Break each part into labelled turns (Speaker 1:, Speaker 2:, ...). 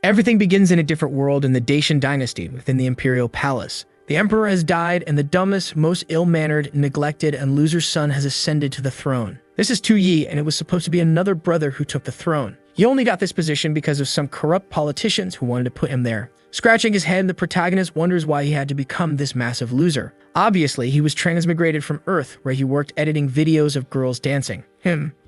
Speaker 1: Everything begins in a different world in the Dacian dynasty within the imperial palace. The emperor has died, and the dumbest, most ill-mannered, neglected, and loser son has ascended to the throne. This is Tu Yi, and it was supposed to be another brother who took the throne. He only got this position because of some corrupt politicians who wanted to put him there. Scratching his head, the protagonist wonders why he had to become this massive loser. Obviously, he was transmigrated from Earth, where he worked editing videos of girls dancing.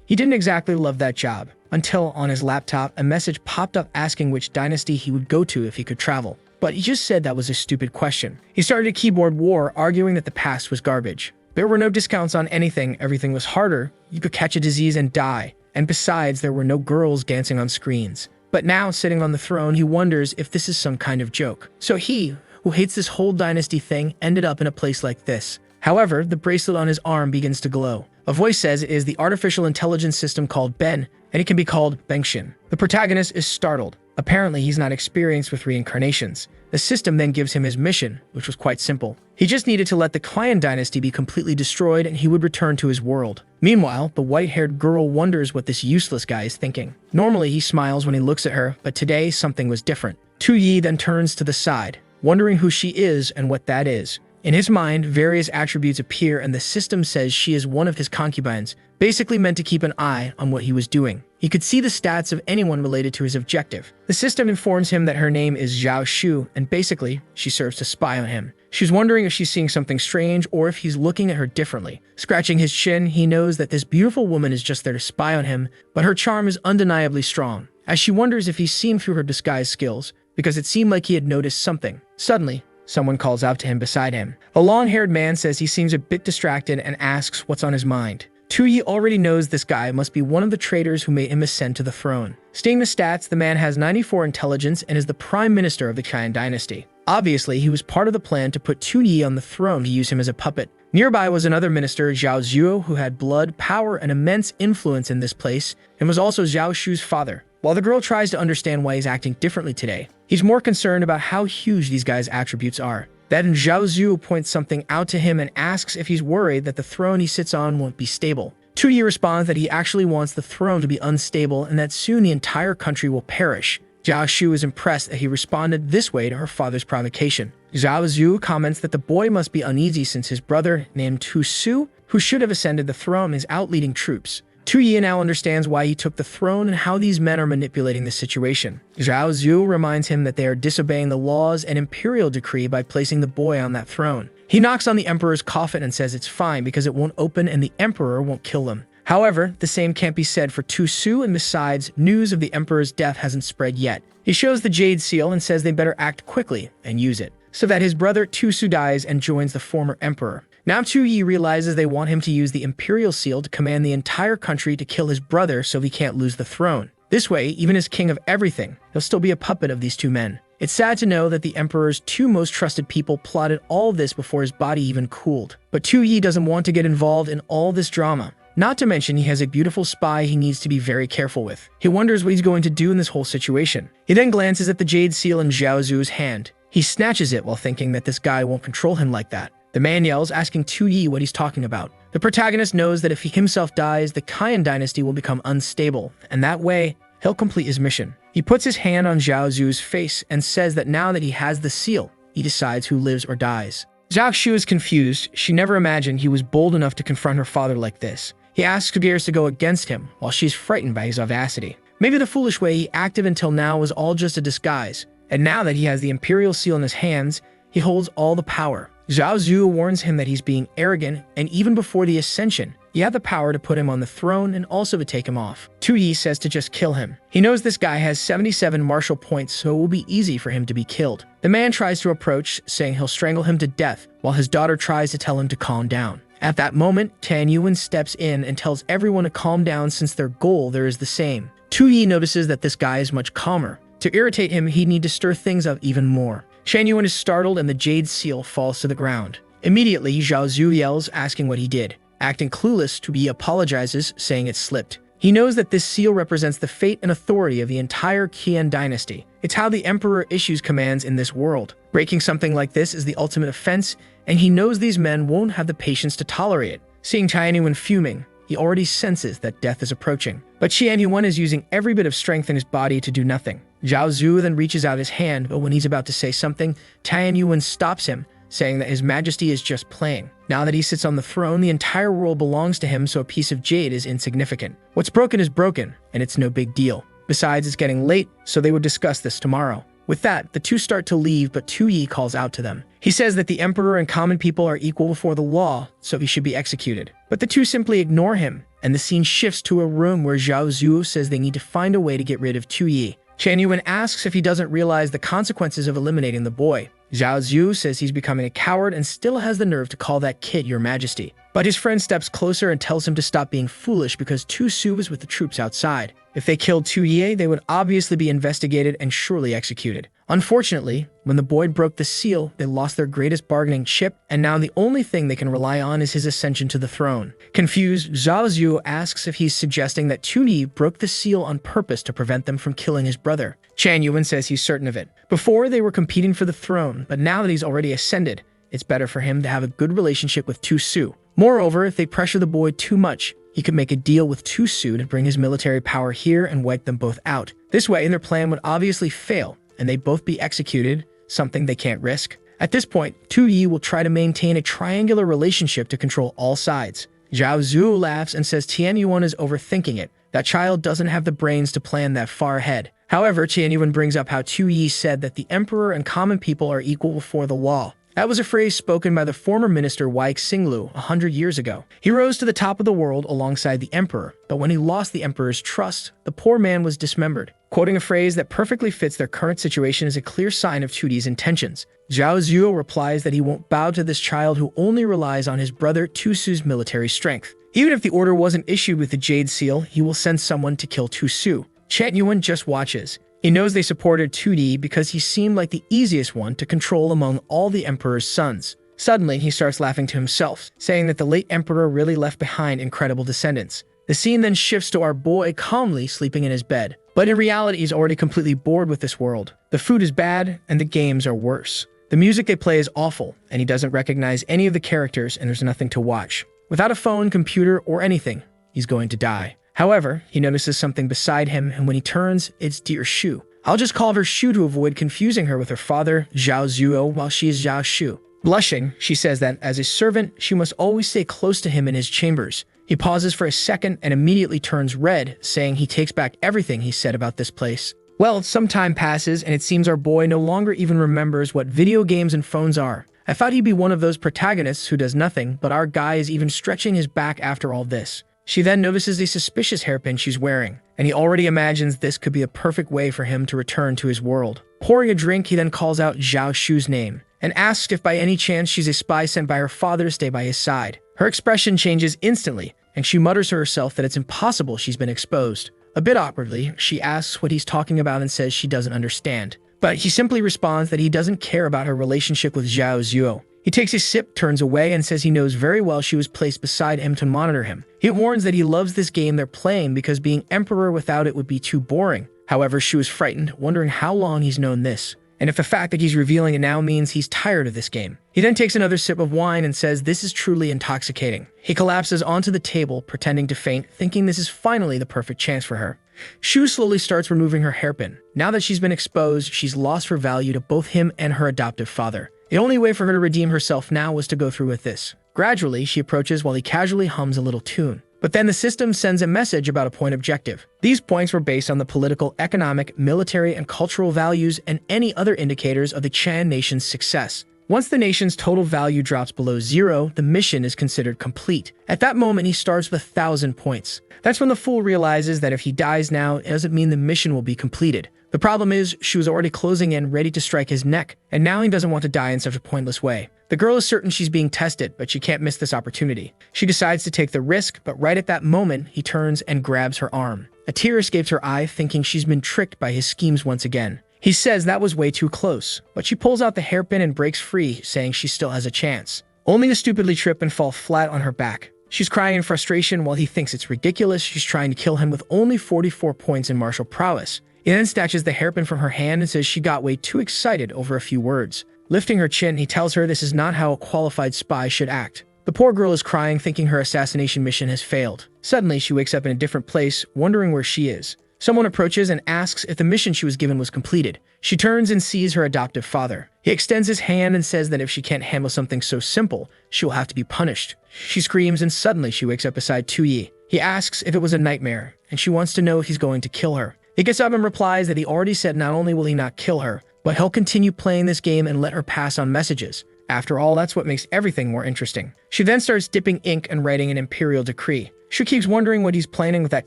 Speaker 1: He didn't exactly love that job, until on his laptop, a message popped up asking which dynasty he would go to if he could travel. But he just said that was a stupid question. He started a keyboard war, arguing that the past was garbage. There were no discounts on anything, everything was harder, you could catch a disease and die, and besides, there were no girls dancing on screens. But now, sitting on the throne, he wonders if this is some kind of joke. So he, who hates this whole dynasty thing, ended up in a place like this. However, the bracelet on his arm begins to glow. A voice says it is the artificial intelligence system called Ben, and it can be called Bengshin. The protagonist is startled. Apparently, he's not experienced with reincarnations. The system then gives him his mission, which was quite simple. He just needed to let the Clan dynasty be completely destroyed and he would return to his world. Meanwhile, the white-haired girl wonders what this useless guy is thinking. Normally, he smiles when he looks at her, but today something was different. Tu Yi then turns to the side, wondering who she is and what that is. In his mind, various attributes appear and the system says she is one of his concubines, basically meant to keep an eye on what he was doing. He could see the stats of anyone related to his objective. The system informs him that her name is Zhao Shu, and basically, she serves to spy on him. She's wondering if she's seeing something strange or if he's looking at her differently. Scratching his chin, he knows that this beautiful woman is just there to spy on him, but her charm is undeniably strong. As she wonders if he's seen through her disguise skills, because it seemed like he had noticed something. Suddenly, someone calls out to him beside him. A long-haired man says he seems a bit distracted and asks what's on his mind. Tu Yi already knows this guy must be one of the traitors who made him ascend to the throne. Seeing the stats, the man has 94 intelligence and is the prime minister of the Clan dynasty. Obviously, he was part of the plan to put Tu Yi on the throne to use him as a puppet. Nearby was another minister, Zhao Zuo, who had blood, power, and immense influence in this place, and was also Zhao Shu's father. While the girl tries to understand why he's acting differently today, he's more concerned about how huge these guys' attributes are. Then Zhao Zuo points something out to him and asks if he's worried that the throne he sits on won't be stable. Tu Yi responds that he actually wants the throne to be unstable and that soon the entire country will perish. Zhao Shu is impressed that he responded this way to her father's provocation. Zhao Zuo comments that the boy must be uneasy since his brother, named Tu Su, who should have ascended the throne, is out leading troops. Tu Yi now understands why he took the throne and how these men are manipulating the situation. Zhao Zuo reminds him that they are disobeying the laws and imperial decree by placing the boy on that throne. He knocks on the emperor's coffin and says it's fine because it won't open and the emperor won't kill him. However, the same can't be said for Tu Su, and besides, news of the emperor's death hasn't spread yet. He shows the jade seal and says they better act quickly and use it, so that his brother Tu Su dies and joins the former emperor. Now Tu Yi realizes they want him to use the imperial seal to command the entire country to kill his brother so he can't lose the throne. This way, even as king of everything, he'll still be a puppet of these two men. It's sad to know that the emperor's two most trusted people plotted all this before his body even cooled. But Tu Yi doesn't want to get involved in all this drama. Not to mention he has a beautiful spy he needs to be very careful with. He wonders what he's going to do in this whole situation. He then glances at the jade seal in Zhao Zuo's hand. He snatches it while thinking that this guy won't control him like that. The man yells, asking Tu Yi what he's talking about. The protagonist knows that if he himself dies, the Clan dynasty will become unstable, and that way, he'll complete his mission. He puts his hand on Zhao Zuo's face and says that now that he has the seal, he decides who lives or dies. Zhao Shu is confused. She never imagined he was bold enough to confront her father like this. He asks Gears to go against him, while she's frightened by his audacity. Maybe the foolish way he acted until now was all just a disguise, and now that he has the imperial seal in his hands, he holds all the power. Zhao Zuo warns him that he's being arrogant, and even before the ascension, he had the power to put him on the throne and also to take him off. Tu Yi says to just kill him. He knows this guy has 77 martial points, so it will be easy for him to be killed. The man tries to approach, saying he'll strangle him to death, while his daughter tries to tell him to calm down. At that moment, Tan Yuan steps in and tells everyone to calm down since their goal there is the same. Tu Yi notices that this guy is much calmer. To irritate him, he'd need to stir things up even more. Shan Yuan is startled and the jade seal falls to the ground. Immediately, Zhao Zuo yells, asking what he did. Acting clueless, Tu Yi apologizes, saying it slipped. He knows that this seal represents the fate and authority of the entire Qian dynasty. It's how the emperor issues commands in this world. Breaking something like this is the ultimate offense, and he knows these men won't have the patience to tolerate it. Seeing Shan Yuan fuming, he already senses that death is approaching. But Shan Yuan is using every bit of strength in his body to do nothing. Zhao Zhu then reaches out his hand, but when he's about to say something, Tian Yuan stops him, saying that His Majesty is just playing. Now that he sits on the throne, the entire world belongs to him, so a piece of jade is insignificant. What's broken is broken, and it's no big deal. Besides, it's getting late, so they would discuss this tomorrow. With that, the two start to leave, but Tu Yi calls out to them. He says that the emperor and common people are equal before the law, so he should be executed. But the two simply ignore him, and the scene shifts to a room where Zhao Zhu says they need to find a way to get rid of Tu Yi. Tian Yuan asks if he doesn't realize the consequences of eliminating the boy. Zhao Zhu says he's becoming a coward and still has the nerve to call that kid Your Majesty. But his friend steps closer and tells him to stop being foolish because Tu Su was with the troops outside. If they killed Tu Yi, they would obviously be investigated and surely executed. Unfortunately, when the boy broke the seal, they lost their greatest bargaining chip, and now the only thing they can rely on is his ascension to the throne. Confused, Zhao Zhu asks if he's suggesting that Tu Yi broke the seal on purpose to prevent them from killing his brother. Tian Yuan says he's certain of it. Before, they were competing for the throne, but now that he's already ascended, it's better for him to have a good relationship with Tu Su. Moreover, if they pressure the boy too much, he could make a deal with Tu Su to bring his military power here and wipe them both out. This way, their plan would obviously fail, and they'd both be executed, something they can't risk. At this point, Tu Yi will try to maintain a triangular relationship to control all sides. Zhao Zhu laughs and says Tian Yuan is overthinking it. That child doesn't have the brains to plan that far ahead. However, Tian Yuan brings up how Tu Yi said that the emperor and common people are equal before the law. That was a phrase spoken by the former minister Wai Xinglu 100 years ago. He rose to the top of the world alongside the emperor, but when he lost the emperor's trust, the poor man was dismembered. Quoting a phrase that perfectly fits their current situation is a clear sign of Tu Yi's intentions. Zhao Zhu replies that he won't bow to this child who only relies on his brother Tu Su's military strength. Even if the order wasn't issued with the Jade Seal, he will send someone to kill Tu Su. Tian Yuan just watches. He knows they supported Tu Yi because he seemed like the easiest one to control among all the emperor's sons. Suddenly, he starts laughing to himself, saying that the late emperor really left behind incredible descendants. The scene then shifts to our boy calmly sleeping in his bed. But in reality, he's already completely bored with this world. The food is bad, and the games are worse. The music they play is awful, and he doesn't recognize any of the characters, and there's nothing to watch. Without a phone, computer, or anything, he's going to die. However, he notices something beside him, and when he turns, it's Dear Shu. I'll just call her Shu to avoid confusing her with her father, Zhao Zuo, while she is Zhao Shu. Blushing, she says that as his servant, she must always stay close to him in his chambers. He pauses for a second and immediately turns red, saying he takes back everything he said about this place. Well, some time passes, and it seems our boy no longer even remembers what video games and phones are. I thought he'd be one of those protagonists who does nothing, but our guy is even stretching his back after all this. She then notices the suspicious hairpin she's wearing, and he already imagines this could be a perfect way for him to return to his world. Pouring a drink, he then calls out Zhao Shu's name, and asks if by any chance she's a spy sent by her father to stay by his side. Her expression changes instantly, and she mutters to herself that it's impossible she's been exposed. A bit awkwardly, she asks what he's talking about and says she doesn't understand. But he simply responds that he doesn't care about her relationship with Zhao Zuo. He takes a sip, turns away, and says he knows very well she was placed beside him to monitor him. He warns that he loves this game they're playing because being emperor without it would be too boring. However, Shu is frightened, wondering how long he's known this, and if the fact that he's revealing it now means he's tired of this game. He then takes another sip of wine and says this is truly intoxicating. He collapses onto the table, pretending to faint, thinking this is finally the perfect chance for her. Shu slowly starts removing her hairpin. Now that she's been exposed, she's lost her value to both him and her adoptive father. The only way for her to redeem herself now was to go through with this. Gradually, she approaches while he casually hums a little tune. But then the system sends a message about a point objective. These points were based on the political, economic, military, and cultural values and any other indicators of the Chan nation's success. Once the nation's total value drops below 0, the mission is considered complete. At that moment, he starts with 1,000 points. That's when the fool realizes that if he dies now, it doesn't mean the mission will be completed. The problem is, she was already closing in, ready to strike his neck, and now he doesn't want to die in such a pointless way. The girl is certain she's being tested, but she can't miss this opportunity. She decides to take the risk, but right at that moment, he turns and grabs her arm. A tear escapes her eye, thinking she's been tricked by his schemes once again. He says that was way too close, but she pulls out the hairpin and breaks free, saying she still has a chance. Only to stupidly trip and fall flat on her back. She's crying in frustration while he thinks it's ridiculous she's trying to kill him with only 44 points in martial prowess. He then snatches the hairpin from her hand and says she got way too excited over a few words. Lifting her chin, he tells her this is not how a qualified spy should act. The poor girl is crying, thinking her assassination mission has failed. Suddenly, she wakes up in a different place, wondering where she is. Someone approaches and asks if the mission she was given was completed. She turns and sees her adoptive father. He extends his hand and says that if she can't handle something so simple, she will have to be punished. She screams and suddenly she wakes up beside Tu-yi. He asks if it was a nightmare, and she wants to know if he's going to kill her. He gets up and replies that he already said not only will he not kill her, but he'll continue playing this game and let her pass on messages. After all, that's what makes everything more interesting. She then starts dipping ink and writing an imperial decree. She keeps wondering what he's planning with that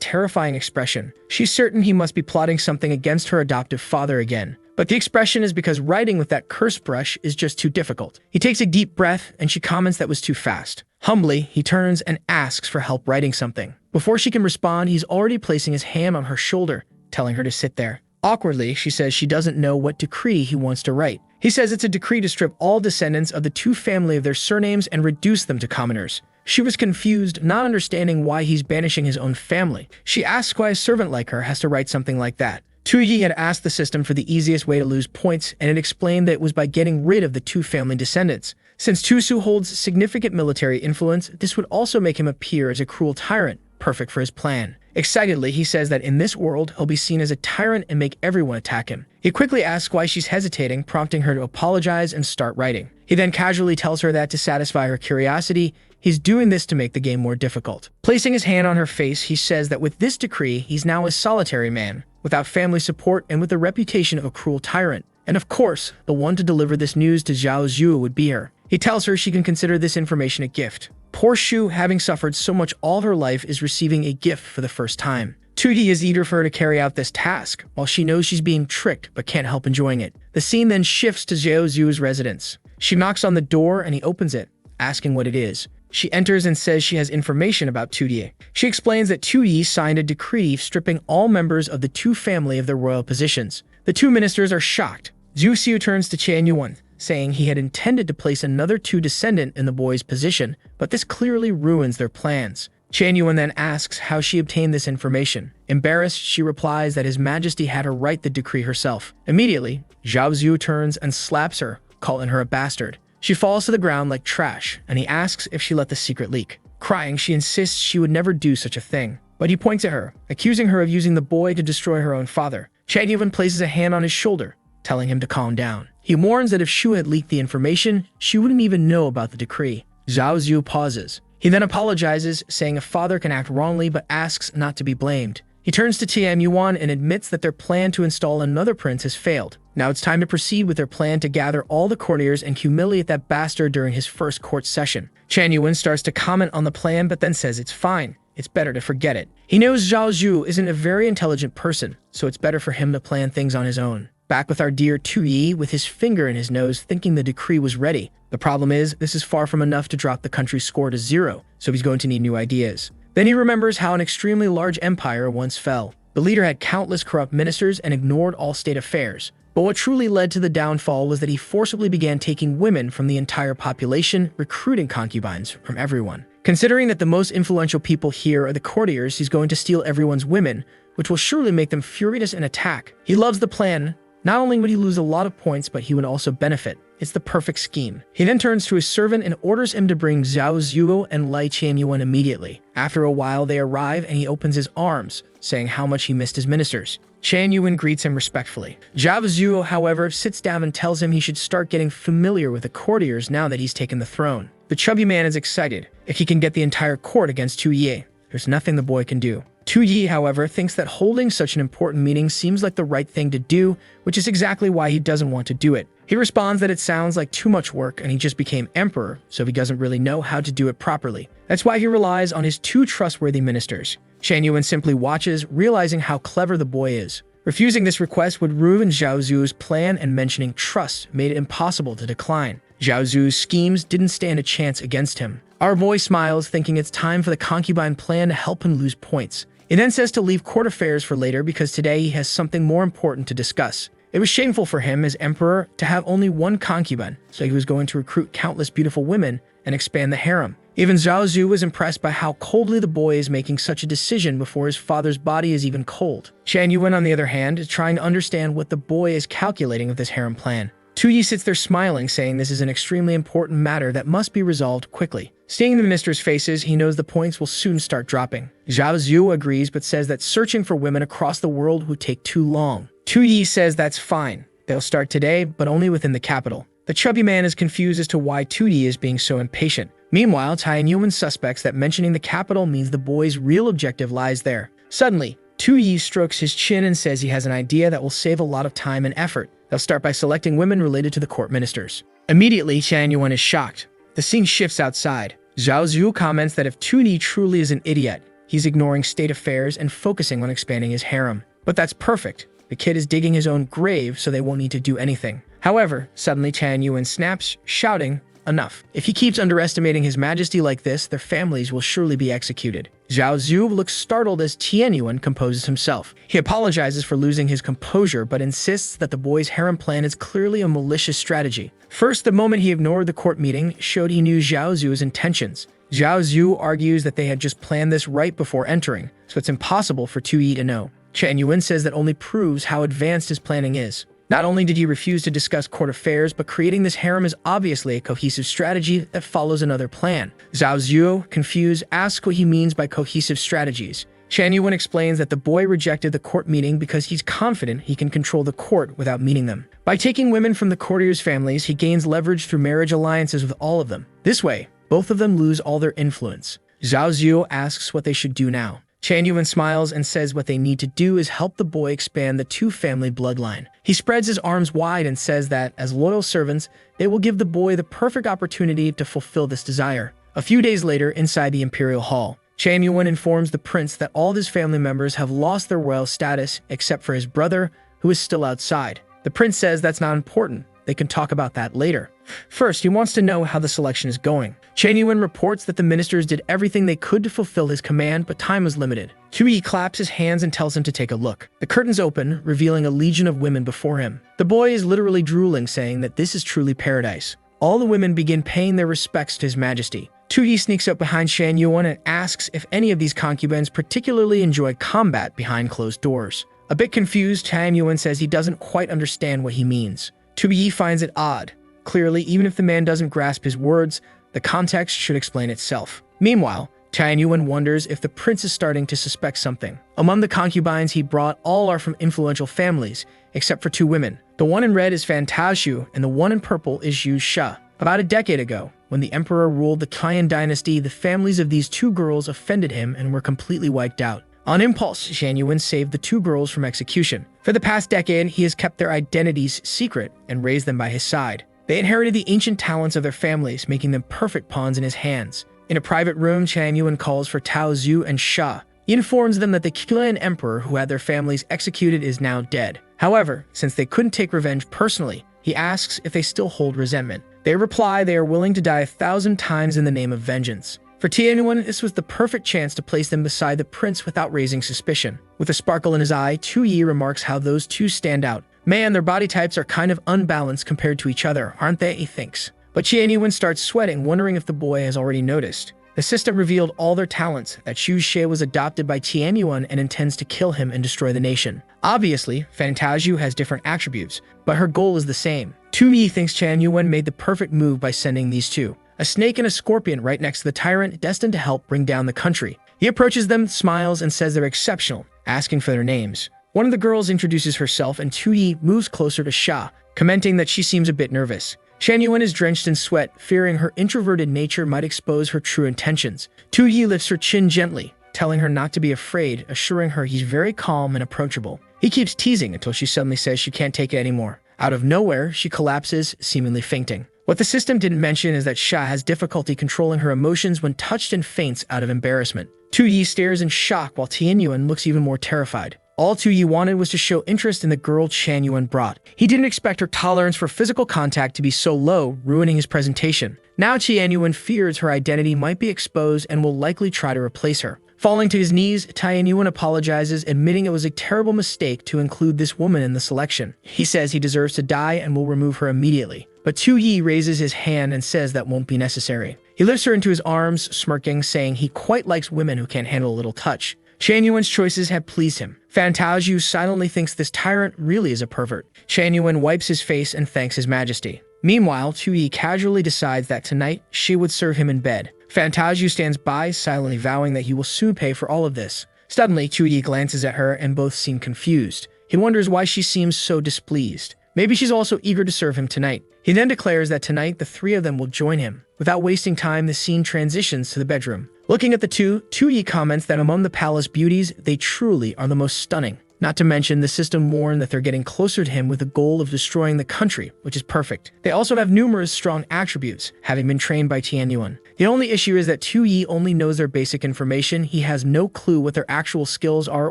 Speaker 1: terrifying expression. She's certain he must be plotting something against her adoptive father again. But the expression is because writing with that curse brush is just too difficult. He takes a deep breath and she comments that was too fast. Humbly, he turns and asks for help writing something. Before she can respond, he's already placing his hand on her shoulder, telling her to sit there. Awkwardly, she says she doesn't know what decree he wants to write. He says it's a decree to strip all descendants of the Tu family of their surnames and reduce them to commoners. She was confused, not understanding why he's banishing his own family. She asks why a servant like her has to write something like that. Tu-yi had asked the system for the easiest way to lose points, and it explained that it was by getting rid of the Tu family descendants. Since Tu-su holds significant military influence, this would also make him appear as a cruel tyrant, perfect for his plan. Excitedly, he says that in this world, he'll be seen as a tyrant and make everyone attack him. He quickly asks why she's hesitating, prompting her to apologize and start writing. He then casually tells her that to satisfy her curiosity, he's doing this to make the game more difficult. Placing his hand on her face, he says that with this decree, he's now a solitary man, without family support and with the reputation of a cruel tyrant. And of course, the one to deliver this news to Zhao Zhu would be her. He tells her she can consider this information a gift. Poor Shu, having suffered so much all of her life, is receiving a gift for the first time. Tu-yi is eager for her to carry out this task, while she knows she's being tricked but can't help enjoying it. The scene then shifts to Zhao Zhu's residence. She knocks on the door and he opens it, asking what it is. She enters and says she has information about Tu-yi. She explains that Tu-yi signed a decree stripping all members of the Tu family of their royal positions. The two ministers are shocked. Zhu Xiu turns to Qian Yuan, saying he had intended to place another Tu descendant in the boy's position, but this clearly ruins their plans. Qian Yuan then asks how she obtained this information. Embarrassed, she replies that His Majesty had her write the decree herself. Immediately, Zhao Zhu turns and slaps her, calling her a bastard. She falls to the ground like trash, and he asks if she let the secret leak. Crying, she insists she would never do such a thing. But he points at her, accusing her of using the boy to destroy her own father. Qian Yuan places a hand on his shoulder, telling him to calm down. He warns that if Shu had leaked the information, she wouldn't even know about the decree. Zhao Zhu pauses. He then apologizes, saying a father can act wrongly but asks not to be blamed. He turns to Tian Yuan and admits that their plan to install another prince has failed. Now it's time to proceed with their plan to gather all the courtiers and humiliate that bastard during his first court session. Qian Yuan starts to comment on the plan but then says it's fine. It's better to forget it. He knows Zhao Zhu isn't a very intelligent person, so it's better for him to plan things on his own. Back with our dear Tu-yi with his finger in his nose thinking the decree was ready. The problem is, this is far from enough to drop the country's score to 0, so he's going to need new ideas. Then he remembers how an extremely large empire once fell. The leader had countless corrupt ministers and ignored all state affairs. But what truly led to the downfall was that he forcibly began taking women from the entire population, recruiting concubines from everyone. Considering that the most influential people here are the courtiers, he's going to steal everyone's women, which will surely make them furious and attack. He loves the plan. Not only would he lose a lot of points, but he would also benefit. It's the perfect scheme. He then turns to his servant and orders him to bring Zhao Zhu and Lai Qianyuan immediately. After a while, they arrive and he opens his arms, saying how much he missed his ministers. Qianyuan greets him respectfully. Zhao Zhu, however, sits down and tells him he should start getting familiar with the courtiers now that he's taken the throne. The chubby man is excited. If he can get the entire court against Tu-yi, there's nothing the boy can do. Tu-yi, however, thinks that holding such an important meeting seems like the right thing to do, which is exactly why he doesn't want to do it. He responds that it sounds like too much work and he just became emperor, so he doesn't really know how to do it properly. That's why he relies on his two trustworthy ministers. Qian Yuan simply watches, realizing how clever the boy is. Refusing this request would ruin Zhao Zhu's plan, and mentioning trust made it impossible to decline. Zhao Zhu's schemes didn't stand a chance against him. Our boy smiles, thinking it's time for the concubine plan to help him lose points. He then says to leave court affairs for later because today he has something more important to discuss. It was shameful for him as emperor to have only one concubine, so he was going to recruit countless beautiful women and expand the harem. Even Zhao Zhu was impressed by how coldly the boy is making such a decision before his father's body is even cold. Qian Yuan, on the other hand, is trying to understand what the boy is calculating of this harem plan. Tu-yi sits there smiling, saying this is an extremely important matter that must be resolved quickly. Seeing the minister's faces, he knows the points will soon start dropping. Zhao Zhu agrees but says that searching for women across the world would take too long. Tu Yi says that's fine. They'll start today, but only within the capital. The chubby man is confused as to why Tu Yi is being so impatient. Meanwhile, Tianyuan suspects that mentioning the capital means the boy's real objective lies there. Suddenly, Tu Yi strokes his chin and says he has an idea that will save a lot of time and effort. They'll start by selecting women related to the court ministers. Immediately, Tianyuan is shocked. The scene shifts outside. Zhao Zhu comments that if Tu Yi truly is an idiot, he's ignoring state affairs and focusing on expanding his harem. But that's perfect. The kid is digging his own grave, so they won't need to do anything. However, suddenly Tianyuan snaps, shouting, "Enough. If he keeps underestimating his majesty like this, their families will surely be executed." Zhao Zhu looks startled as Tianyuan composes himself. He apologizes for losing his composure, but insists that the boy's harem plan is clearly a malicious strategy. First, the moment he ignored the court meeting showed he knew Zhao Zhu's intentions. Zhao Zhu argues that they had just planned this right before entering, so it's impossible for Tu Yi to know. Tianyuan says that only proves how advanced his planning is. Not only did he refuse to discuss court affairs, but creating this harem is obviously a cohesive strategy that follows another plan. Zhao Zhu, confused, asks what he means by cohesive strategies. Tianyuan explains that the boy rejected the court meeting because he's confident he can control the court without meeting them. By taking women from the courtiers' families, he gains leverage through marriage alliances with all of them. This way, both of them lose all their influence. Zhao Zhu asks what they should do now. Tianyuan smiles and says what they need to do is help the boy expand the two-family bloodline. He spreads his arms wide and says that, as loyal servants, they will give the boy the perfect opportunity to fulfill this desire. A few days later, inside the imperial hall, Tianyuan informs the prince that all his family members have lost their royal status except for his brother, who is still outside. The prince says that's not important. They can talk about that later. First, he wants to know how the selection is going. Tianyuan reports that the ministers did everything they could to fulfill his command, but time was limited. Tu Yi claps his hands and tells him to take a look. The curtains open, revealing a legion of women before him. The boy is literally drooling, saying that this is truly paradise. All the women begin paying their respects to his majesty. Tu Yi sneaks up behind Tianyuan and asks if any of these concubines particularly enjoy combat behind closed doors. A bit confused, Tianyuan says he doesn't quite understand what he means. Tu Yi finds it odd. Clearly, even if the man doesn't grasp his words, the context should explain itself. Meanwhile, Tianyuan wonders if the prince is starting to suspect something. Among the concubines he brought, all are from influential families, except for two women. The one in red is Fantashu, and the one in purple is Yu Sha. About a decade ago, when the emperor ruled the Qian dynasty, the families of these two girls offended him and were completely wiped out. On impulse, Tianyuan saved the two girls from execution. For the past decade, he has kept their identities secret and raised them by his side. They inherited the ancient talents of their families, making them perfect pawns in his hands. In a private room, Tianyuan calls for Tao Zhu and Sha. He informs them that the Qian emperor who had their families executed is now dead. However, since they couldn't take revenge personally, he asks if they still hold resentment. They reply they are willing to die 1,000 times in the name of vengeance. For Tianyuan, this was the perfect chance to place them beside the prince without raising suspicion. With a sparkle in his eye, Tu Yi remarks how those two stand out. Man, their body types are kind of unbalanced compared to each other, aren't they? He thinks. But Tianyuan starts sweating, wondering if the boy has already noticed. The system revealed all their talents, that Xu Xie was adopted by Tianyuan and intends to kill him and destroy the nation. Obviously, Fantashu has different attributes, but her goal is the same. Tu Yi thinks Tianyuan made the perfect move by sending these two. A snake and a scorpion right next to the tyrant, destined to help bring down the country. He approaches them, smiles, and says they're exceptional, asking for their names. One of the girls introduces herself, and Tu Yi moves closer to Sha, commenting that she seems a bit nervous. Tianyuan is drenched in sweat, fearing her introverted nature might expose her true intentions. Tu Yi lifts her chin gently, telling her not to be afraid, assuring her he's very calm and approachable. He keeps teasing until she suddenly says she can't take it anymore. Out of nowhere, she collapses, seemingly fainting. What the system didn't mention is that Sha has difficulty controlling her emotions when touched and faints out of embarrassment. Tu Yi stares in shock while Tianyuan looks even more terrified. All Tu Yi wanted was to show interest in the girl Tianyuan brought. He didn't expect her tolerance for physical contact to be so low, ruining his presentation. Now Tianyuan fears her identity might be exposed and will likely try to replace her. Falling to his knees, Tianyuan apologizes, admitting it was a terrible mistake to include this woman in the selection. He says he deserves to die and will remove her immediately. But Tu Yi raises his hand and says that won't be necessary. He lifts her into his arms, smirking, saying he quite likes women who can't handle a little touch. Tianyuan's choices have pleased him. Fantashu silently thinks this tyrant really is a pervert. Tianyuan wipes his face and thanks his majesty. Meanwhile, Tu Yi casually decides that tonight she would serve him in bed. Fantasia stands by, silently vowing that he will soon pay for all of this. Suddenly, Chuyi glances at her and both seem confused. He wonders why she seems so displeased. Maybe she's also eager to serve him tonight. He then declares that tonight the three of them will join him. Without wasting time, the scene transitions to the bedroom. Looking at the two, Chuyi comments that among the palace beauties, they truly are the most stunning. Not to mention, the system warned that they're getting closer to him with the goal of destroying the country, which is perfect. They also have numerous strong attributes, having been trained by Tianyuan. The only issue is that Chuyi only knows their basic information. He has no clue what their actual skills are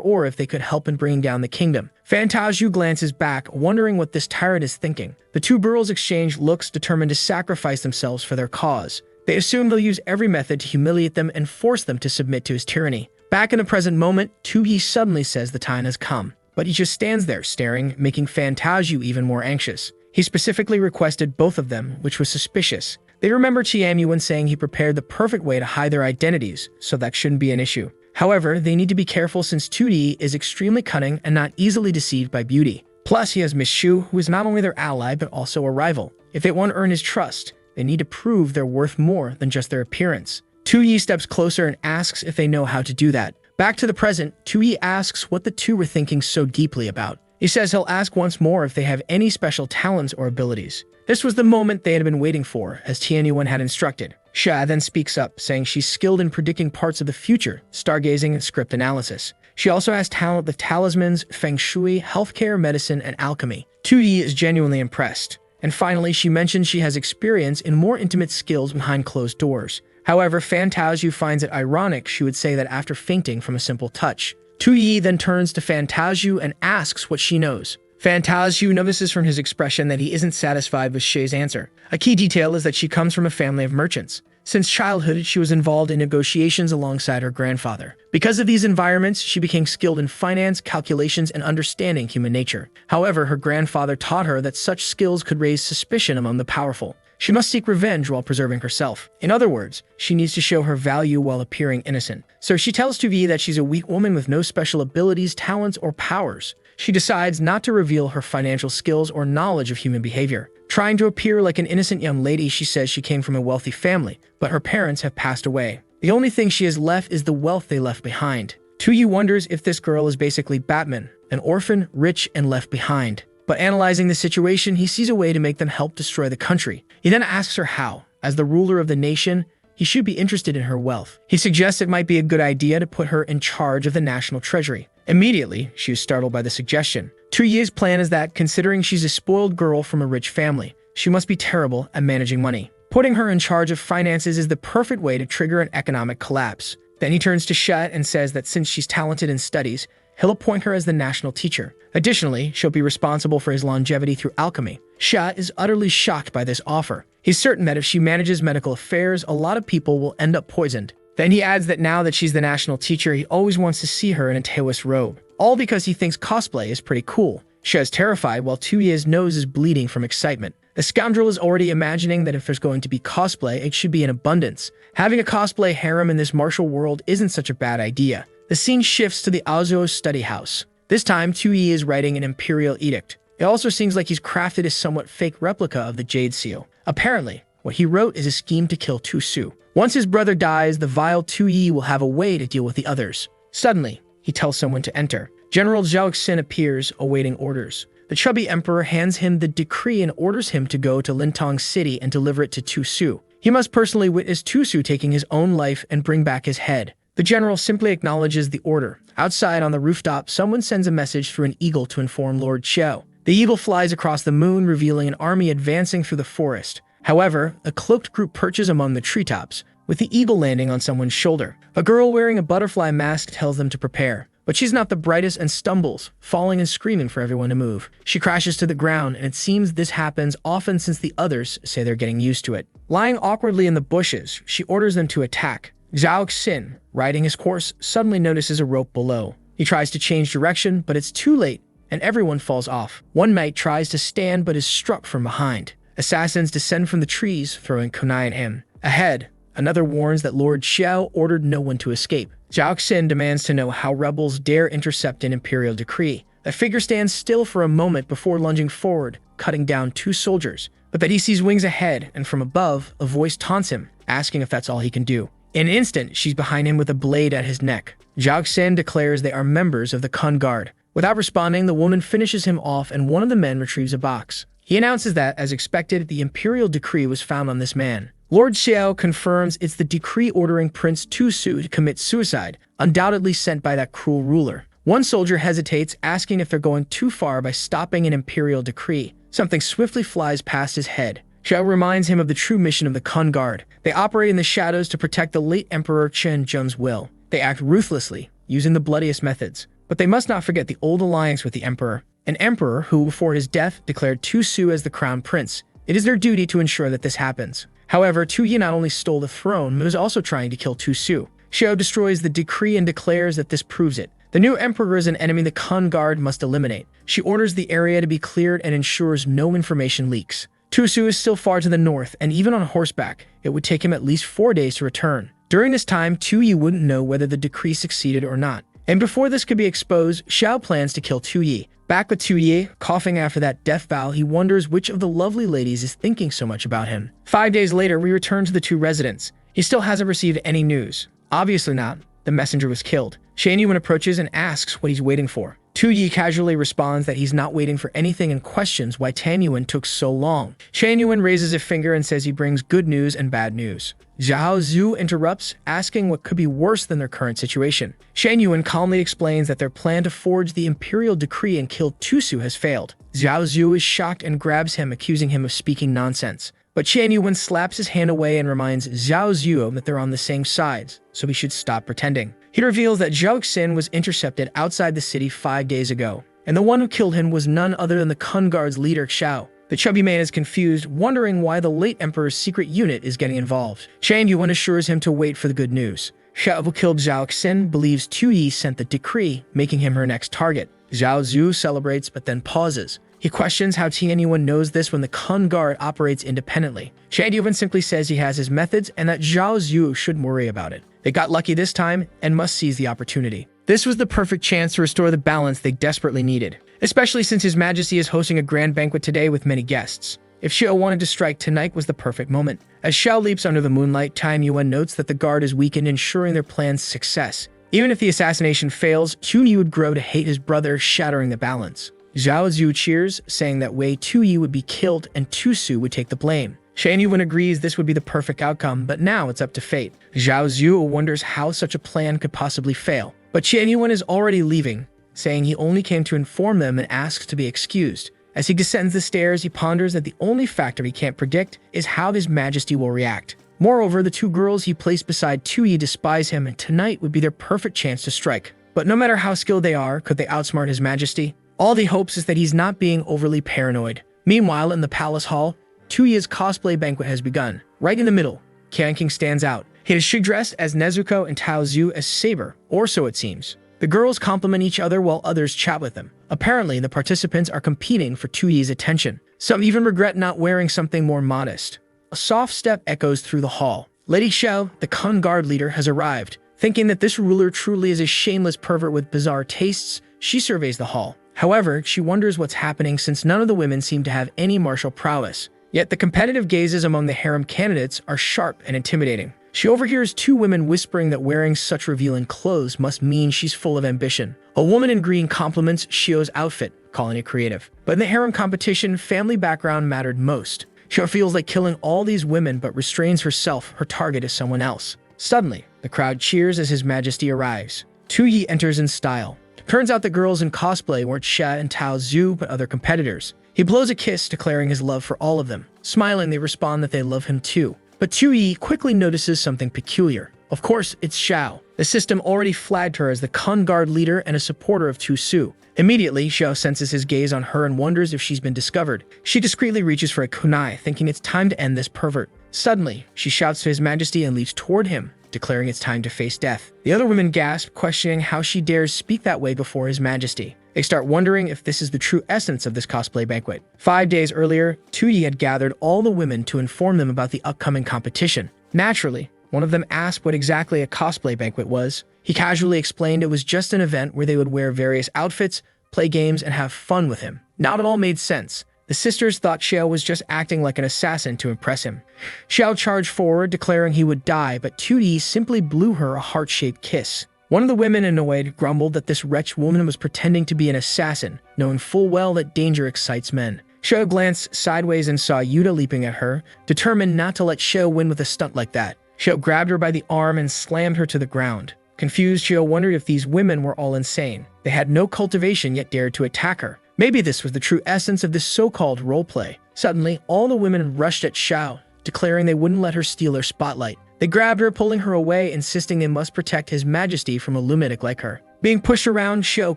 Speaker 1: or if they could help in bringing down the kingdom. Fantasia glances back, wondering what this tyrant is thinking. The two girls exchange looks, determined to sacrifice themselves for their cause. They assume they'll use every method to humiliate them and force them to submit to his tyranny. Back in the present moment, Chuyi suddenly says the time has come. But he just stands there staring, making Fantasia even more anxious. He specifically requested both of them, which was suspicious. They remember Tianyuan saying he prepared the perfect way to hide their identities, so that shouldn't be an issue. However, they need to be careful since 2D is extremely cunning and not easily deceived by beauty. Plus, he has Miss Shu, who is not only their ally but also a rival. If they want to earn his trust, they need to prove they're worth more than just their appearance. Chuyi steps closer and asks if they know how to do that. Back to the present, Chuyi asks what the two were thinking so deeply about. He says he'll ask once more if they have any special talents or abilities. This was the moment they had been waiting for, as Tianyuan had instructed. Xia then speaks up, saying she's skilled in predicting parts of the future, stargazing and script analysis. She also has talent with talismans, feng shui, healthcare, medicine, and alchemy. Chuyi is genuinely impressed. And finally, she mentions she has experience in more intimate skills behind closed doors. However, Fantasia finds it ironic she would say that after fainting from a simple touch. Chuyi then turns to Fantasia and asks what she knows. Fantasia notices from his expression that he isn't satisfied with Shay's answer. A key detail is that she comes from a family of merchants. Since childhood, she was involved in negotiations alongside her grandfather. Because of these environments, she became skilled in finance, calculations, and understanding human nature. However, her grandfather taught her that such skills could raise suspicion among the powerful. She must seek revenge while preserving herself. In other words, she needs to show her value while appearing innocent. So she tells Tuvi that she's a weak woman with no special abilities, talents, or powers. She decides not to reveal her financial skills or knowledge of human behavior. Trying to appear like an innocent young lady, she says she came from a wealthy family, but her parents have passed away. The only thing she has left is the wealth they left behind. Tuyi wonders if this girl is basically Batman, an orphan, rich, and left behind. But analyzing the situation, he sees a way to make them help destroy the country. He then asks her how. As the ruler of the nation, he should be interested in her wealth. He suggests it might be a good idea to put her in charge of the national treasury. Immediately, she is startled by the suggestion. Tuyi's plan is that, considering she's a spoiled girl from a rich family, she must be terrible at managing money. Putting her in charge of finances is the perfect way to trigger an economic collapse. Then he turns to Shet and says that since she's talented in studies, he'll appoint her as the national teacher. Additionally, she'll be responsible for his longevity through alchemy. Sha is utterly shocked by this offer. He's certain that if she manages medical affairs, a lot of people will end up poisoned. Then he adds that now that she's the national teacher, he always wants to see her in a Taoist robe. All because he thinks cosplay is pretty cool. Sha is terrified while Tuyi's nose is bleeding from excitement. The scoundrel is already imagining that if there's going to be cosplay, it should be in abundance. Having a cosplay harem in this martial world isn't such a bad idea. The scene shifts to the Azuo's study house. This time, Tuyi is writing an imperial edict. It also seems like he's crafted a somewhat fake replica of the Jade Seal. Apparently, what he wrote is a scheme to kill Tusu. Once his brother dies, the vile Tuyi will have a way to deal with the others. Suddenly, he tells someone to enter. General Zhao Xin appears, awaiting orders. The chubby emperor hands him the decree and orders him to go to Lintong City and deliver it to Tusu. He must personally witness Tusu taking his own life and bring back his head. The general simply acknowledges the order. Outside on the rooftop, someone sends a message through an eagle to inform Lord Xiao. The eagle flies across the moon, revealing an army advancing through the forest. However, a cloaked group perches among the treetops, with the eagle landing on someone's shoulder. A girl wearing a butterfly mask tells them to prepare. But she's not the brightest and stumbles, falling and screaming for everyone to move. She crashes to the ground, and it seems this happens often since the others say they're getting used to it. Lying awkwardly in the bushes, she orders them to attack. Zhao Xin, riding his horse, suddenly notices a rope below. He tries to change direction, but it's too late, and everyone falls off. One knight tries to stand but is struck from behind. Assassins descend from the trees, throwing kunai at him. Ahead, another warns that Lord Xiao ordered no one to escape. Zhao Xin demands to know how rebels dare intercept an imperial decree. The figure stands still for a moment before lunging forward, cutting down 2 soldiers, but that he sees wings ahead, and from above, a voice taunts him, asking if that's all he can do. In an instant, she's behind him with a blade at his neck. Zhao Xin declares they are members of the Kun Guard. Without responding, the woman finishes him off and one of the men retrieves a box. He announces that, as expected, the imperial decree was found on this man. Lord Xiao confirms it's the decree ordering Prince Tu-Su to commit suicide, undoubtedly sent by that cruel ruler. One soldier hesitates, asking if they're going too far by stopping an imperial decree. Something swiftly flies past his head. Xiao reminds him of the true mission of the Kun Guard. They operate in the shadows to protect the late Emperor Chen Zheng's will. They act ruthlessly, using the bloodiest methods. But they must not forget the old alliance with the Emperor, an emperor who, before his death, declared Tu-Su as the crown prince. It is their duty to ensure that this happens. However, Tu Yi not only stole the throne, but was also trying to kill Tu-Su. Xiao destroys the decree and declares that this proves it. The new emperor is an enemy the Kun Guard must eliminate. She orders the area to be cleared and ensures no information leaks. Tu-Su is still far to the north, and even on horseback, it would take him at least 4 days to return. During this time, Tu Yi wouldn't know whether the decree succeeded or not. And before this could be exposed, Xiao plans to kill Tu Yi. Back with Tu Yi, coughing after that death vow, he wonders which of the lovely ladies is thinking so much about him. 5 days later, we return to the 2 residents. He still hasn't received any news. Obviously not. The messenger was killed. Shan Yuan approaches and asks what he's waiting for. Tu Yi casually responds that he's not waiting for anything and questions why Tan Yuan took so long. Shan Yuan raises a finger and says he brings good news and bad news. Zhao Zhu interrupts, asking what could be worse than their current situation. Shan Yuan calmly explains that their plan to forge the imperial decree and kill Tu-Su has failed. Zhao Zhu is shocked and grabs him, accusing him of speaking nonsense. But Shan Yuan slaps his hand away and reminds Zhao Zhu that they're on the same sides, so he should stop pretending. He reveals that Zhao Xin was intercepted outside the city 5 days ago, and the one who killed him was none other than the Kun Guard's leader, Xiao. The chubby man is confused, wondering why the late emperor's secret unit is getting involved. Shan Yuan assures him to wait for the good news. Xiao, who killed Zhao Xin, believes Tu Yi sent the decree, making him her next target. Zhao Zhu celebrates but then pauses. He questions how Tian Yuan knows this when the Kun Guard operates independently. Shan Yuan simply says he has his methods and that Zhao Zhu shouldn't worry about it. They got lucky this time and must seize the opportunity. This was the perfect chance to restore the balance they desperately needed, especially since His Majesty is hosting a grand banquet today with many guests. If Xiao wanted to strike, tonight was the perfect moment. As Xiao leaps under the moonlight, Tian Yuan notes that the guard is weakened, ensuring their plan's success. Even if the assassination fails, Tu Yi would grow to hate his brother, shattering the balance. Zhao Zhu cheers, saying that way Tu Yi would be killed and Tu-Su would take the blame. Shan Yuan agrees this would be the perfect outcome, but now it's up to fate. Zhao Zhu wonders how such a plan could possibly fail. But Shan Yuan is already leaving, saying he only came to inform them and asks to be excused. As he descends the stairs, he ponders that the only factor he can't predict is how His Majesty will react. Moreover, the 2 girls he placed beside Tu Yi despise him, and tonight would be their perfect chance to strike. But no matter how skilled they are, could they outsmart His Majesty? All he hopes is that he's not being overly paranoid. Meanwhile, in the palace hall, Tu Yi's cosplay banquet has begun. Right in the middle, Qian King stands out. He is dressed as Nezuko and Tao Zhu as Saber, or so it seems. The girls compliment each other while others chat with them. Apparently, the participants are competing for Tu Yi's attention. Some even regret not wearing something more modest. A soft step echoes through the hall. Lady Xiao, the Kun Guard leader, has arrived. Thinking that this ruler truly is a shameless pervert with bizarre tastes, she surveys the hall. However, she wonders what's happening since none of the women seem to have any martial prowess. Yet the competitive gazes among the harem candidates are sharp and intimidating. She overhears 2 women whispering that wearing such revealing clothes must mean she's full of ambition. A woman in green compliments Xiao's outfit, calling it creative. But in the harem competition, family background mattered most. Xiao feels like killing all these women but restrains herself. Her target is someone else. Suddenly, the crowd cheers as His Majesty arrives. Tu Yi enters in style. Turns out the girls in cosplay weren't Xia and Tao Zhu, but other competitors. He blows a kiss, declaring his love for all of them. Smiling, they respond that they love him too. But Tu Yi quickly notices something peculiar. Of course, it's Xiao. The system already flagged her as the Kun Guard leader and a supporter of Tu-Su. Immediately, Xiao senses his gaze on her and wonders if she's been discovered. She discreetly reaches for a kunai, thinking it's time to end this pervert. Suddenly, she shouts to His Majesty and leaps toward him, declaring it's time to face death. The other women gasp, questioning how she dares speak that way before His Majesty. They start wondering if this is the true essence of this cosplay banquet. 5 days earlier, Tu Yi had gathered all the women to inform them about the upcoming competition. Naturally, one of them asked what exactly a cosplay banquet was. He casually explained it was just an event where they would wear various outfits, play games, and have fun with him. Now it all made sense. The sisters thought Xiao was just acting like an assassin to impress him. Xiao charged forward, declaring he would die, but 2D simply blew her a heart-shaped kiss. One of the women, annoyed, grumbled that this wretched woman was pretending to be an assassin, knowing full well that danger excites men. Xiao glanced sideways and saw Yuta leaping at her, determined not to let Xiao win with a stunt like that. Xiao grabbed her by the arm and slammed her to the ground. Confused, Xiao wondered if these women were all insane. They had no cultivation yet dared to attack her. Maybe this was the true essence of this so-called roleplay. Suddenly, all the women rushed at Xiao, declaring they wouldn't let her steal their spotlight. They grabbed her, pulling her away, insisting they must protect his majesty from a lunatic like her. Being pushed around, Xiao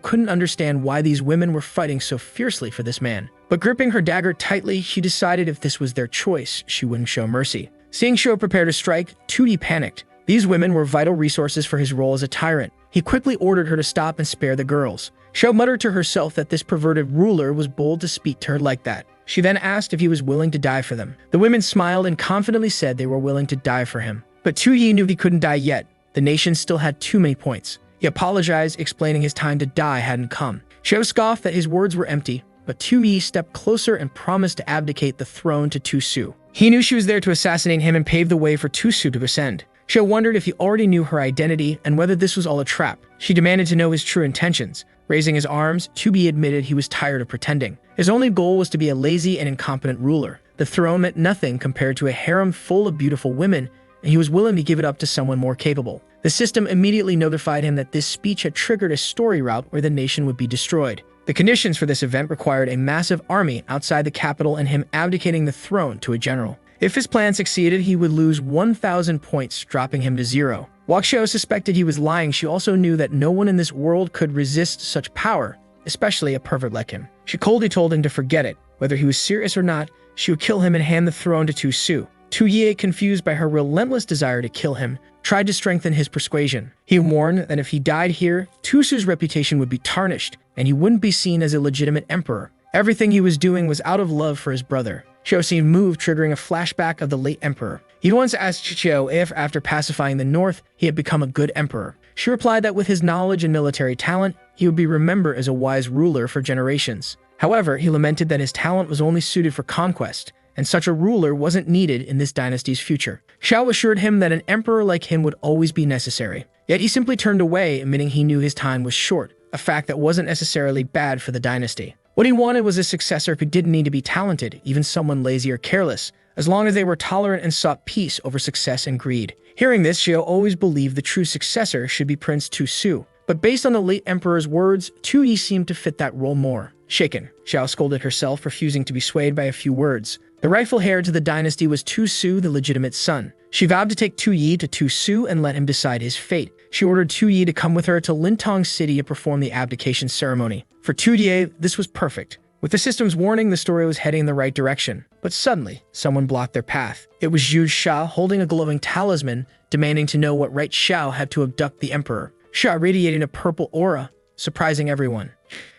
Speaker 1: couldn't understand why these women were fighting so fiercely for this man. But gripping her dagger tightly, she decided if this was their choice, she wouldn't show mercy. Seeing Xiao prepare to strike, 2D panicked. These women were vital resources for his role as a tyrant. He quickly ordered her to stop and spare the girls. Xiao muttered to herself that this perverted ruler was bold to speak to her like that. She then asked if he was willing to die for them. The women smiled and confidently said they were willing to die for him. But Tu Yi knew he couldn't die yet. The nation still had too many points. He apologized, explaining his time to die hadn't come. Xiao scoffed that his words were empty, but Tu Yi stepped closer and promised to abdicate the throne to Tu Su. He knew she was there to assassinate him and pave the way for Tu Su to ascend. Xiao wondered if he already knew her identity and whether this was all a trap. She demanded to know his true intentions. Raising his arms, Tu Yi admitted he was tired of pretending. His only goal was to be a lazy and incompetent ruler. The throne meant nothing compared to a harem full of beautiful women, and he was willing to give it up to someone more capable. The system immediately notified him that this speech had triggered a story route where the nation would be destroyed. The conditions for this event required a massive army outside the capital and him abdicating the throne to a general. If his plan succeeded, he would lose 1,000 points, dropping him to 0. While Xiao suspected he was lying, she also knew that no one in this world could resist such power, especially a pervert like him. She coldly told him to forget it. Whether he was serious or not, she would kill him and hand the throne to Tu Su. Tu Yi, confused by her relentless desire to kill him, tried to strengthen his persuasion. He warned that if he died here, Tu Su's reputation would be tarnished, and he wouldn't be seen as a legitimate emperor. Everything he was doing was out of love for his brother. Xiao seemed moved, triggering a flashback of the late emperor. He'd once asked Xiao if, after pacifying the north, he had become a good emperor. She replied that with his knowledge and military talent, he would be remembered as a wise ruler for generations. However, he lamented that his talent was only suited for conquest, and such a ruler wasn't needed in this dynasty's future. Xiao assured him that an emperor like him would always be necessary. Yet he simply turned away, admitting he knew his time was short, a fact that wasn't necessarily bad for the dynasty. What he wanted was a successor who didn't need to be talented, even someone lazy or careless, as long as they were tolerant and sought peace over success and greed. Hearing this, Xiao always believed the true successor should be Prince Tu Su. But based on the late emperor's words, Tu Yi seemed to fit that role more. Shaken, Xiao scolded herself, refusing to be swayed by a few words. The rightful heir to the dynasty was Tu Su, the legitimate son. She vowed to take Tu Yi to Tu Su and let him decide his fate. She ordered Tu Yi to come with her to Lintong City to perform the abdication ceremony. For Tu Yi, this was perfect. With the system's warning, the story was heading in the right direction. But suddenly, someone blocked their path. It was Yu Sha, holding a glowing talisman, demanding to know what right Xiao had to abduct the emperor. Sha radiated a purple aura, surprising everyone.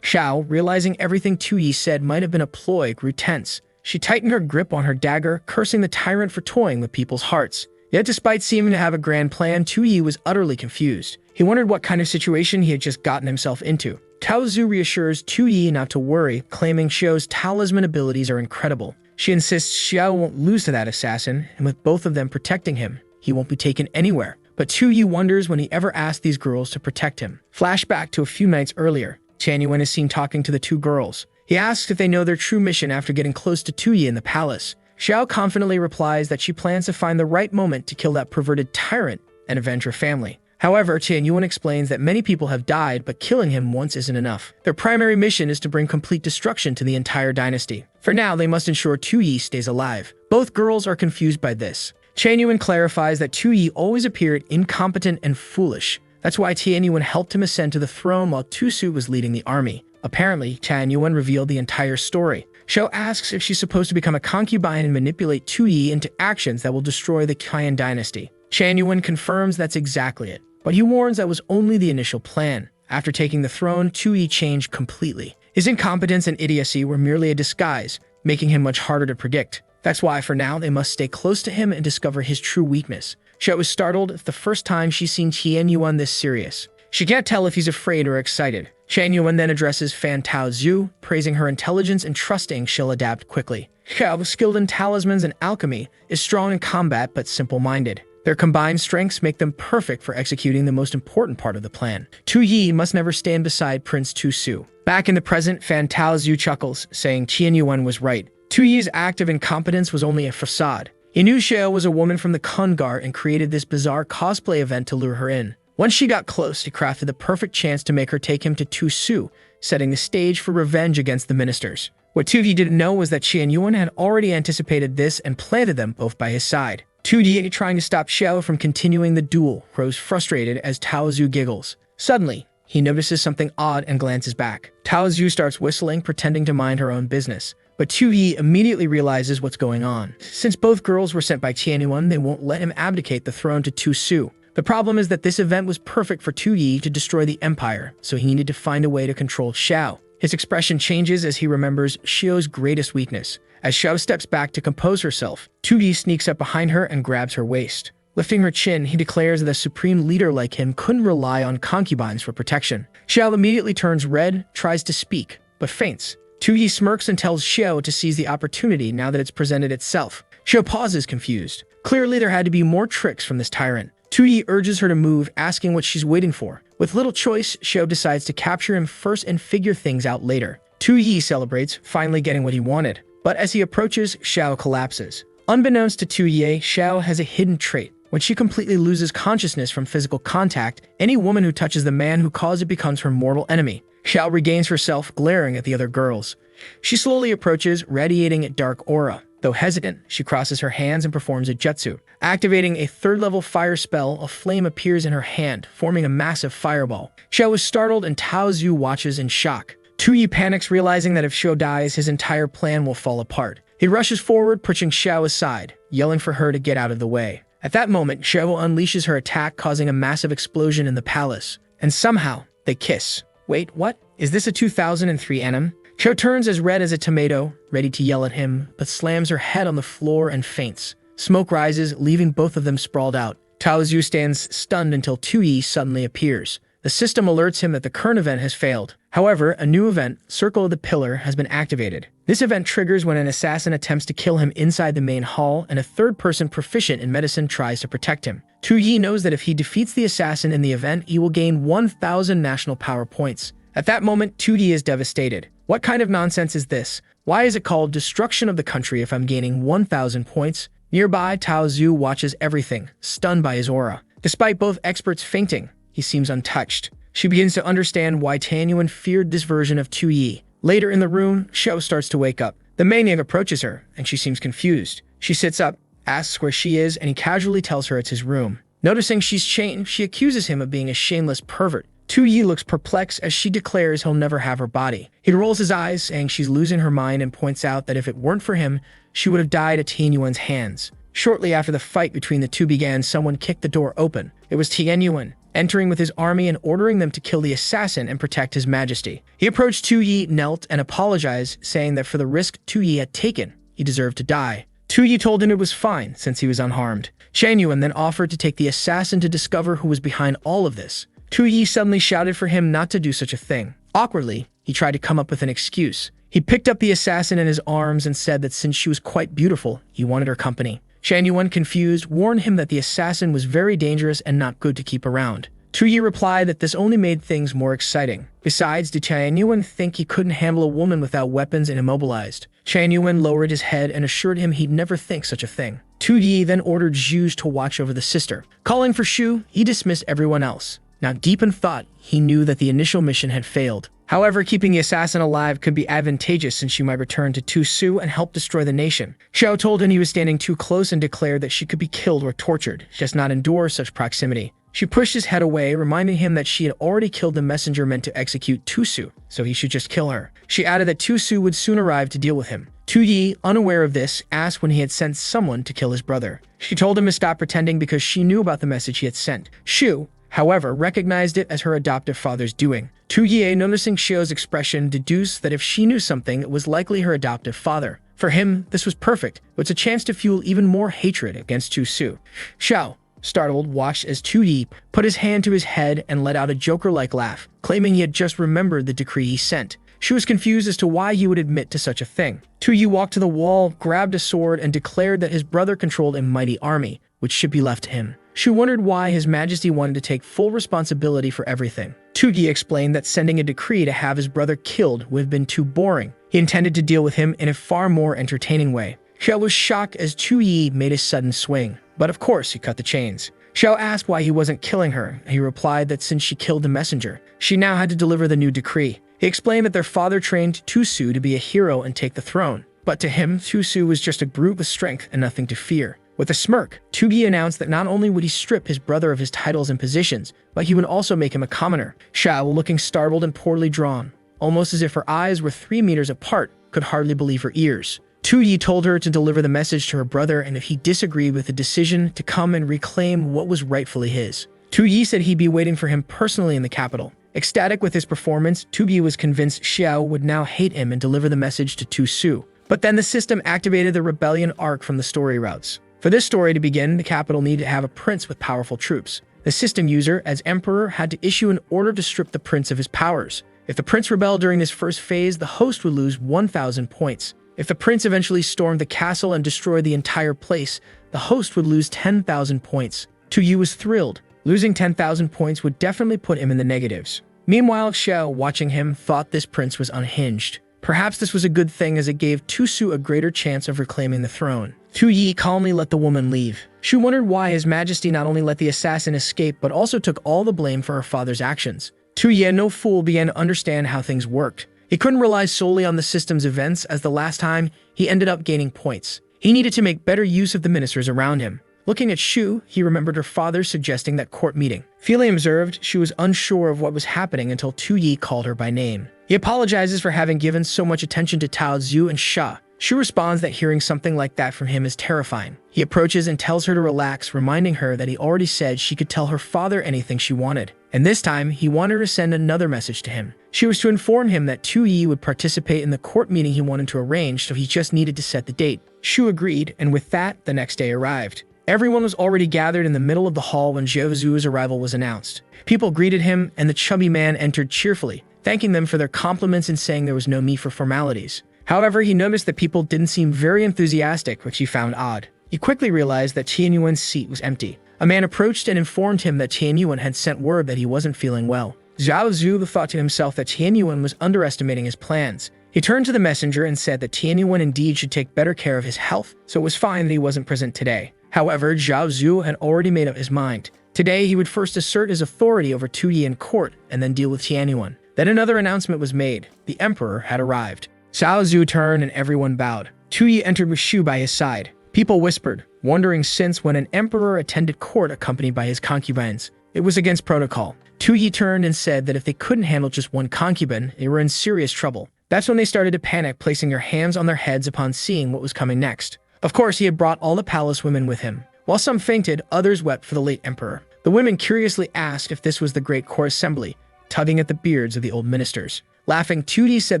Speaker 1: Xiao, realizing everything Tu Yi said might have been a ploy, grew tense. She tightened her grip on her dagger, cursing the tyrant for toying with people's hearts. Yet despite seeming to have a grand plan, Tu Yi was utterly confused. He wondered what kind of situation he had just gotten himself into. Tao Zhu reassures Tu Yi not to worry, claiming Xiao's talisman abilities are incredible. She insists Xiao won't lose to that assassin, and with both of them protecting him, he won't be taken anywhere. But Tu Yi wonders when he ever asked these girls to protect him. Flashback to a few nights earlier. Tian Yuan is seen talking to the two girls. He asks if they know their true mission after getting close to Tu Yi in the palace. Xiao confidently replies that she plans to find the right moment to kill that perverted tyrant and avenge her family. However, Tian Yuan explains that many people have died, but killing him once isn't enough. Their primary mission is to bring complete destruction to the entire dynasty. For now, they must ensure Tu Yi stays alive. Both girls are confused by this. Tian Yuan clarifies that Tu Yi always appeared incompetent and foolish. That's why Tian Yuan helped him ascend to the throne while Tu Su was leading the army. Apparently, Tian Yuan revealed the entire story. Xiao asks if she's supposed to become a concubine and manipulate Tu Yi into actions that will destroy the Qian dynasty. Tian Yuan confirms that's exactly it, but he warns that was only the initial plan. After taking the throne, Tu Yi changed completely. His incompetence and idiocy were merely a disguise, making him much harder to predict. That's why, for now, they must stay close to him and discover his true weakness. Xiao was startled. It's the first time she's seen Tian Yuan this serious. She can't tell if he's afraid or excited. Shan Yuan then addresses Fan Tao Zhu, praising her intelligence and trusting she'll adapt quickly. Xiao, skilled in talismans and alchemy, is strong in combat but simple-minded. Their combined strengths make them perfect for executing the most important part of the plan. Tu Yi must never stand beside Prince Tu Su. Back in the present, Fan Tao Zhu chuckles, saying Qian Yuan was right. Tu Yi's act of incompetence was only a facade. He knew Xiao was a woman from the Kungar and created this bizarre cosplay event to lure her in. Once she got close, he crafted the perfect chance to make her take him to Tu Su, setting the stage for revenge against the ministers. What Tu Yi didn't know was that Qian Yuan had already anticipated this and planted them both by his side. Tu Yi, trying to stop Xiao from continuing the duel, grows frustrated as Tao Zhu giggles. Suddenly, he notices something odd and glances back. Tao Zhu starts whistling, pretending to mind her own business. But Tu Yi immediately realizes what's going on. Since both girls were sent by Qian Yuan, they won't let him abdicate the throne to Tu Su. The problem is that this event was perfect for Tu Yi to destroy the empire, so he needed to find a way to control Xiao. His expression changes as he remembers Xiao's greatest weakness. As Xiao steps back to compose herself, Tu Yi sneaks up behind her and grabs her waist. Lifting her chin, he declares that a supreme leader like him couldn't rely on concubines for protection. Xiao immediately turns red, tries to speak, but faints. Tu Yi smirks and tells Xiao to seize the opportunity now that it's presented itself. Xiao pauses, confused. Clearly, there had to be more tricks from this tyrant. Tu Yi urges her to move, asking what she's waiting for. With little choice, Xiao decides to capture him first and figure things out later. Tu Yi celebrates, finally getting what he wanted. But as he approaches, Xiao collapses. Unbeknownst to Tu Yi, Xiao has a hidden trait. When she completely loses consciousness from physical contact, any woman who touches the man who caused it becomes her mortal enemy. Xiao regains herself, glaring at the other girls. She slowly approaches, radiating a dark aura. Though hesitant, she crosses her hands and performs a jutsu. Activating a third-level fire spell, a flame appears in her hand, forming a massive fireball. Xiao is startled and Tao Zhu watches in shock. Tu Yi panics, realizing that if Xiao dies, his entire plan will fall apart. He rushes forward, pushing Xiao aside, yelling for her to get out of the way. At that moment, Xiao unleashes her attack, causing a massive explosion in the palace. And somehow, they kiss. Wait, what? Is this a 2003 anime? Xiao turns as red as a tomato, ready to yell at him, but slams her head on the floor and faints. Smoke rises, leaving both of them sprawled out. Tao Zhu stands stunned until Tu Yi suddenly appears. The system alerts him that the current event has failed. However, a new event, Circle of the Pillar, has been activated. This event triggers when an assassin attempts to kill him inside the main hall and a third person proficient in medicine tries to protect him. Tu Yi knows that if he defeats the assassin in the event, he will gain 1,000 national power points. At that moment, Tu Yi is devastated. What kind of nonsense is this? Why is it called destruction of the country if I'm gaining 1,000 points? Nearby, Tao Zhu watches everything, stunned by his aura. Despite both experts fainting, he seems untouched. She begins to understand why Tan Yuan feared this version of Tu Yi. Later in the room, Xiao starts to wake up. The maniac approaches her, and she seems confused. She sits up, asks where she is, and he casually tells her it's his room. Noticing she's changed, she accuses him of being a shameless pervert. Tu Yi looks perplexed as she declares he'll never have her body. He rolls his eyes, saying she's losing her mind, and points out that if it weren't for him, she would have died at Tian Yuan's hands. Shortly after the fight between the two began, someone kicked the door open. It was Tian Yuan, entering with his army and ordering them to kill the assassin and protect his majesty. He approached Tu Yi, knelt, and apologized, saying that for the risk Tu Yi had taken, he deserved to die. Tu Yi told him it was fine, since he was unharmed. Shan Yuan then offered to take the assassin to discover who was behind all of this. Tu Yi suddenly shouted for him not to do such a thing. Awkwardly, he tried to come up with an excuse. He picked up the assassin in his arms and said that since she was quite beautiful, he wanted her company. Shan Yuan, confused, warned him that the assassin was very dangerous and not good to keep around. Tu Yi replied that this only made things more exciting. Besides, did Shan Yuan think he couldn't handle a woman without weapons and immobilized? Shan Yuan lowered his head and assured him he'd never think such a thing. Tu Yi then ordered Zhu to watch over the sister. Calling for Shu, he dismissed everyone else. Now, deep in thought, he knew that the initial mission had failed. However, keeping the assassin alive could be advantageous since she might return to Tu Su and help destroy the nation. Xiao told him he was standing too close and declared that she could be killed or tortured, just not endure such proximity. She pushed his head away, reminding him that she had already killed the messenger meant to execute Tu Su, so he should just kill her. She added that Tu Su would soon arrive to deal with him. Tu Yi, unaware of this, asked when he had sent someone to kill his brother. She told him to stop pretending because she knew about the message he had sent. Shu, however, recognized it as her adoptive father's doing. Tu Yi, noticing Xiao's expression, deduced that if she knew something, it was likely her adoptive father. For him, this was perfect, but it's a chance to fuel even more hatred against Tu Su. Xiao, startled, watched as 2D put his hand to his head and let out a Joker-like laugh, claiming he had just remembered the decree he sent. She was confused as to why he would admit to such a thing. 2D walked to the wall, grabbed a sword, and declared that his brother controlled a mighty army, which should be left to him. She wondered why His Majesty wanted to take full responsibility for everything. 2D explained that sending a decree to have his brother killed would have been too boring. He intended to deal with him in a far more entertaining way. Xiao was shocked as 2D made a sudden swing, but of course he cut the chains. Xiao asked why he wasn't killing her. He replied that since she killed the messenger, she now had to deliver the new decree. He explained that their father trained Tusu to be a hero and take the throne, but to him, Tusu was just a brute with strength and nothing to fear. With a smirk, 2D announced that not only would he strip his brother of his titles and positions, but he would also make him a commoner. Xiao, looking startled and poorly drawn, almost as if her eyes were 3 meters apart, could hardly believe her ears. 2D told her to deliver the message to her brother, and if he disagreed with the decision, to come and reclaim what was rightfully his. 2D said he'd be waiting for him personally in the capital. Ecstatic with his performance, 2D was convinced Xiao would now hate him and deliver the message to Tusu. But then the system activated the rebellion arc from the story routes. For this story to begin, the capital needed to have a prince with powerful troops. The system user, as emperor, had to issue an order to strip the prince of his powers. If the prince rebelled during this first phase, the host would lose 1,000 points. If the prince eventually stormed the castle and destroyed the entire place, the host would lose 10,000 points. 2U was thrilled. Losing 10,000 points would definitely put him in the negatives. Meanwhile, Xiao, watching him, thought this prince was unhinged. Perhaps this was a good thing, as it gave Tusu a greater chance of reclaiming the throne. 2Yi calmly let the woman leave. She wondered why His Majesty not only let the assassin escape, but also took all the blame for her father's actions. 2Yi, no fool, began to understand how things worked. He couldn't rely solely on the system's events, as the last time, he ended up gaining points. He needed to make better use of the ministers around him. Looking at Shu, he remembered her father suggesting that court meeting. Feeling observed, she was unsure of what was happening until 2Yi called her by name. He apologizes for having given so much attention to Tao Zhu and Sha. Shu responds that hearing something like that from him is terrifying. He approaches and tells her to relax, reminding her that he already said she could tell her father anything she wanted. And this time, he wanted her to send another message to him. She was to inform him that 2Yi would participate in the court meeting he wanted to arrange, so he just needed to set the date. Shu agreed, and with that, the next day arrived. Everyone was already gathered in the middle of the hall when Zhu's arrival was announced. People greeted him, and the chubby man entered cheerfully, thanking them for their compliments and saying there was no need for formalities. However, he noticed that people didn't seem very enthusiastic, which he found odd. He quickly realized that Tianyuan's seat was empty. A man approached and informed him that Tianyuan had sent word that he wasn't feeling well. Zhao Zhu thought to himself that Tianyuan was underestimating his plans. He turned to the messenger and said that Tianyuan indeed should take better care of his health, so it was fine that he wasn't present today. However, Zhao Zhu had already made up his mind. Today, he would first assert his authority over 2Yi in court and then deal with Tianyuan. Then another announcement was made. The emperor had arrived. Zhao Zhu turned and everyone bowed. 2Yi entered with Shu by his side. People whispered, wondering since when an emperor attended court accompanied by his concubines. It was against protocol. 2Yi turned and said that if they couldn't handle just one concubine, they were in serious trouble. That's when they started to panic, placing their hands on their heads upon seeing what was coming next. Of course, he had brought all the palace women with him. While some fainted, others wept for the late emperor. The women curiously asked if this was the great court assembly, tugging at the beards of the old ministers. Laughing, 2D said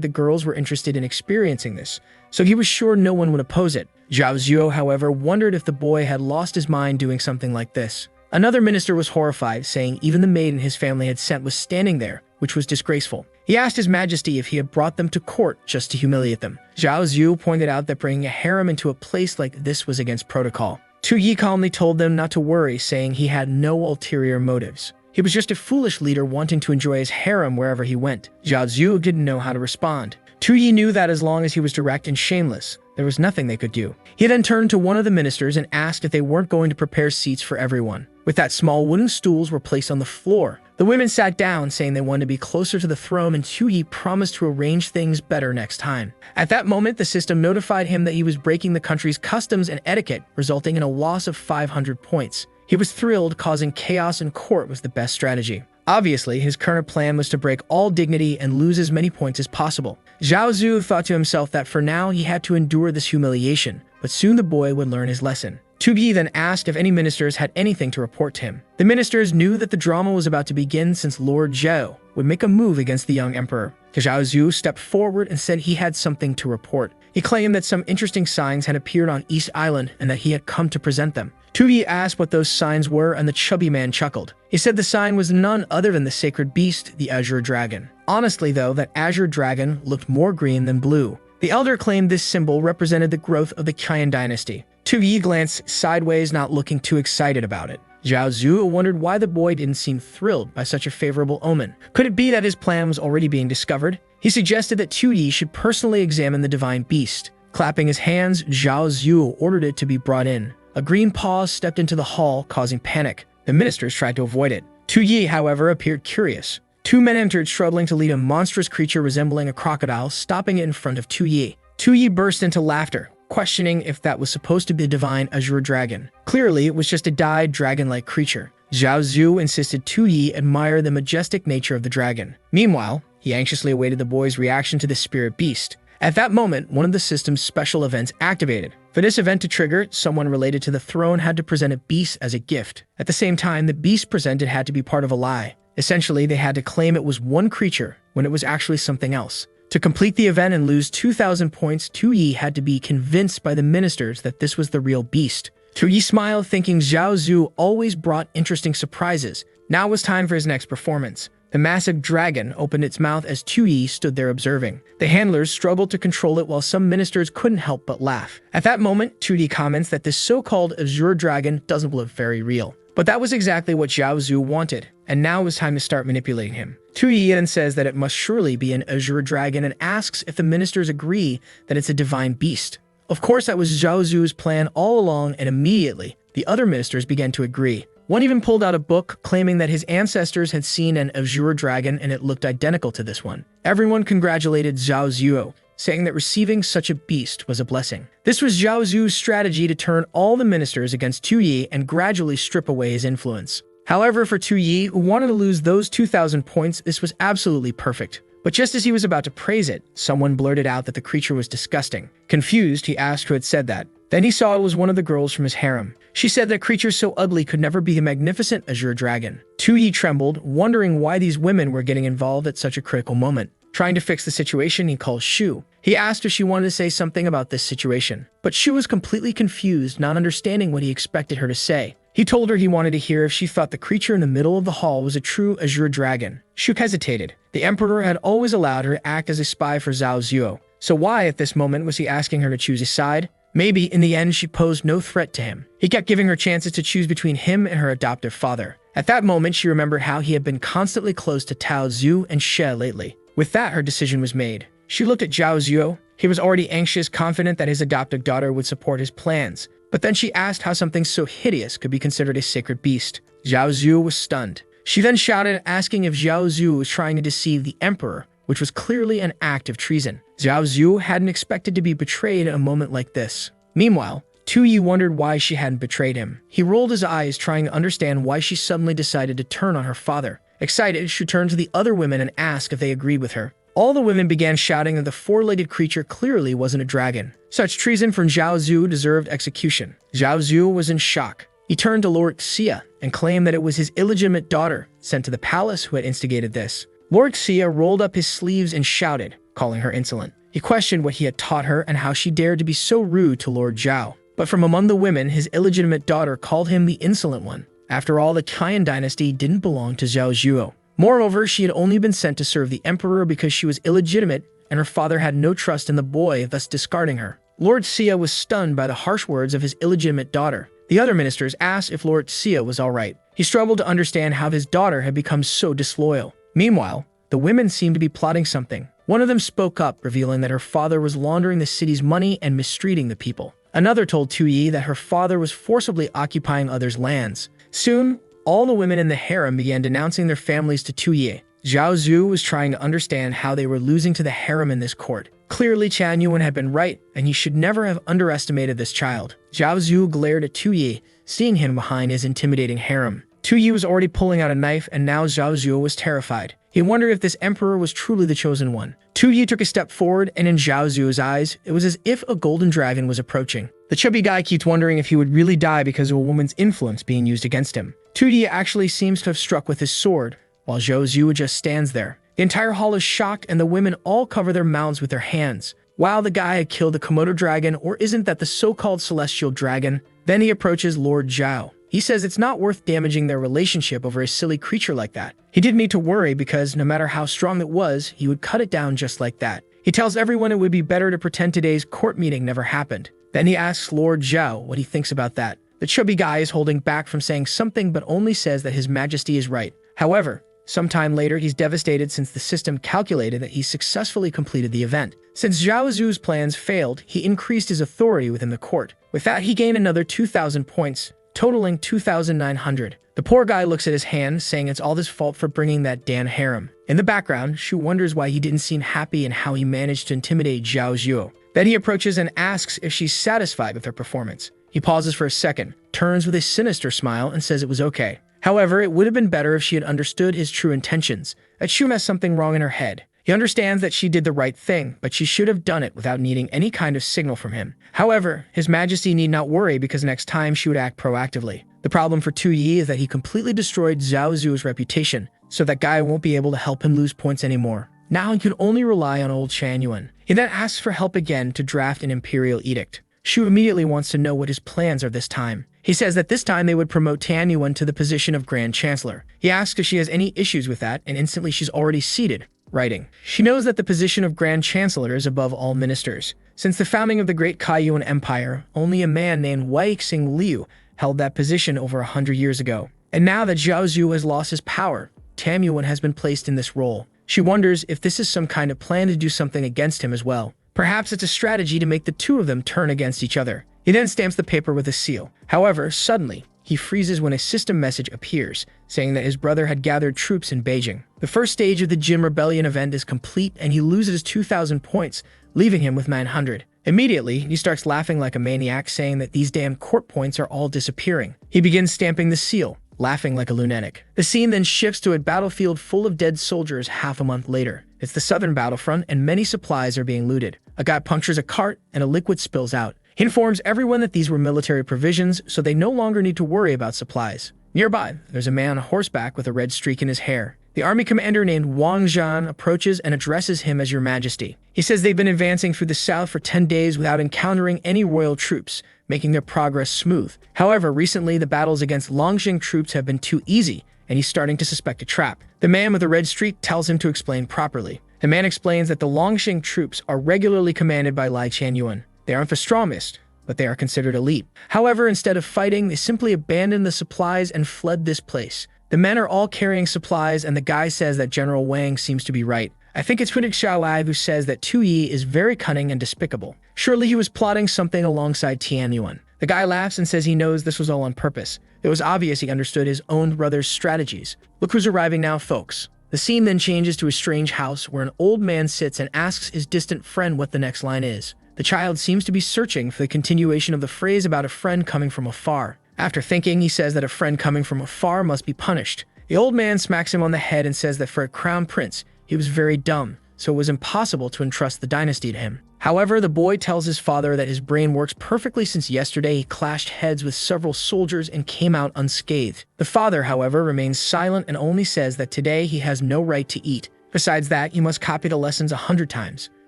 Speaker 1: the girls were interested in experiencing this, so he was sure no one would oppose it. Zhao Zhuo, however, wondered if the boy had lost his mind doing something like this. Another minister was horrified, saying even the maiden his family had sent was standing there, which was disgraceful. He asked His Majesty if he had brought them to court just to humiliate them. Zhao Zhu pointed out that bringing a harem into a place like this was against protocol. 2Yi calmly told them not to worry, saying he had no ulterior motives. He was just a foolish leader wanting to enjoy his harem wherever he went. Zhao Zhu didn't know how to respond. 2Yi knew that as long as he was direct and shameless, there was nothing they could do. He then turned to one of the ministers and asked if they weren't going to prepare seats for everyone. With that, small wooden stools were placed on the floor. The women sat down, saying they wanted to be closer to the throne, and 2Yi promised to arrange things better next time. At that moment, the system notified him that he was breaking the country's customs and etiquette, resulting in a loss of 500 points. He was thrilled, causing chaos in court was the best strategy. Obviously, his current plan was to break all dignity and lose as many points as possible. Zhao Zhu thought to himself that for now he had to endure this humiliation, but soon the boy would learn his lesson. 2B then asked if any ministers had anything to report to him. The ministers knew that the drama was about to begin since Lord Zhao would make a move against the young emperor. Zhao Zhu stepped forward and said he had something to report. He claimed that some interesting signs had appeared on East Island and that he had come to present them. Tu-Yi asked what those signs were, and the chubby man chuckled. He said the sign was none other than the sacred beast, the Azure Dragon. Honestly, though, that Azure Dragon looked more green than blue. The elder claimed this symbol represented the growth of the Qian dynasty. Tu-Yi glanced sideways, not looking too excited about it. Zhao Zhu wondered why the boy didn't seem thrilled by such a favorable omen. Could it be that his plan was already being discovered? He suggested that Tu-Yi should personally examine the divine beast. Clapping his hands, Zhao Zhu ordered it to be brought in. A green paw stepped into the hall, causing panic. The ministers tried to avoid it. Tu-Yi, however, appeared curious. Two men entered, struggling to lead a monstrous creature resembling a crocodile, stopping it in front of Tu-Yi. Tu-Yi burst into laughter, questioning if that was supposed to be a divine Azure Dragon. Clearly, it was just a dyed dragon-like creature. Zhao Zhu insisted Tu-Yi admire the majestic nature of the dragon. Meanwhile, he anxiously awaited the boy's reaction to the spirit beast. At that moment, one of the system's special events activated. For this event to trigger, someone related to the throne had to present a beast as a gift. At the same time, the beast presented had to be part of a lie. Essentially, they had to claim it was one creature when it was actually something else. To complete the event and lose 2,000 points, Tu-Yi had to be convinced by the ministers that this was the real beast. Tu-Yi smiled, thinking Zhao Zhu always brought interesting surprises. Now was time for his next performance. The massive dragon opened its mouth as Tu-Yi stood there observing. The handlers struggled to control it while some ministers couldn't help but laugh. At that moment, Tu-Yi comments that this so-called Azure Dragon doesn't look very real. But that was exactly what Zhao Zhu wanted, and now it was time to start manipulating him. Tu-Yi then says that it must surely be an Azure Dragon and asks if the ministers agree that it's a divine beast. Of course, that was Zhao Zhu's plan all along, and immediately, the other ministers began to agree. One even pulled out a book claiming that his ancestors had seen an Azure Dragon and it looked identical to this one. Everyone congratulated Zhao Zhu, saying that receiving such a beast was a blessing. This was Zhao Zhu's strategy to turn all the ministers against Tu-Yi and gradually strip away his influence. However, for Tu-Yi, who wanted to lose those 2,000 points, this was absolutely perfect. But just as he was about to praise it, someone blurted out that the creature was disgusting. Confused, he asked who had said that. Then he saw it was one of the girls from his harem. She said that creatures so ugly could never be a magnificent Azure Dragon. Tu-Yi trembled, wondering why these women were getting involved at such a critical moment. Trying to fix the situation, he called Shu. He asked if she wanted to say something about this situation. But Shu was completely confused, not understanding what he expected her to say. He told her he wanted to hear if she thought the creature in the middle of the hall was a true Azure Dragon. Shu hesitated. The emperor had always allowed her to act as a spy for Zhao Zhu. So why, at this moment, was he asking her to choose a side? Maybe, in the end, she posed no threat to him. He kept giving her chances to choose between him and her adoptive father. At that moment, she remembered how he had been constantly close to Tao Zhu and She lately. With that, her decision was made. She looked at Zhao Zhu. He was already anxious, confident that his adoptive daughter would support his plans. But then she asked how something so hideous could be considered a sacred beast. Zhao Zhu was stunned. She then shouted, asking if Zhao Zhu was trying to deceive the emperor, which was clearly an act of treason. Zhao Zhu hadn't expected to be betrayed in a moment like this. Meanwhile, Tu-Yi wondered why she hadn't betrayed him. He rolled his eyes, trying to understand why she suddenly decided to turn on her father. Excited, she turned to the other women and asked if they agreed with her. All the women began shouting that the four-legged creature clearly wasn't a dragon. Such treason from Zhao Zhu deserved execution. Zhao Zhu was in shock. He turned to Lord Xia and claimed that it was his illegitimate daughter, sent to the palace, who had instigated this. Lord Xia rolled up his sleeves and shouted, calling her insolent. He questioned what he had taught her and how she dared to be so rude to Lord Zhao. But from among the women, his illegitimate daughter called him the insolent one. After all, the Qian dynasty didn't belong to Zhao Zhu. Moreover, she had only been sent to serve the emperor because she was illegitimate and her father had no trust in the boy, thus discarding her. Lord Xia was stunned by the harsh words of his illegitimate daughter. The other ministers asked if Lord Xia was all right. He struggled to understand how his daughter had become so disloyal. Meanwhile, the women seemed to be plotting something. One of them spoke up, revealing that her father was laundering the city's money and mistreating the people. Another told Tu-Yi that her father was forcibly occupying others' lands. Soon, all the women in the harem began denouncing their families to Tu-Yi. Zhao Zhu was trying to understand how they were losing to the harem in this court. Clearly, Chan Yuan had been right, and he should never have underestimated this child. Zhao Zhu glared at Tu-Yi, seeing him behind his intimidating harem. Tu-Yi was already pulling out a knife, and now Zhao Zhu was terrified. He wondered if this emperor was truly the chosen one. Tu-Yi took a step forward, and in Zhao Zhu's eyes, it was as if a golden dragon was approaching. The chubby guy keeps wondering if he would really die because of a woman's influence being used against him. Tu-Yi actually seems to have struck with his sword, while Zhao Zhu just stands there. The entire hall is shocked, and the women all cover their mouths with their hands. Wow, the guy had killed the Komodo dragon, or isn't that the so-called celestial dragon? Then he approaches Lord Zhao. He says it's not worth damaging their relationship over a silly creature like that. He didn't need to worry because no matter how strong it was, he would cut it down just like that. He tells everyone it would be better to pretend today's court meeting never happened. Then he asks Lord Zhao what he thinks about that. The chubby guy is holding back from saying something but only says that His Majesty is right. However, sometime later, he's devastated since the system calculated that he successfully completed the event. Since Zhao Zu's plans failed, he increased his authority within the court. With that, he gained another 2,000 points, totaling 2,900. The poor guy looks at his hand, saying it's all his fault for bringing that Dan harem. In the background, Shu wonders why he didn't seem happy and how he managed to intimidate Zhao Zhu. Then he approaches and asks if she's satisfied with her performance. He pauses for a second, turns with a sinister smile, and says it was okay. However, it would have been better if she had understood his true intentions, that Shu has something wrong in her head. He understands that she did the right thing, but she should have done it without needing any kind of signal from him. However, His Majesty need not worry because next time she would act proactively. The problem for Tu Yi is that he completely destroyed Zhao Zu's reputation, so that guy won't be able to help him lose points anymore. Now he could only rely on old Shan Yuan. He then asks for help again to draft an imperial edict. Shu immediately wants to know what his plans are this time. He says that this time they would promote Tan Yuan to the position of Grand Chancellor. He asks if she has any issues with that, and instantly she's already seated, writing. She knows that the position of Grand Chancellor is above all ministers. Since the founding of the Great Kaiyuan Empire, only a man named Weixing Liu held that position over 100 years ago. And now that Zhao Zhu has lost his power, Tam Yuan has been placed in this role. She wonders if this is some kind of plan to do something against him as well. Perhaps it's a strategy to make the two of them turn against each other. He then stamps the paper with a seal. However, suddenly, he freezes when a system message appears, saying that his brother had gathered troops in Beijing. The first stage of the Jin Rebellion event is complete, and he loses 2,000 points, leaving him with 900. Immediately, he starts laughing like a maniac, saying that these damn court points are all disappearing. He begins stamping the seal, laughing like a lunatic. The scene then shifts to a battlefield full of dead soldiers half a month later. It's the southern battlefront, and many supplies are being looted. A guy punctures a cart, and a liquid spills out. He informs everyone that these were military provisions, so they no longer need to worry about supplies. Nearby, there's a man on horseback with a red streak in his hair. The army commander named Wang Zhan approaches and addresses him as Your Majesty. He says they've been advancing through the south for 10 days without encountering any royal troops, making their progress smooth. However, recently the battles against Longxing troops have been too easy, and he's starting to suspect a trap. The man with the red streak tells him to explain properly. The man explains that the Longxing troops are regularly commanded by Lai Qianyuan. They aren't the strongest, but they are considered elite. However, instead of fighting, they simply abandoned the supplies and fled this place. The men are all carrying supplies, and the guy says that General Wang seems to be right. I think it's Hunik Xiaolai who says that Tu Yi is very cunning and despicable. Surely he was plotting something alongside Tian Yuan. The guy laughs and says he knows this was all on purpose. It was obvious he understood his own brother's strategies. Look who's arriving now, folks. The scene then changes to a strange house where an old man sits and asks his distant friend what the next line is. The child seems to be searching for the continuation of the phrase about a friend coming from afar. After thinking, he says that a friend coming from afar must be punished. The old man smacks him on the head and says that for a crown prince, he was very dumb, so it was impossible to entrust the dynasty to him. However, the boy tells his father that his brain works perfectly since yesterday he clashed heads with several soldiers and came out unscathed. The father, however, remains silent and only says that today he has no right to eat. Besides that, he must copy the lessons 100 times.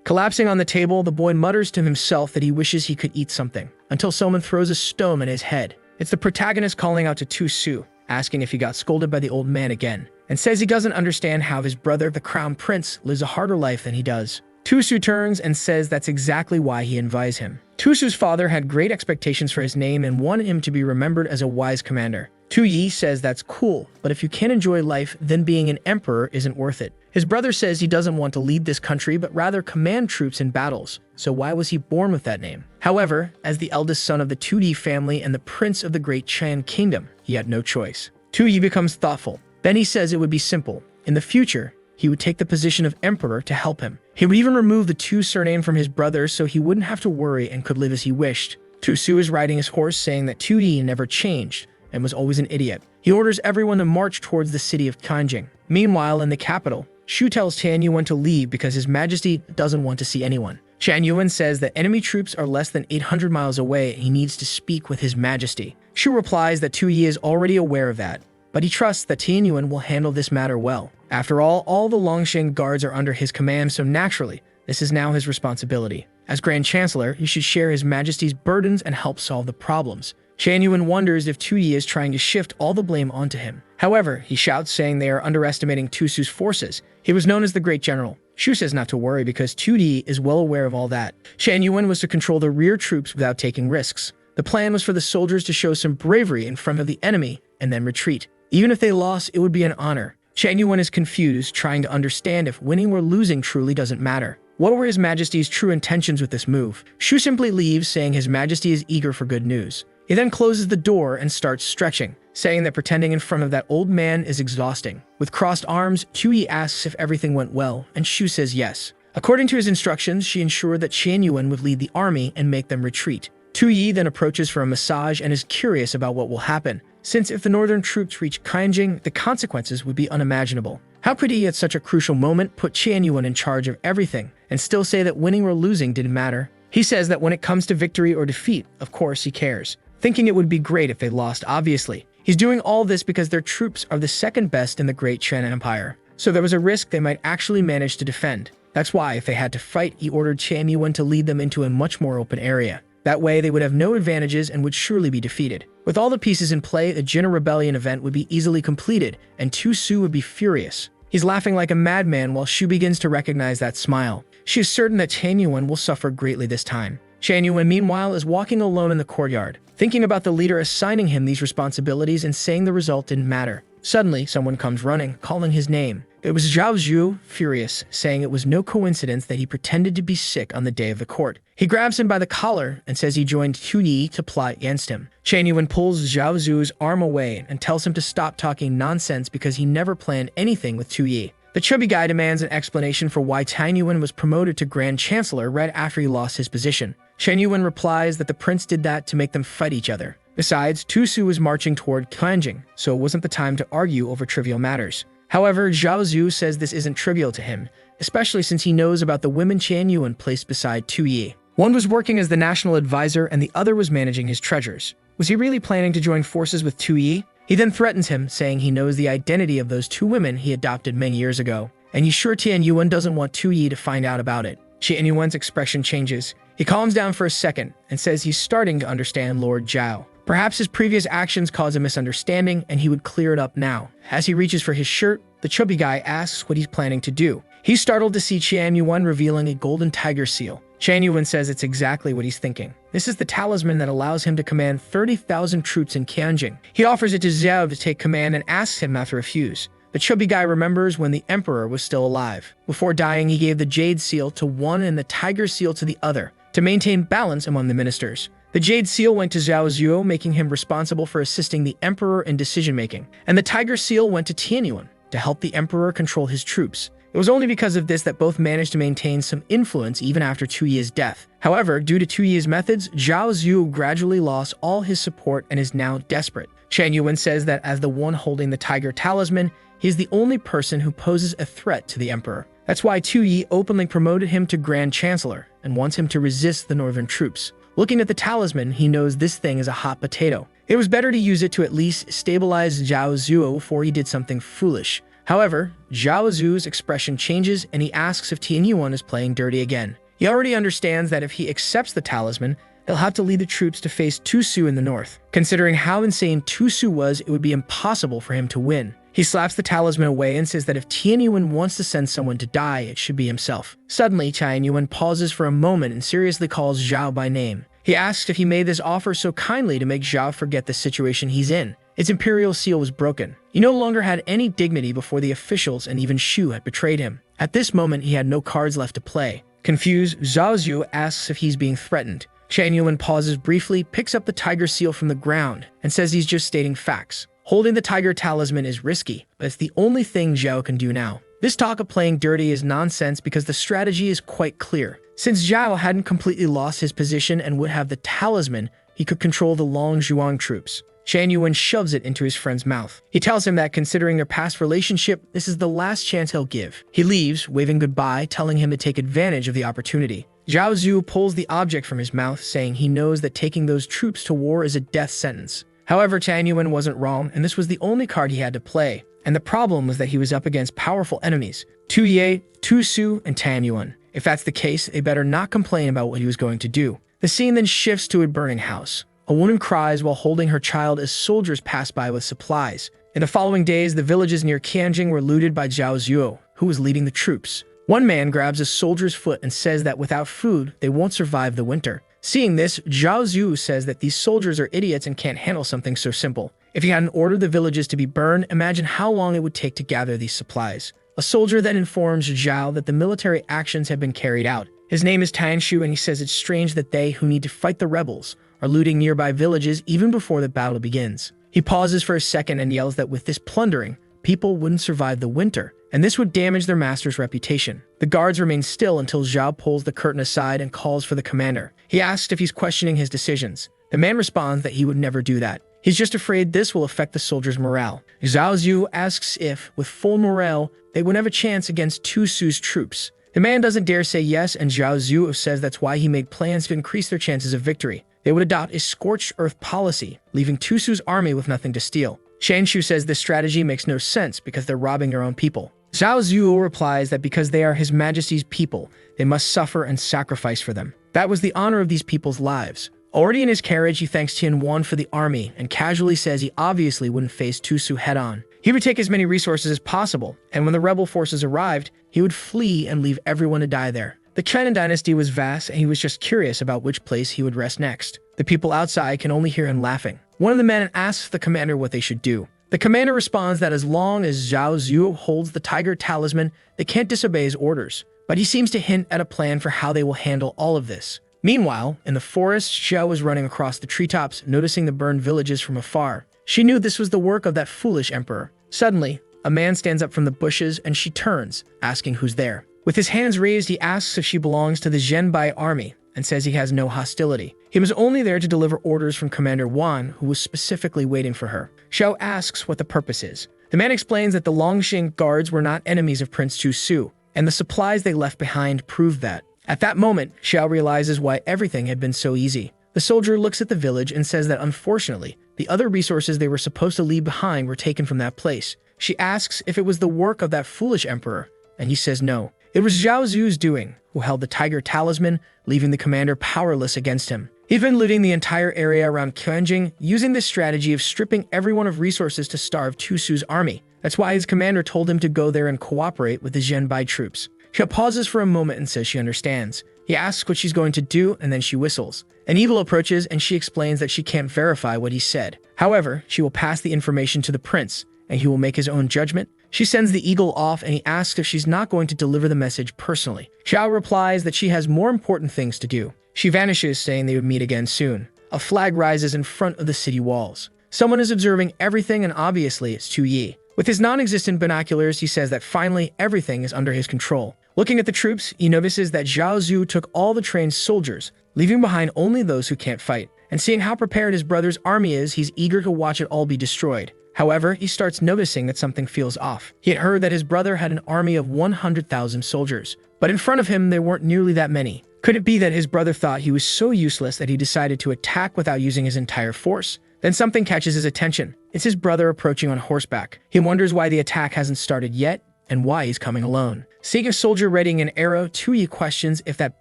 Speaker 1: Collapsing on the table, the boy mutters to himself that he wishes he could eat something, until someone throws a stone at his head. It's the protagonist calling out to Tu Su, asking if he got scolded by the old man again, and says he doesn't understand how his brother, the crown prince, lives a harder life than he does. Tu Su turns and says that's exactly why he invites him. Tu Su's father had great expectations for his name and wanted him to be remembered as a wise commander. Tu Yi says that's cool, but if you can't enjoy life, then being an emperor isn't worth it. His brother says he doesn't want to lead this country, but rather command troops in battles, so why was he born with that name? However, as the eldest son of the Tu Yi family and the prince of the Great Chan Kingdom, he had no choice. Tu Yi becomes thoughtful. Then he says it would be simple. In the future, he would take the position of emperor to help him. He would even remove the Tu surname from his brother so he wouldn't have to worry and could live as he wished. Tu Su is riding his horse saying that Tu Yi never changed and was always an idiot. He orders everyone to march towards the city of Kanjing. Meanwhile, in the capital, Shu tells Tian Yuan to leave because His Majesty doesn't want to see anyone. Tian Yuan says that enemy troops are less than 800 miles away and he needs to speak with His Majesty. Shu replies that Tu Yi is already aware of that, but he trusts that Tian Yuan will handle this matter well. After all the Longxing guards are under his command, so naturally, this is now his responsibility. As Grand Chancellor, he should share His Majesty's burdens and help solve the problems. Shan Yuan wonders if Tu Yi is trying to shift all the blame onto him. However, he shouts saying they are underestimating Tu Su's forces. He was known as the Great General. Shu says not to worry because Tu Yi is well aware of all that. Shan Yuan was to control the rear troops without taking risks. The plan was for the soldiers to show some bravery in front of the enemy and then retreat. Even if they lost, it would be an honor. Shan Yuan is confused, trying to understand if winning or losing truly doesn't matter. What were His Majesty's true intentions with this move? Shu simply leaves, saying His Majesty is eager for good news. He then closes the door and starts stretching, saying that pretending in front of that old man is exhausting. With crossed arms, Tu Yi asks if everything went well, and Shu says yes. According to his instructions, she ensured that Shan Yuan would lead the army and make them retreat. Tu Yi then approaches for a massage and is curious about what will happen, since if the northern troops reach Kainjing, the consequences would be unimaginable. How could he, at such a crucial moment, put Shan Yuan in charge of everything and still say that winning or losing didn't matter? He says that when it comes to victory or defeat, of course he cares, thinking it would be great if they lost, obviously. He's doing all this because their troops are the second best in the Great Chen Empire, so there was a risk they might actually manage to defend. That's why, if they had to fight, he ordered Shan Yuan to lead them into a much more open area. That way, they would have no advantages and would surely be defeated. With all the pieces in play, the Jinna Rebellion event would be easily completed, and Tu Su would be furious. He's laughing like a madman while Shu begins to recognize that smile. She is certain that Shan Yuan will suffer greatly this time. Shan Yuan, meanwhile, is walking alone in the courtyard, thinking about the leader assigning him these responsibilities and saying the result didn't matter. Suddenly, someone comes running, calling his name. It was Zhao Zhu, furious, saying it was no coincidence that he pretended to be sick on the day of the court. He grabs him by the collar and says he joined Tu Yi to plot against him. Shan Yuan pulls Zhao Zhu's arm away and tells him to stop talking nonsense because he never planned anything with Tu Yi. The chubby guy demands an explanation for why Shan Yuan was promoted to Grand Chancellor right after he lost his position. Shan Yuan replies that the prince did that to make them fight each other. Besides, Tu Su was marching toward Kainjing, so it wasn't the time to argue over trivial matters. However, Zhao Zhu says this isn't trivial to him, especially since he knows about the women Shan Yuan placed beside Tu Yi. One was working as the national advisor and the other was managing his treasures. Was he really planning to join forces with Tu Yi? He then threatens him, saying he knows the identity of those two women he adopted many years ago, and he's sure Tian Yuan doesn't want Tu Yi to find out about it. Tian Yuan's expression changes. He calms down for a second and says he's starting to understand Lord Zhao. Perhaps his previous actions caused a misunderstanding and he would clear it up now. As he reaches for his shirt, the chubby guy asks what he's planning to do. He's startled to see Tian Yuan revealing a golden tiger seal. Tian Yuan says it's exactly what he's thinking. This is the talisman that allows him to command 30,000 troops in Kainjing. He offers it to Zhao to take command and asks him not to refuse. The chubby guy remembers when the emperor was still alive. Before dying, he gave the jade seal to one and the tiger seal to the other to maintain balance among the ministers. The jade seal went to Zhao Zhuo, making him responsible for assisting the emperor in decision-making, and the tiger seal went to Tian Yuan to help the emperor control his troops. It was only because of this that both managed to maintain some influence even after Tu Yi's death. However, due to Tu Yi's methods, Zhao Zhu gradually lost all his support and is now desperate. Shan Yuan says that as the one holding the tiger talisman, he is the only person who poses a threat to the emperor. That's why Tu Yi openly promoted him to Grand Chancellor and wants him to resist the northern troops. Looking at the talisman, he knows this thing is a hot potato. It was better to use it to at least stabilize Zhao Zhuo before he did something foolish. However, Zhao Zhu's expression changes and he asks if Tian Yuan is playing dirty again. He already understands that if he accepts the talisman, he'll have to lead the troops to face Tu Su in the north. Considering how insane Tu Su was, it would be impossible for him to win. He slaps the talisman away and says that if Tian Yuan wants to send someone to die, it should be himself. Suddenly, Tian Yuan pauses for a moment and seriously calls Zhao by name. He asks if he made this offer so kindly to make Zhao forget the situation he's in. Its imperial seal was broken. He no longer had any dignity before the officials, and even Shu had betrayed him. At this moment, he had no cards left to play. Confused, Zhao Zhu asks if he's being threatened. Shan Yuan pauses briefly, picks up the tiger seal from the ground, and says he's just stating facts. Holding the tiger talisman is risky, but it's the only thing Zhao can do now. This talk of playing dirty is nonsense because the strategy is quite clear. Since Zhao hadn't completely lost his position and would have the talisman, he could control the Longzhuang troops. Shan Yuan shoves it into his friend's mouth. He tells him that considering their past relationship, this is the last chance he'll give. He leaves, waving goodbye, telling him to take advantage of the opportunity. Zhao Zhu pulls the object from his mouth, saying he knows that taking those troops to war is a death sentence. However, Tian Yuan wasn't wrong, and this was the only card he had to play. And the problem was that he was up against powerful enemies, Tu Yi, Tu Su, and Tian Yuan. If that's the case, they better not complain about what he was going to do. The scene then shifts to a burning house. A woman cries while holding her child as soldiers pass by with supplies. In the following days, the villages near Qianjing were looted by Zhao Zuo, who was leading the troops. One man grabs a soldier's foot and says that without food, they won't survive the winter. Seeing this, Zhao Zuo says that these soldiers are idiots and can't handle something so simple. If he hadn't ordered the villages to be burned, imagine how long it would take to gather these supplies. A soldier then informs Zhao that the military actions have been carried out. His name is Tanshu, and he says it's strange that they, who need to fight the rebels, are looting nearby villages even before the battle begins. He pauses for a second and yells that with this plundering, people wouldn't survive the winter, and this would damage their master's reputation. The guards remain still until Zhao pulls the curtain aside and calls for the commander. He asks if he's questioning his decisions. The man responds that he would never do that. He's just afraid this will affect the soldiers' morale. Zhao Zhu asks if, with full morale, they would have a chance against Tu Su's troops. The man doesn't dare say yes, and Zhao Zhu says that's why he made plans to increase their chances of victory. They would adopt a scorched earth policy, leaving Tu Su's army with nothing to steal. Shanshu says this strategy makes no sense because they're robbing their own people. Zhao Zhu replies that because they are His Majesty's people, they must suffer and sacrifice for them. That was the honor of these people's lives. Already in his carriage, he thanks Tianwan for the army and casually says he obviously wouldn't face Tu Su head-on. He would take as many resources as possible, and when the rebel forces arrived, he would flee and leave everyone to die there. The China dynasty was vast, and he was just curious about which place he would rest next. The people outside can only hear him laughing. One of the men asks the commander what they should do. The commander responds that as long as Zhao Zhu holds the tiger talisman, they can't disobey his orders. But he seems to hint at a plan for how they will handle all of this. Meanwhile, in the forest, Xiao was running across the treetops, noticing the burned villages from afar. She knew this was the work of that foolish emperor. Suddenly, a man stands up from the bushes and she turns, asking who's there. With his hands raised, he asks if she belongs to the Zhenbai army and says he has no hostility. He was only there to deliver orders from Commander Wan, who was specifically waiting for her. Xiao asks what the purpose is. The man explains that the Longxing guards were not enemies of Prince Chu Su, and the supplies they left behind proved that. At that moment, Xiao realizes why everything had been so easy. The soldier looks at the village and says that unfortunately, the other resources they were supposed to leave behind were taken from that place. She asks if it was the work of that foolish emperor, and he says no. It was Zhao Zu's doing, who held the tiger talisman, leaving the commander powerless against him. He'd been looting the entire area around Qianjing, using this strategy of stripping everyone of resources to starve Tu Su's army. That's why his commander told him to go there and cooperate with the Zhenbai troops. She pauses for a moment and says she understands. He asks what she's going to do, and then she whistles. An evil approaches, and she explains that she can't verify what he said. However, she will pass the information to the prince, and he will make his own judgment. She sends the eagle off, and he asks if she's not going to deliver the message personally. Xiao replies that she has more important things to do. She vanishes, saying they would meet again soon. A flag rises in front of the city walls. Someone is observing everything, and obviously it's Tu Yi. With his non-existent binoculars, he says that finally everything is under his control. Looking at the troops, he notices that Zhao Zhu took all the trained soldiers, leaving behind only those who can't fight. And seeing how prepared his brother's army is, he's eager to watch it all be destroyed. However, he starts noticing that something feels off. He had heard that his brother had an army of 100,000 soldiers, but in front of him there weren't nearly that many. Could it be that his brother thought he was so useless that he decided to attack without using his entire force? Then something catches his attention. It's his brother approaching on horseback. He wonders why the attack hasn't started yet, and why he's coming alone. Seeing a soldier readying an arrow, Tu Yi questions if that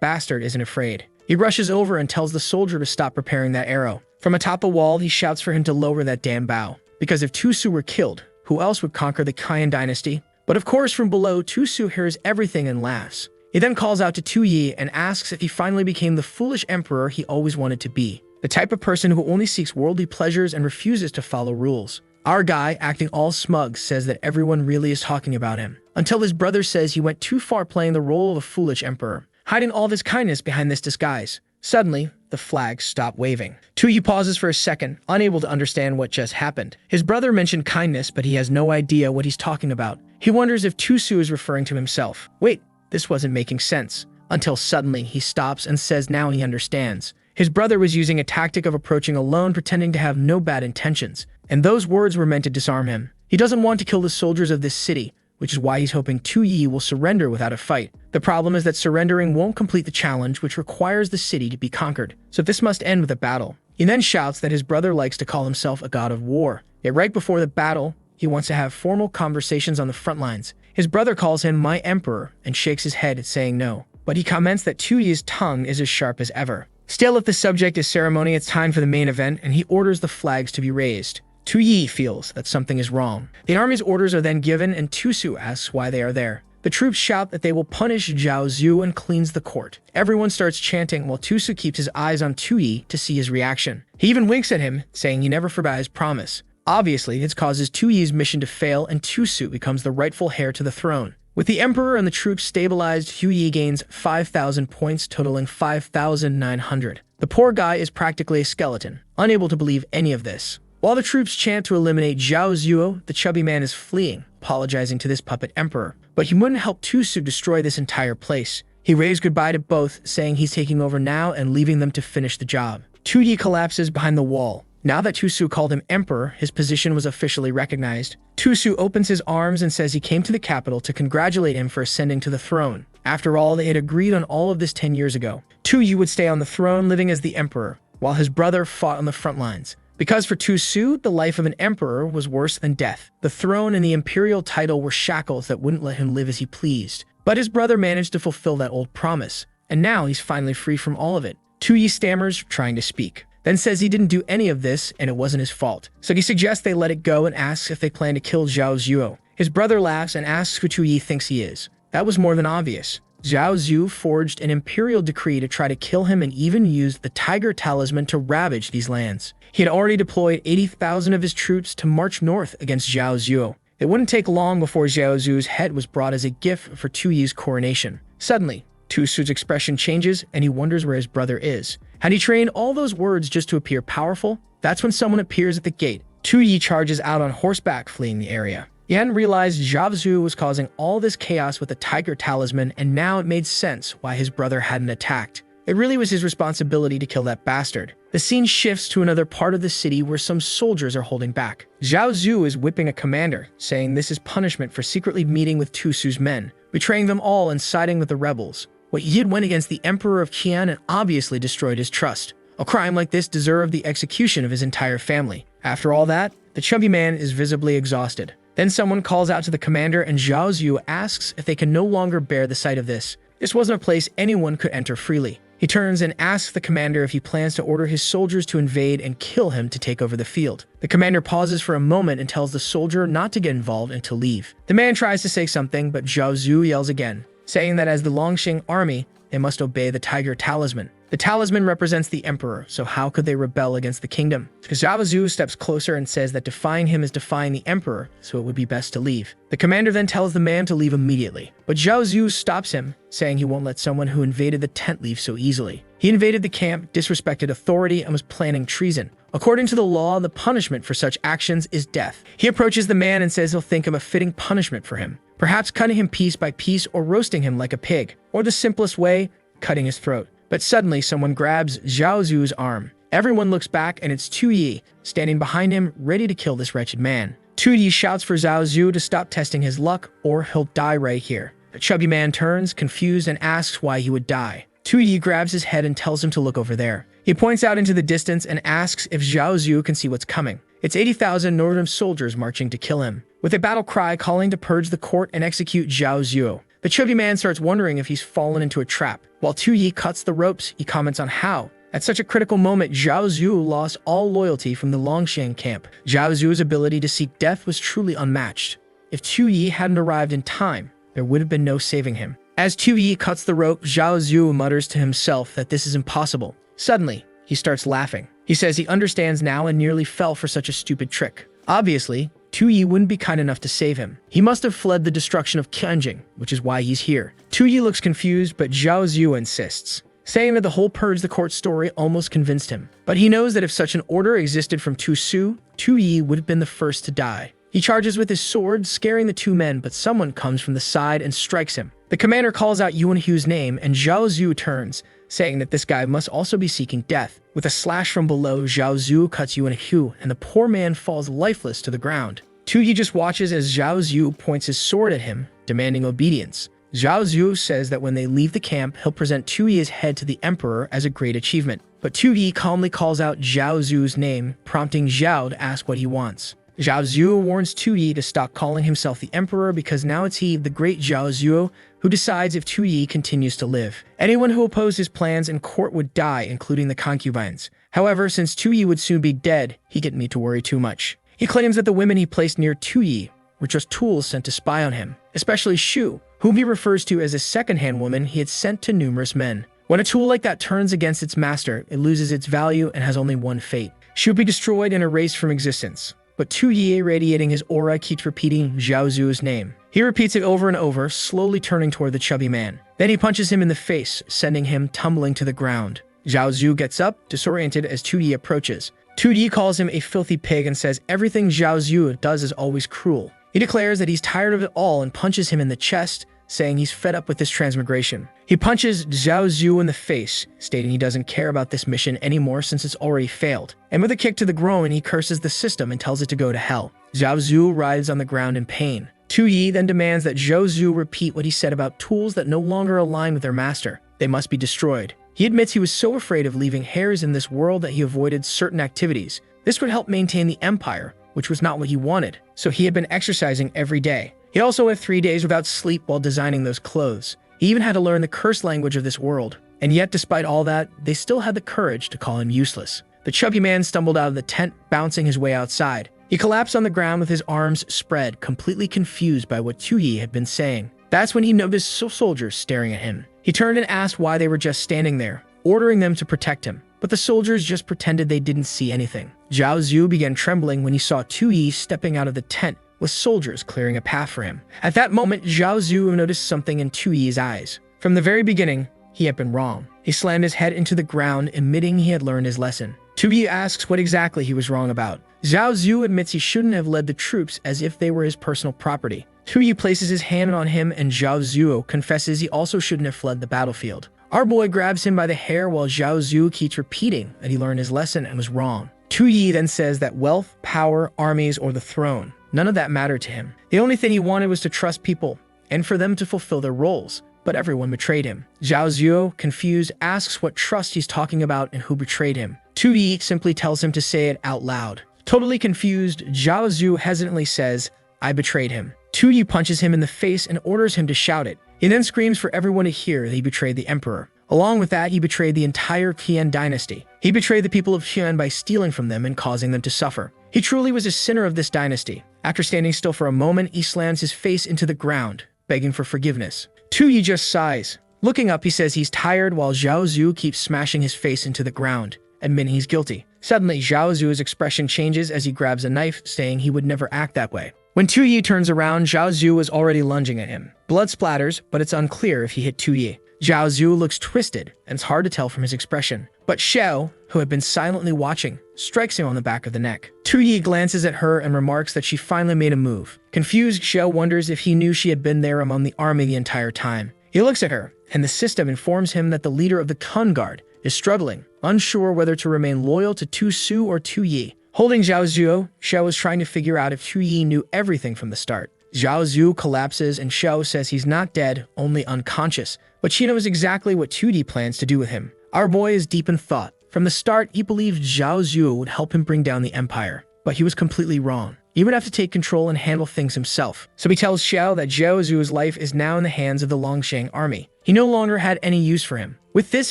Speaker 1: bastard isn't afraid. He rushes over and tells the soldier to stop preparing that arrow. From atop a wall, he shouts for him to lower that damn bow. Because if Tu Su were killed, who else would conquer the Qian dynasty? But of course, from below, Tu Su hears everything and laughs. He then calls out to Tu Yi and asks if he finally became the foolish emperor he always wanted to be. The type of person who only seeks worldly pleasures and refuses to follow rules. Our guy, acting all smug, says that everyone really is talking about him. Until his brother says he went too far playing the role of a foolish emperor, hiding all of his kindness behind this disguise. Suddenly, the flags stop waving. Tu Yi pauses for a second, unable to understand what just happened. His brother mentioned kindness, but he has no idea what he's talking about. He wonders if Tu Su is referring to himself. Wait, this wasn't making sense. Until suddenly, he stops and says now he understands. His brother was using a tactic of approaching alone, pretending to have no bad intentions. And those words were meant to disarm him. He doesn't want to kill the soldiers of this city, which is why he's hoping Tu Yi will surrender without a fight. The problem is that surrendering won't complete the challenge, which requires the city to be conquered. So this must end with a battle. He then shouts that his brother likes to call himself a god of war. Yet right before the battle, he wants to have formal conversations on the front lines. His brother calls him my emperor and shakes his head saying no. but he comments that Tu Yi's tongue is as sharp as ever. Still, if the subject is ceremony, it's time for the main event, and he orders the flags to be raised. Tu Yi feels that something is wrong. The army's orders are then given, and Tusu asks why they are there. The troops shout that they will punish Zhao Zhu and cleans the court. Everyone starts chanting while Tusu keeps his eyes on Tu Yi to see his reaction. He even winks at him, saying he never forgot his promise. Obviously, this causes Tu Yi's mission to fail, and Tusu becomes the rightful heir to the throne. With the emperor and the troops stabilized, Tu Yi gains 5,000 points, totaling 5,900. The poor guy is practically a skeleton, unable to believe any of this. While the troops chant to eliminate Zhao Zuo, the chubby man is fleeing, apologizing to this puppet emperor. But he wouldn't help Tusu destroy this entire place. He waves goodbye to both, saying he's taking over now and leaving them to finish the job. Tu Yi collapses behind the wall. Now that Tusu called him emperor, his position was officially recognized. Tusu opens his arms and says he came to the capital to congratulate him for ascending to the throne. After all, they had agreed on all of this 10 years ago. Tu Yi would stay on the throne, living as the emperor, while his brother fought on the front lines. Because for Tusu, the life of an emperor was worse than death. The throne and the imperial title were shackles that wouldn't let him live as he pleased. But his brother managed to fulfill that old promise, and now he's finally free from all of it. Tu Yi stammers, trying to speak, then says he didn't do any of this and it wasn't his fault. So he suggests they let it go and asks if they plan to kill Zhao Zuo. His brother laughs and asks who Tu Yi thinks he is. That was more than obvious. Zhao Zhu forged an imperial decree to try to kill him and even used the tiger talisman to ravage these lands. He had already deployed 80,000 of his troops to march north against Zhao Zhu. It wouldn't take long before Zhao Zhu's head was brought as a gift for Tu Yi's coronation. Suddenly, Tusu's expression changes and he wonders where his brother is. Had he trained all those words just to appear powerful? That's when someone appears at the gate. Tu Yi charges out on horseback, fleeing the area. He hadn't realized Zhao Zhu was causing all this chaos with the tiger talisman, and now it made sense why his brother hadn't attacked. It really was his responsibility to kill that bastard. The scene shifts to another part of the city where some soldiers are holding back. Zhao Zhu is whipping a commander, saying this is punishment for secretly meeting with Tusu's men, betraying them all and siding with the rebels. What he did went against the Emperor of Qian and obviously destroyed his trust. A crime like this deserved the execution of his entire family. After all that, the chubby man is visibly exhausted. Then someone calls out to the commander and Zhao Zhu asks if they can no longer bear the sight of this. This wasn't a place anyone could enter freely. He turns and asks the commander if he plans to order his soldiers to invade and kill him to take over the field. The commander pauses for a moment and tells the soldier not to get involved and to leave. The man tries to say something, but Zhao Zhu yells again, saying that as the Longxing army, they must obey the tiger talisman. The talisman represents the emperor, so how could they rebel against the kingdom? Zhao Zhu steps closer and says that defying him is defying the emperor, so it would be best to leave. The commander then tells the man to leave immediately, but Zhao Zhu stops him, saying he won't let someone who invaded the tent leave so easily. He invaded the camp, disrespected authority, and was planning treason. According to the law, the punishment for such actions is death. He approaches the man and says he'll think of a fitting punishment for him, perhaps cutting him piece by piece or roasting him like a pig, or the simplest way, cutting his throat. But suddenly, someone grabs Zhao Zhu's arm. Everyone looks back, and it's Tu Yi, standing behind him, ready to kill this wretched man. Tu Yi shouts for Zhao Zhu to stop testing his luck, or he'll die right here. The chubby man turns, confused, and asks why he would die. Tu Yi grabs his head and tells him to look over there. He points out into the distance and asks if Zhao Zhu can see what's coming. It's 80,000 northern soldiers marching to kill him, with a battle cry calling to purge the court and execute Zhao Zhu. The chubby man starts wondering if he's fallen into a trap. While Tu Yi cuts the ropes, he comments on how, at such a critical moment, Zhao Zhu lost all loyalty from the Longxing camp. Zhao Zhu's ability to seek death was truly unmatched. If Tu Yi hadn't arrived in time, there would have been no saving him. As Tu Yi cuts the rope, Zhao Zhu mutters to himself that this is impossible. Suddenly, he starts laughing. He says he understands now and nearly fell for such a stupid trick. Obviously, Tu Yi wouldn't be kind enough to save him. He must have fled the destruction of Qianjing, which is why he's here. Tu Yi looks confused, but Zhao Zhu insists, saying that the whole purge the court story almost convinced him. But he knows that if such an order existed from Tusu, Tu Yi would have been the first to die. He charges with his sword, scaring the two men, but someone comes from the side and strikes him. The commander calls out Yuan Hu's name, and Zhao Zhu turns, saying that this guy must also be seeking death. With a slash from below, Zhao Zhu cuts Yuan Hu, and the poor man falls lifeless to the ground. Tu Yi just watches as Zhao Zhu points his sword at him, demanding obedience. Zhao Zhu says that when they leave the camp, he'll present Tu Yi's head to the emperor as a great achievement. But Tu Yi calmly calls out Zhao Zhu's name, prompting Zhao to ask what he wants. Zhao Zuo warns Tu Yi to stop calling himself the emperor because now it's he, the great Zhao Zuo, who decides if Tu Yi continues to live. Anyone who opposed his plans in court would die, including the concubines. However, since Tu Yi would soon be dead, he didn't need to worry too much. He claims that the women he placed near Tu Yi were just tools sent to spy on him, especially Shu, whom he refers to as a second-hand woman he had sent to numerous men. When a tool like that turns against its master, it loses its value and has only one fate. She will be destroyed and erased from existence. But Tu Yi, radiating his aura, keeps repeating Zhao Zuo's name. He repeats it over and over, slowly turning toward the chubby man. Then he punches him in the face, sending him tumbling to the ground. Zhao Zuo gets up, disoriented as Tu Yi approaches. Tu Yi calls him a filthy pig and says everything Zhao Zuo does is always cruel. He declares that he's tired of it all and punches him in the chest, saying he's fed up with this transmigration. He punches Zhao Zuo in the face, stating he doesn't care about this mission anymore since it's already failed. And with a kick to the groin, he curses the system and tells it to go to hell. Zhao Zuo writhes on the ground in pain. Tu Yi then demands that Zhao Zuo repeat what he said about tools that no longer align with their master. They must be destroyed. He admits he was so afraid of leaving heirs in this world that he avoided certain activities. This would help maintain the empire, which was not what he wanted, so he had been exercising every day. He also had 3 days without sleep while designing those clothes. He even had to learn the curse language of this world. And yet, despite all that, they still had the courage to call him useless. The chubby man stumbled out of the tent, bouncing his way outside. He collapsed on the ground with his arms spread, completely confused by what Tu Yi had been saying. That's when he noticed soldiers staring at him. He turned and asked why they were just standing there, ordering them to protect him. But the soldiers just pretended they didn't see anything. Zhao Zuo began trembling when he saw Tu Yi stepping out of the tent, with soldiers clearing a path for him. At that moment, Zhao Zuo noticed something in Tu Yi's eyes. From the very beginning, he had been wrong. He slammed his head into the ground, admitting he had learned his lesson. Tu Yi asks what exactly he was wrong about. Zhao Zuo admits he shouldn't have led the troops as if they were his personal property. Tu Yi places his hand on him and Zhao Zuo confesses he also shouldn't have fled the battlefield. Our boy grabs him by the hair while Zhao Zuo keeps repeating that he learned his lesson and was wrong. Tu Yi then says that wealth, power, armies, or the throne, none of that mattered to him. The only thing he wanted was to trust people and for them to fulfill their roles, but everyone betrayed him. Zhao Zuo, confused, asks what trust he's talking about and who betrayed him. Tu Yi simply tells him to say it out loud. Totally confused, Zhao Zuo hesitantly says, "I betrayed him." Tu Yi punches him in the face and orders him to shout it. He then screams for everyone to hear that he betrayed the emperor. Along with that, he betrayed the entire Qian dynasty. He betrayed the people of Qian by stealing from them and causing them to suffer. He truly was a sinner of this dynasty. After standing still for a moment, he slams his face into the ground, begging for forgiveness. Tu Yi just sighs. Looking up, he says he's tired while Zhao Zuo keeps smashing his face into the ground, admitting he's guilty. Suddenly, Zhao Zuo's expression changes as he grabs a knife, saying he would never act that way. When Tu Yi turns around, Zhao Zuo was already lunging at him. Blood splatters, but it's unclear if he hit Tu Yi. Zhao Zuo looks twisted, and it's hard to tell from his expression. But Xiao, who had been silently watching, strikes him on the back of the neck. Tu Yi glances at her and remarks that she finally made a move. Confused, Xiao wonders if he knew she had been there among the army the entire time. He looks at her, and the system informs him that the leader of the Kun Guard is struggling, unsure whether to remain loyal to Tu Su or Tu Yi. Holding Zhao Zuo, Xiao was trying to figure out if Tu Yi knew everything from the start. Zhao Zuo collapses and Xiao says he's not dead, only unconscious, but she knows exactly what Tu Yi plans to do with him. Our boy is deep in thought. From the start, he believed Zhao Zuo would help him bring down the empire, but he was completely wrong. He would have to take control and handle things himself. So he tells Xiao that Zhao Zuo's life is now in the hands of the Longsheng army. He no longer had any use for him. With this,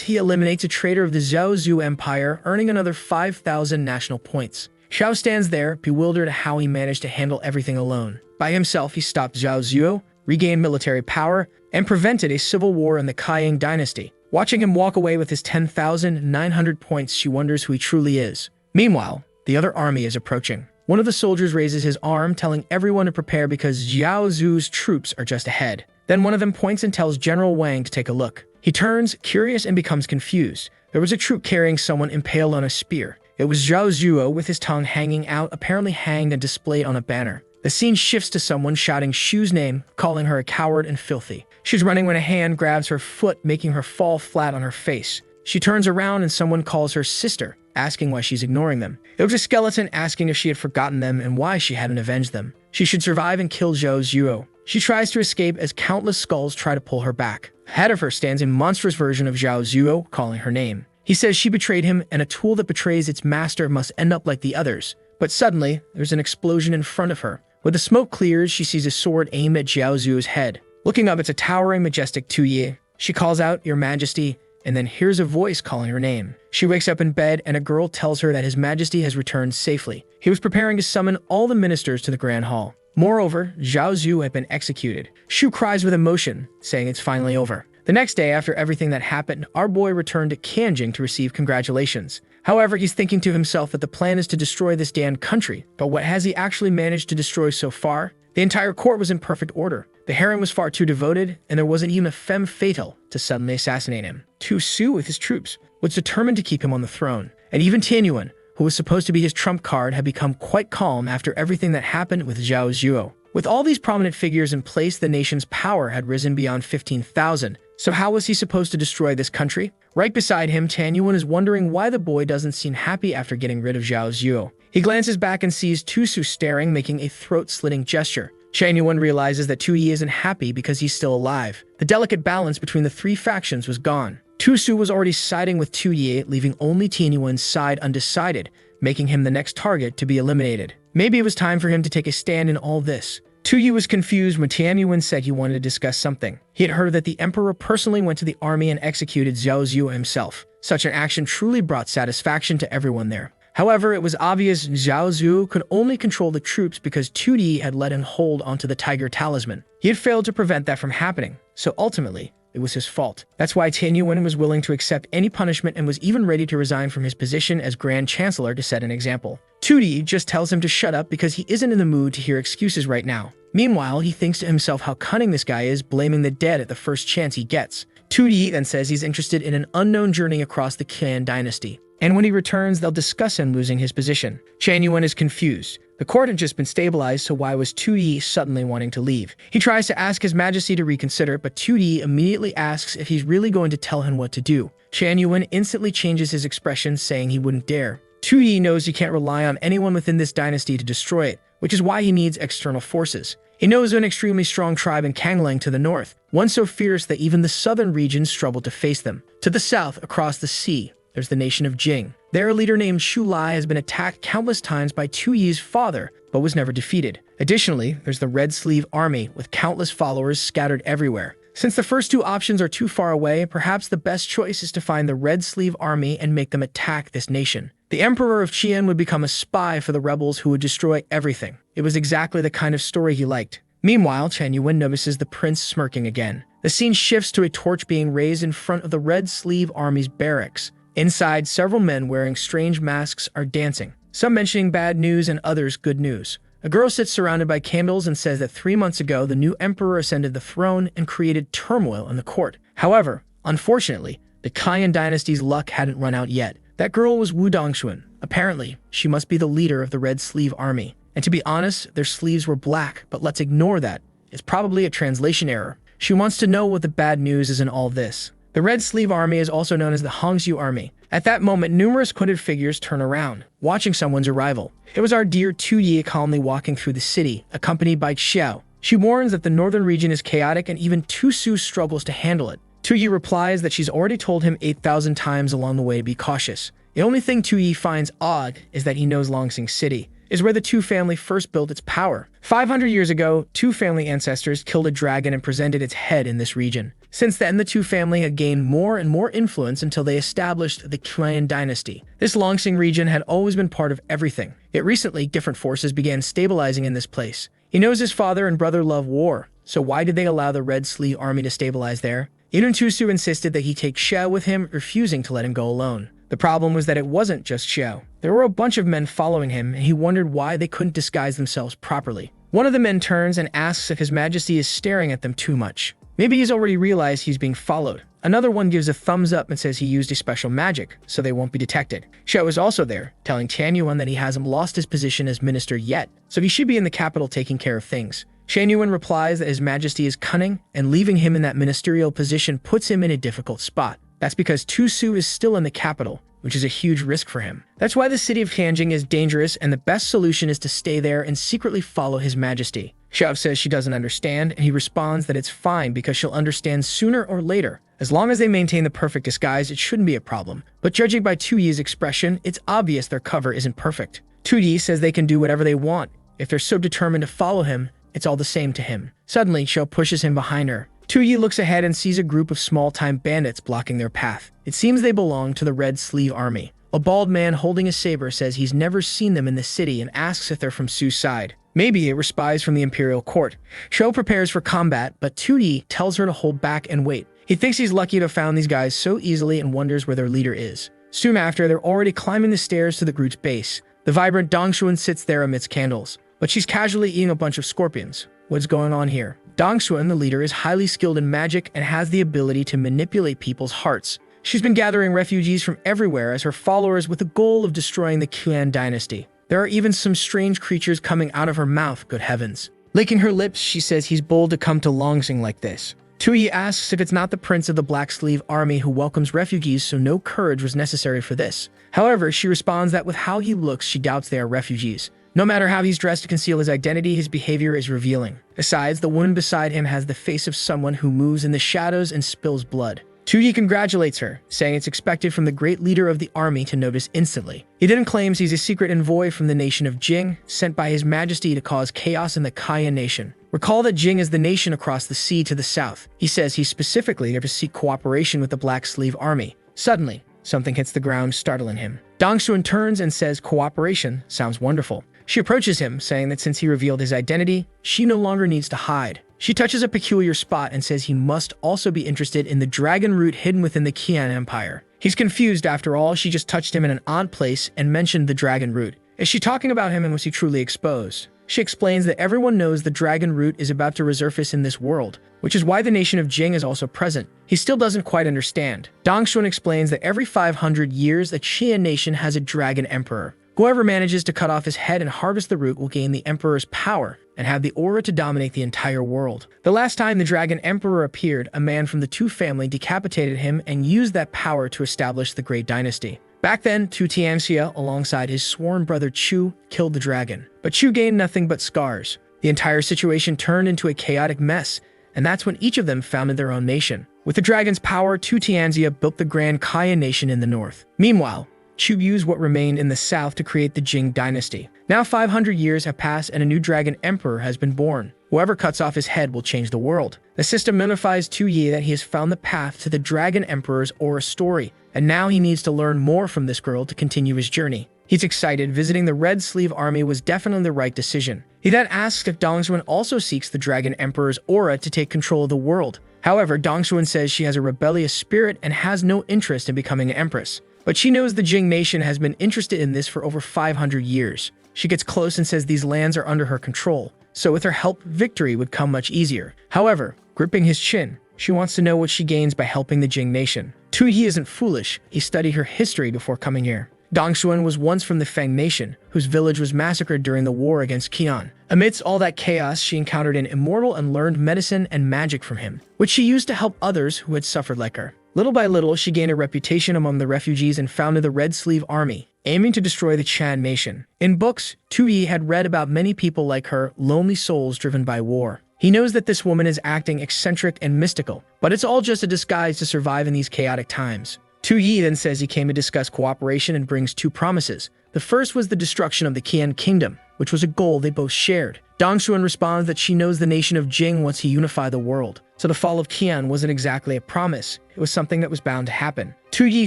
Speaker 1: he eliminates a traitor of the Zhao Zuo empire, earning another 5,000 national points. Xiao stands there, bewildered at how he managed to handle everything alone. By himself, he stopped Zhao Zuo, regained military power, and prevented a civil war in the Kaiying dynasty. Watching him walk away with his 10,900 points, she wonders who he truly is. Meanwhile, the other army is approaching. One of the soldiers raises his arm, telling everyone to prepare because Zhao Zuo's troops are just ahead. Then one of them points and tells General Wang to take a look. He turns, curious, and becomes confused. There was a troop carrying someone impaled on a spear. It was Zhao Zuo with his tongue hanging out, apparently hanged and displayed on a banner. The scene shifts to someone shouting Shu's name, calling her a coward and filthy. She's running when a hand grabs her foot, making her fall flat on her face. She turns around and someone calls her sister, asking why she's ignoring them. It was a skeleton asking if she had forgotten them and why she hadn't avenged them. She should survive and kill Zhao Zuo. She tries to escape as countless skulls try to pull her back. Ahead of her stands a monstrous version of Zhao Zuo, calling her name. He says she betrayed him, and a tool that betrays its master must end up like the others, But suddenly, there's an explosion in front of her. When the smoke clears, she sees a sword aimed at Zhao Zuo's head. Looking up, it's a towering, majestic Tu. She calls out, "Your Majesty," and then hears a voice calling her name. She wakes up in bed, and a girl tells her that His Majesty has returned safely. He was preparing to summon all the ministers to the Grand Hall. Moreover, Zhao Zuo had been executed. Shu cries with emotion, saying it's finally over. The next day, after everything that happened, our boy returned to Kanjing to receive congratulations. However, he's thinking to himself that the plan is to destroy this damned country. But what has he actually managed to destroy so far? The entire court was in perfect order. The harem was far too devoted, and there wasn't even a femme fatale to suddenly assassinate him. Tu Su, with his troops, was determined to keep him on the throne. And even Tianyuan, who was supposed to be his trump card, had become quite calm after everything that happened with Zhao Zuo. With all these prominent figures in place, the nation's power had risen beyond 15,000. So how was he supposed to destroy this country? Right beside him, Tianyuan is wondering why the boy doesn't seem happy after getting rid of Zhao Zuo. He glances back and sees Tu Su staring, making a throat-slitting gesture. Tianyuan realizes that Tu Yi isn't happy because he's still alive. The delicate balance between the three factions was gone. Tu Su was already siding with Tu Yi, leaving only Tianyuan's side undecided, making him the next target to be eliminated. Maybe it was time for him to take a stand in all this. Tu Yi was confused when Tianyuan said he wanted to discuss something. He had heard that the emperor personally went to the army and executed Zhao Zuo himself. Such an action truly brought satisfaction to everyone there. However, it was obvious Zhao Zuo could only control the troops because Tu Yi had let him hold onto the tiger talisman. He had failed to prevent that from happening, so ultimately, it was his fault. That's why Tianyuan was willing to accept any punishment and was even ready to resign from his position as Grand Chancellor to set an example. Tu Yi just tells him to shut up because he isn't in the mood to hear excuses right now. Meanwhile, he thinks to himself how cunning this guy is, blaming the dead at the first chance he gets. Tu Yi then says he's interested in an unknown journey across the Qian dynasty. And when he returns, they'll discuss him losing his position. Tianyuan is confused. The court had just been stabilized, so why was Tu Yi suddenly wanting to leave? He tries to ask His Majesty to reconsider, but Tu Yi immediately asks if he's really going to tell him what to do. Tianyuan instantly changes his expression, saying he wouldn't dare. Tu Yi knows he can't rely on anyone within this dynasty to destroy it, which is why he needs external forces. He knows of an extremely strong tribe in Kanglang to the north, one so fierce that even the southern regions struggle to face them. To the south, across the sea, there's the nation of Jing. Their leader named Shu Lai has been attacked countless times by Tu Yi's father, but was never defeated. Additionally, there's the Red Sleeve Army, with countless followers scattered everywhere. Since the first two options are too far away, perhaps the best choice is to find the Red Sleeve Army and make them attack this nation. The Emperor of Qian would become a spy for the rebels who would destroy everything. It was exactly the kind of story he liked. Meanwhile, Tianyuan notices the prince smirking again. The scene shifts to a torch being raised in front of the Red Sleeve Army's barracks. Inside, several men wearing strange masks are dancing, some mentioning bad news and others good news. A girl sits surrounded by candles and says that 3 months ago, the new emperor ascended the throne and created turmoil in the court. However, unfortunately, the Qian dynasty's luck hadn't run out yet. That girl was Wu Dongxuan. Apparently, she must be the leader of the Red Sleeve Army. And to be honest, their sleeves were black, but let's ignore that. It's probably a translation error. She wants to know what the bad news is in all this. The Red Sleeve Army is also known as the Hongxiu Army. At that moment, numerous hooded figures turn around, watching someone's arrival. It was our dear Tu Yi calmly walking through the city, accompanied by Xiao. She warns that the northern region is chaotic and even Tu Su struggles to handle it. Tu Yi replies that she's already told him 8,000 times along the way to be cautious. The only thing Tu Yi finds odd is that he knows Longsing City is where the Tu family first built its power. 500 years ago, Tu family ancestors killed a dragon and presented its head in this region. Since then, the Tu family had gained more and more influence until they established the Qian dynasty. This Longsing region had always been part of everything. Yet recently, different forces began stabilizing in this place. He knows his father and brother love war, so why did they allow the Red Sleeve Army to stabilize there? Even Tu Su insisted that he take Xiao with him, refusing to let him go alone. The problem was that it wasn't just Xiao. There were a bunch of men following him, and he wondered why they couldn't disguise themselves properly. One of the men turns and asks if His Majesty is staring at them too much. Maybe he's already realized he's being followed. Another one gives a thumbs up and says he used a special magic, so they won't be detected. Xiao is also there, telling Tianyuan that he hasn't lost his position as minister yet, so he should be in the capital taking care of things. Tianyuan replies that His Majesty is cunning, and leaving him in that ministerial position puts him in a difficult spot. That's because Tu Su is still in the capital, which is a huge risk for him. That's why the city of Kanjing is dangerous, and the best solution is to stay there and secretly follow His Majesty. Xiao says she doesn't understand, and he responds that it's fine because she'll understand sooner or later. As long as they maintain the perfect disguise, it shouldn't be a problem. But judging by Tu Yi's expression, it's obvious their cover isn't perfect. 2D says they can do whatever they want. If they're so determined to follow him, it's all the same to him. Suddenly, Cho pushes him behind her. 2D looks ahead and sees a group of small-time bandits blocking their path. It seems they belong to the Red Sleeve Army. A bald man holding a saber says he's never seen them in the city and asks if they're from Su's side. Maybe it were spies from the Imperial Court. Cho prepares for combat, but 2D tells her to hold back and wait. He thinks he's lucky to have found these guys so easily and wonders where their leader is. Soon after, they're already climbing the stairs to the group's base. The vibrant Dongxuan sits there amidst candles, but she's casually eating a bunch of scorpions. What's going on here? Dongxuan, the leader, is highly skilled in magic and has the ability to manipulate people's hearts. She's been gathering refugees from everywhere as her followers with the goal of destroying the Qian dynasty. There are even some strange creatures coming out of her mouth, good heavens. Licking her lips, she says he's bold to come to Longsing like this. Tui asks if it's not the prince of the Black Sleeve Army who welcomes refugees, so no courage was necessary for this. However, she responds that with how he looks, she doubts they are refugees. No matter how he's dressed to conceal his identity, his behavior is revealing. Besides, the woman beside him has the face of someone who moves in the shadows and spills blood. 2D congratulates her, saying it's expected from the great leader of the army to notice instantly. He then claims he's a secret envoy from the nation of Jing, sent by His Majesty to cause chaos in the Kaya nation. Recall that Jing is the nation across the sea to the south. He says he's specifically there to seek cooperation with the Black Sleeve Army. Suddenly, something hits the ground, startling him. Dongxuan turns and says cooperation sounds wonderful. She approaches him, saying that since he revealed his identity, she no longer needs to hide. She touches a peculiar spot and says he must also be interested in the dragon root hidden within the Qian Empire. He's confused after all, she just touched him in an odd place and mentioned the dragon root. Is she talking about him and was he truly exposed? She explains that everyone knows the dragon root is about to resurface in this world, which is why the nation of Jing is also present. He still doesn't quite understand. Dongxuan explains that every 500 years, the Qian nation has a dragon emperor. Whoever manages to cut off his head and harvest the root will gain the emperor's power and have the aura to dominate the entire world. The last time the dragon emperor appeared, a man from the Tu family decapitated him and used that power to establish the great dynasty. Back then, Tu Tianxia, alongside his sworn brother Chu, killed the dragon. But Chu gained nothing but scars. The entire situation turned into a chaotic mess, and that's when each of them founded their own nation. With the dragon's power, Tu Tianxia built the Grand Kaya nation in the north. Meanwhile, Chu used what remained in the south to create the Jing dynasty. Now 500 years have passed and a new dragon emperor has been born. Whoever cuts off his head will change the world. The system notifies Tu Yi that he has found the path to the dragon emperor's aura story, and now he needs to learn more from this girl to continue his journey. He's excited. Visiting the Red Sleeve Army was definitely the right decision. He then asks if Dongxuan also seeks the dragon emperor's aura to take control of the world. However, Dongxuan says she has a rebellious spirit and has no interest in becoming an empress. But she knows the Jing nation has been interested in this for over 500 years. She gets close and says these lands are under her control, so with her help, victory would come much easier. However, gripping his chin, she wants to know what she gains by helping the Jing nation. Tu Yi isn't foolish. He studied her history before coming here. Dongxuan was once from the Feng nation, whose village was massacred during the war against Qian. Amidst all that chaos, she encountered an immortal and learned medicine and magic from him, which she used to help others who had suffered like her. Little by little, she gained a reputation among the refugees and founded the Red Sleeve Army, aiming to destroy the Chan nation. In books, Tu Yi had read about many people like her, lonely souls driven by war. He knows that this woman is acting eccentric and mystical, but it's all just a disguise to survive in these chaotic times. Tu Yi then says he came to discuss cooperation and brings two promises. The first was the destruction of the Qian kingdom, which was a goal they both shared. Dongxuan responds that she knows the nation of Jing wants to unify the world. So the fall of Qian wasn't exactly a promise. It was something that was bound to happen. Tu Yi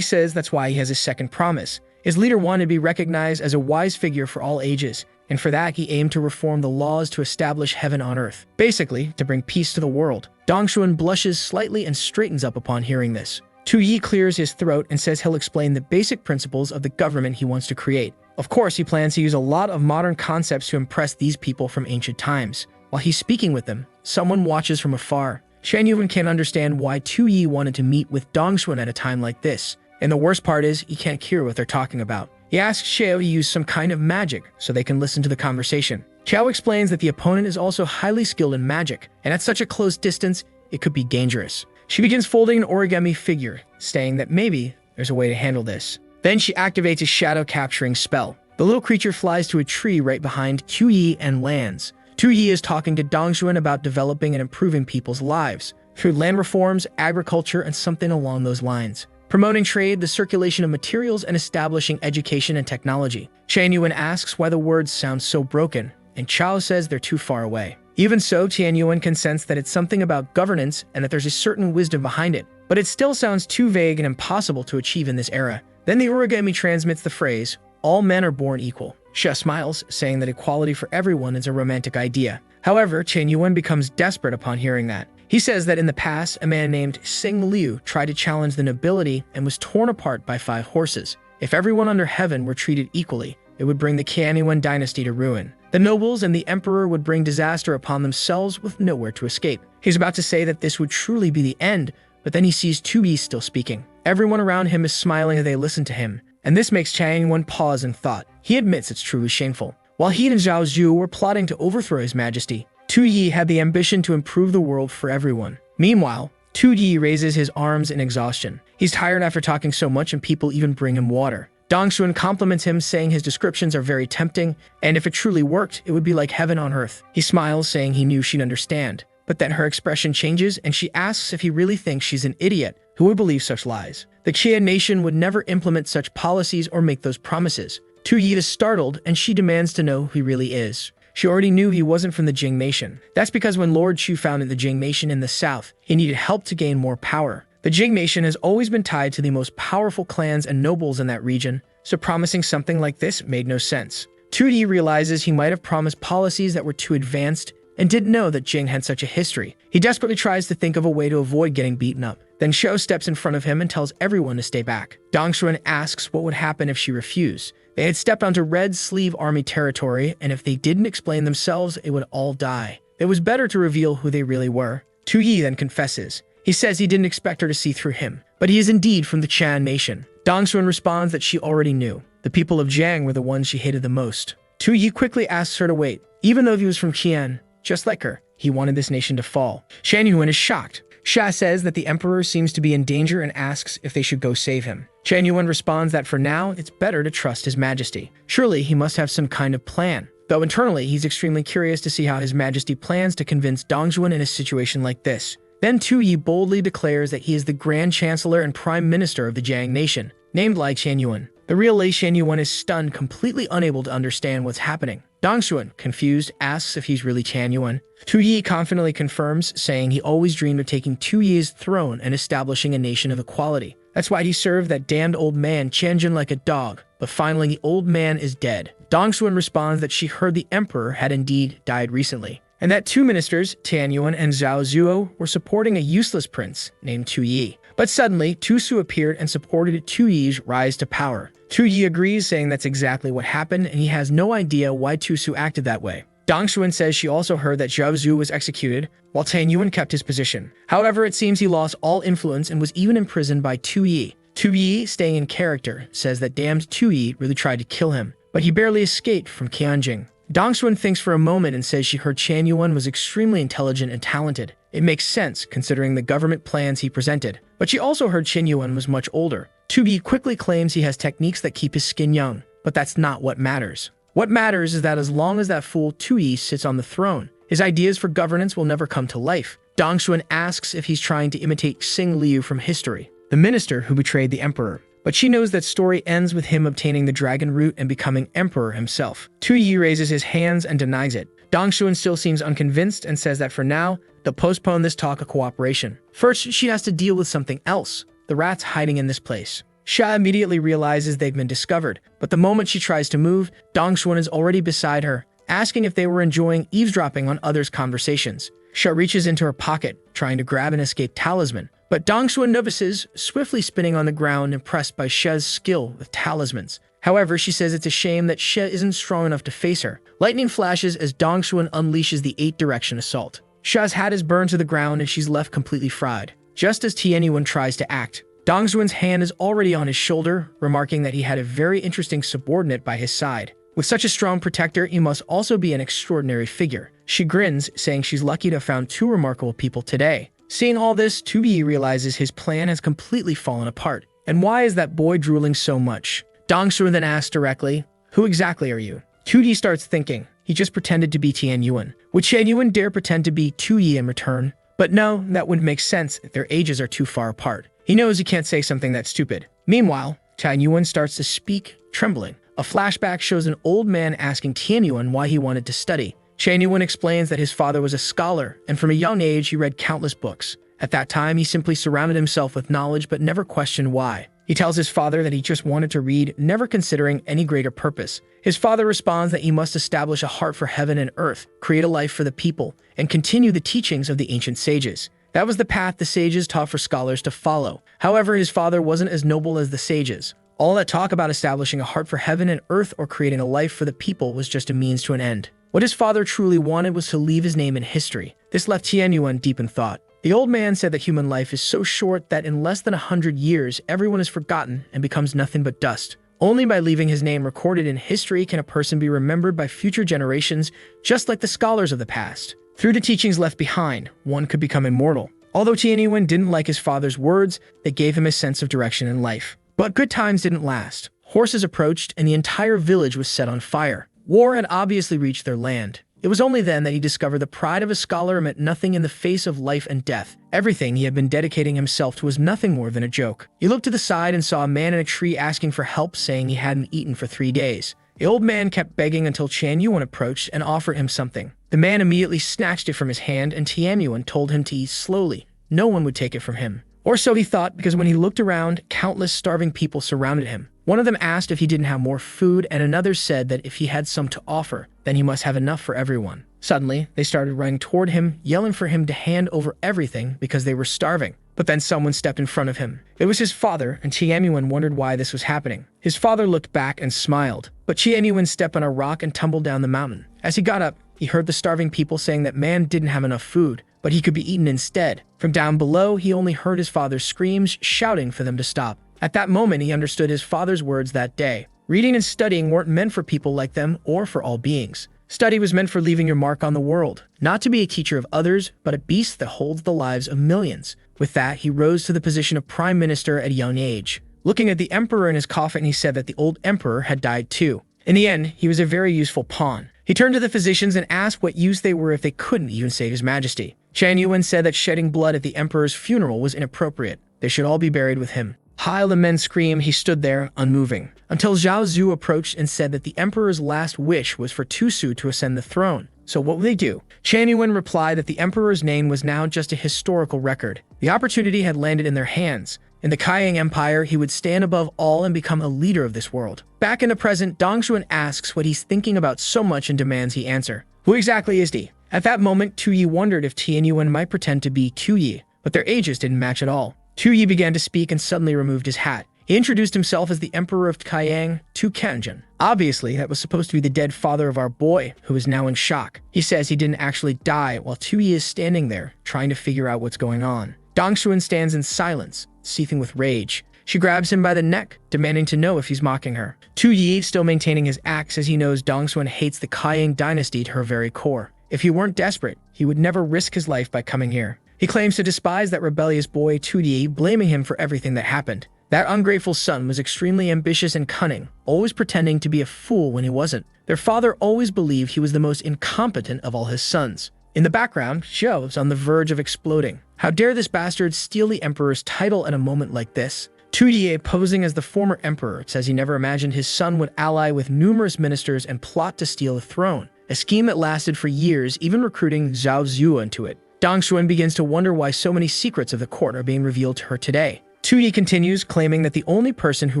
Speaker 1: says that's why he has his second promise. His leader wanted to be recognized as a wise figure for all ages, and for that he aimed to reform the laws to establish heaven on earth. Basically, to bring peace to the world. Dongxuan blushes slightly and straightens up upon hearing this. Tu Yi clears his throat and says he'll explain the basic principles of the government he wants to create. Of course, he plans to use a lot of modern concepts to impress these people from ancient times. While he's speaking with them, someone watches from afar. Shan Yuan can't understand why Tu Yi wanted to meet with Dongxuan at a time like this. And the worst part is, he can't hear what they're talking about. He asks Xiao to use some kind of magic so they can listen to the conversation. Xiao explains that the opponent is also highly skilled in magic, and at such a close distance, it could be dangerous. She begins folding an origami figure, saying that maybe there's a way to handle this. Then she activates a shadow capturing spell. The little creature flies to a tree right behind Tu Yi and lands. Tu Yi is talking to Dongxuan about developing and improving people's lives through land reforms, agriculture, and something along those lines. promoting trade, the circulation of materials, and establishing education and technology. Tianyuan asks why the words sound so broken, and Chao says they're too far away. Even so, Tianyuan can sense that it's something about governance and that there's a certain wisdom behind it, but it still sounds too vague and impossible to achieve in this era. Then the origami transmits the phrase, "All men are born equal." Xia smiles, saying that equality for everyone is a romantic idea. However, Tianyuan becomes desperate upon hearing that. He says that in the past, a man named Xing Liu tried to challenge the nobility and was torn apart by 5 horses. If everyone under heaven were treated equally, it would bring the Qianyuan dynasty to ruin. The nobles and the emperor would bring disaster upon themselves with nowhere to escape. He's about to say that this would truly be the end, but then he sees 2E still speaking. Everyone around him is smiling as they listen to him, and this makes Tianyuan pause in thought. He admits it's truly shameful. While he and Zhao Zhu were plotting to overthrow his majesty, 2E had the ambition to improve the world for everyone. Meanwhile, 2E raises his arms in exhaustion. He's tired after talking so much and people even bring him water. Dongxuan compliments him, saying his descriptions are very tempting, and if it truly worked, it would be like heaven on earth. He smiles, saying he knew she'd understand, but then her expression changes and she asks if he really thinks she's an idiot who would believe such lies. The Qia nation would never implement such policies or make those promises. 2E is startled and she demands to know who he really is. She already knew he wasn't from the Jing nation. That's because when Lord Chu founded the Jing nation in the south, he needed help to gain more power. The Jing nation has always been tied to the most powerful clans and nobles in that region, so promising something like this made no sense. 2D realizes he might have promised policies that were too advanced and didn't know that Jing had such a history. He desperately tries to think of a way to avoid getting beaten up. Then Shou steps in front of him and tells everyone to stay back. Dongxuan asks what would happen if she refused. They had stepped onto Red Sleeve Army territory, and if they didn't explain themselves, it would all die. It was better to reveal who they really were. Tu Yi then confesses. He says he didn't expect her to see through him, but he is indeed from the Chan nation. Dongxuan responds that she already knew. The people of Jiang were the ones she hated the most. Tu Yi quickly asks her to wait, even though he was from Qian. Just like her, he wanted this nation to fall. Shan Yuan is shocked. Xia says that the emperor seems to be in danger and asks if they should go save him. Shan Yuan responds that for now, it's better to trust his majesty. Surely he must have some kind of plan. Though internally, he's extremely curious to see how his majesty plans to convince Dongxuan in a situation like this. Then Tu Yi boldly declares that he is the Grand Chancellor and Prime Minister of the Jiang nation, named like Shan Yuan. The real Lei Shan Yuan is stunned, completely unable to understand what's happening. Dongxuan, confused, asks if he's really Chan Yuan. Tu Yi confidently confirms, saying he always dreamed of taking Tu Yi's throne and establishing a nation of equality. That's why he served that damned old man Qianjun like a dog, but finally the old man is dead. Dongxuan responds that she heard the emperor had indeed died recently, and that 2 ministers, Tian Yuan and Zhao Zuo, were supporting a useless prince named Tu Yi. But suddenly, Tu Su appeared and supported Tu Yi's rise to power. Tu Yi agrees, saying that's exactly what happened, and he has no idea why Tu Su acted that way. Dongxuan says she also heard that Zhao Zhu was executed, while Tian Yuan kept his position. However, it seems he lost all influence and was even imprisoned by Tu Yi. Tu Yi, staying in character, says that damned Tu Yi really tried to kill him, but he barely escaped from Qianjing. Dongxuan thinks for a moment and says she heard Chan Yuan was extremely intelligent and talented. It makes sense, considering the government plans he presented. But she also heard Chan Yuan was much older. Tu Yi quickly claims he has techniques that keep his skin young, but that's not what matters. What matters is that as long as that fool Tu Yi sits on the throne, his ideas for governance will never come to life. Dongxuan asks if he's trying to imitate Xing Liu from history, the minister who betrayed the emperor. But she knows that story ends with him obtaining the dragon root and becoming emperor himself. Tu Yi raises his hands and denies it. Dongxuan still seems unconvinced and says that for now, they'll postpone this talk of cooperation. First, she has to deal with something else, the rats hiding in this place. Xia immediately realizes they've been discovered, but the moment she tries to move, Dongxuan is already beside her, asking if they were enjoying eavesdropping on others' conversations. Xia reaches into her pocket, trying to grab an escaped talisman, but Dongxuan notices, swiftly spinning on the ground, impressed by Xia's skill with talismans. However, she says it's a shame that Xia isn't strong enough to face her. Lightning flashes as Dongxuan unleashes the 8-direction assault. Xia's hat is burned to the ground and she's left completely fried. Just as Tianyuan tries to act, Dongxuan's hand is already on his shoulder, remarking that he had a very interesting subordinate by his side. With such a strong protector, he must also be an extraordinary figure. She grins, saying she's lucky to have found 2 remarkable people today. Seeing all this, Tu Yi realizes his plan has completely fallen apart. And why is that boy drooling so much? Dongxuan then asks directly, "Who exactly are you?" Tu Yi starts thinking. He just pretended to be Tian Yuan. Would Tian Yuan dare pretend to be Tu Yi in return? But no, that wouldn't make sense if their ages are too far apart. He knows he can't say something that's stupid. Meanwhile, Tianyuan starts to speak, trembling. A flashback shows an old man asking Tianyuan why he wanted to study. Tianyuan explains that his father was a scholar, and from a young age he read countless books. At that time, he simply surrounded himself with knowledge but never questioned why. He tells his father that he just wanted to read, never considering any greater purpose. His father responds that he must establish a heart for heaven and earth, create a life for the people, and continue the teachings of the ancient sages. That was the path the sages taught for scholars to follow. However, his father wasn't as noble as the sages. All that talk about establishing a heart for heaven and earth or creating a life for the people was just a means to an end. What his father truly wanted was to leave his name in history. This left Tianyuan deep in thought. The old man said that human life is so short that in less than 100 years, everyone is forgotten and becomes nothing but dust. Only by leaving his name recorded in history can a person be remembered by future generations, just like the scholars of the past. Through the teachings left behind, one could become immortal. Although Tianyuan didn't like his father's words, they gave him a sense of direction in life. But good times didn't last. Horses approached, and the entire village was set on fire. War had obviously reached their land. It was only then that he discovered the pride of a scholar meant nothing in the face of life and death. Everything he had been dedicating himself to was nothing more than a joke. He looked to the side and saw a man in a tree asking for help, saying he hadn't eaten for 3 days. The old man kept begging until Tianyuan approached and offered him something. The man immediately snatched it from his hand, and Tianyuan told him to eat slowly. No one would take it from him. Or so he thought, because when he looked around, countless starving people surrounded him. One of them asked if he didn't have more food, and another said that if he had some to offer, then he must have enough for everyone. Suddenly, they started running toward him, yelling for him to hand over everything because they were starving. But then someone stepped in front of him. It was his father, and Tianyuan wondered why this was happening. His father looked back and smiled, but Tianyuan stepped on a rock and tumbled down the mountain. As he got up, he heard the starving people saying that man didn't have enough food, but he could be eaten instead. From down below, he only heard his father's screams, shouting for them to stop. At that moment, he understood his father's words that day. Reading and studying weren't meant for people like them or for all beings. Study was meant for leaving your mark on the world, not to be a teacher of others, but a beast that holds the lives of millions. With that, he rose to the position of prime minister at a young age. Looking at the emperor in his coffin, he said that the old emperor had died too. In the end, he was a very useful pawn. He turned to the physicians and asked what use they were if they couldn't even save his majesty. Tianyuan said that shedding blood at the emperor's funeral was inappropriate. They should all be buried with him. While the men screamed, he stood there, unmoving, until Zhao Zhu approached and said that the emperor's last wish was for Tusu to ascend the throne. So what would they do? Tianyuan replied that the emperor's name was now just a historical record. The opportunity had landed in their hands. In the Kaiyang Empire, he would stand above all and become a leader of this world. Back in the present, Dongshuan asks what he's thinking about so much and demands he answer. Who exactly is he? At that moment, Tuyi wondered if Tianyuan might pretend to be Tuyi, but their ages didn't match at all. Tuyi began to speak and suddenly removed his hat. He introduced himself as the Emperor of Kaiyang, Tu Kanjin. Obviously, that was supposed to be the dead father of our boy, who is now in shock. He says he didn't actually die, while Tuyi is standing there, trying to figure out what's going on. Dongshuan stands in silence, seething with rage. She grabs him by the neck, demanding to know if he's mocking her. Tuyi, still maintaining his act, says he knows Dongshuan hates the Kaiyang dynasty to her very core. If he weren't desperate, he would never risk his life by coming here. He claims to despise that rebellious boy Tuyi, blaming him for everything that happened. That ungrateful son was extremely ambitious and cunning, always pretending to be a fool when he wasn't. Their father always believed he was the most incompetent of all his sons. In the background, Zhou is on the verge of exploding. How dare this bastard steal the emperor's title at a moment like this? Tuyi, posing as the former emperor, says he never imagined his son would ally with numerous ministers and plot to steal the throne, a scheme that lasted for years, even recruiting Zhao Zhu into it. Dongshuan begins to wonder why so many secrets of the court are being revealed to her today. Tuyi continues, claiming that the only person who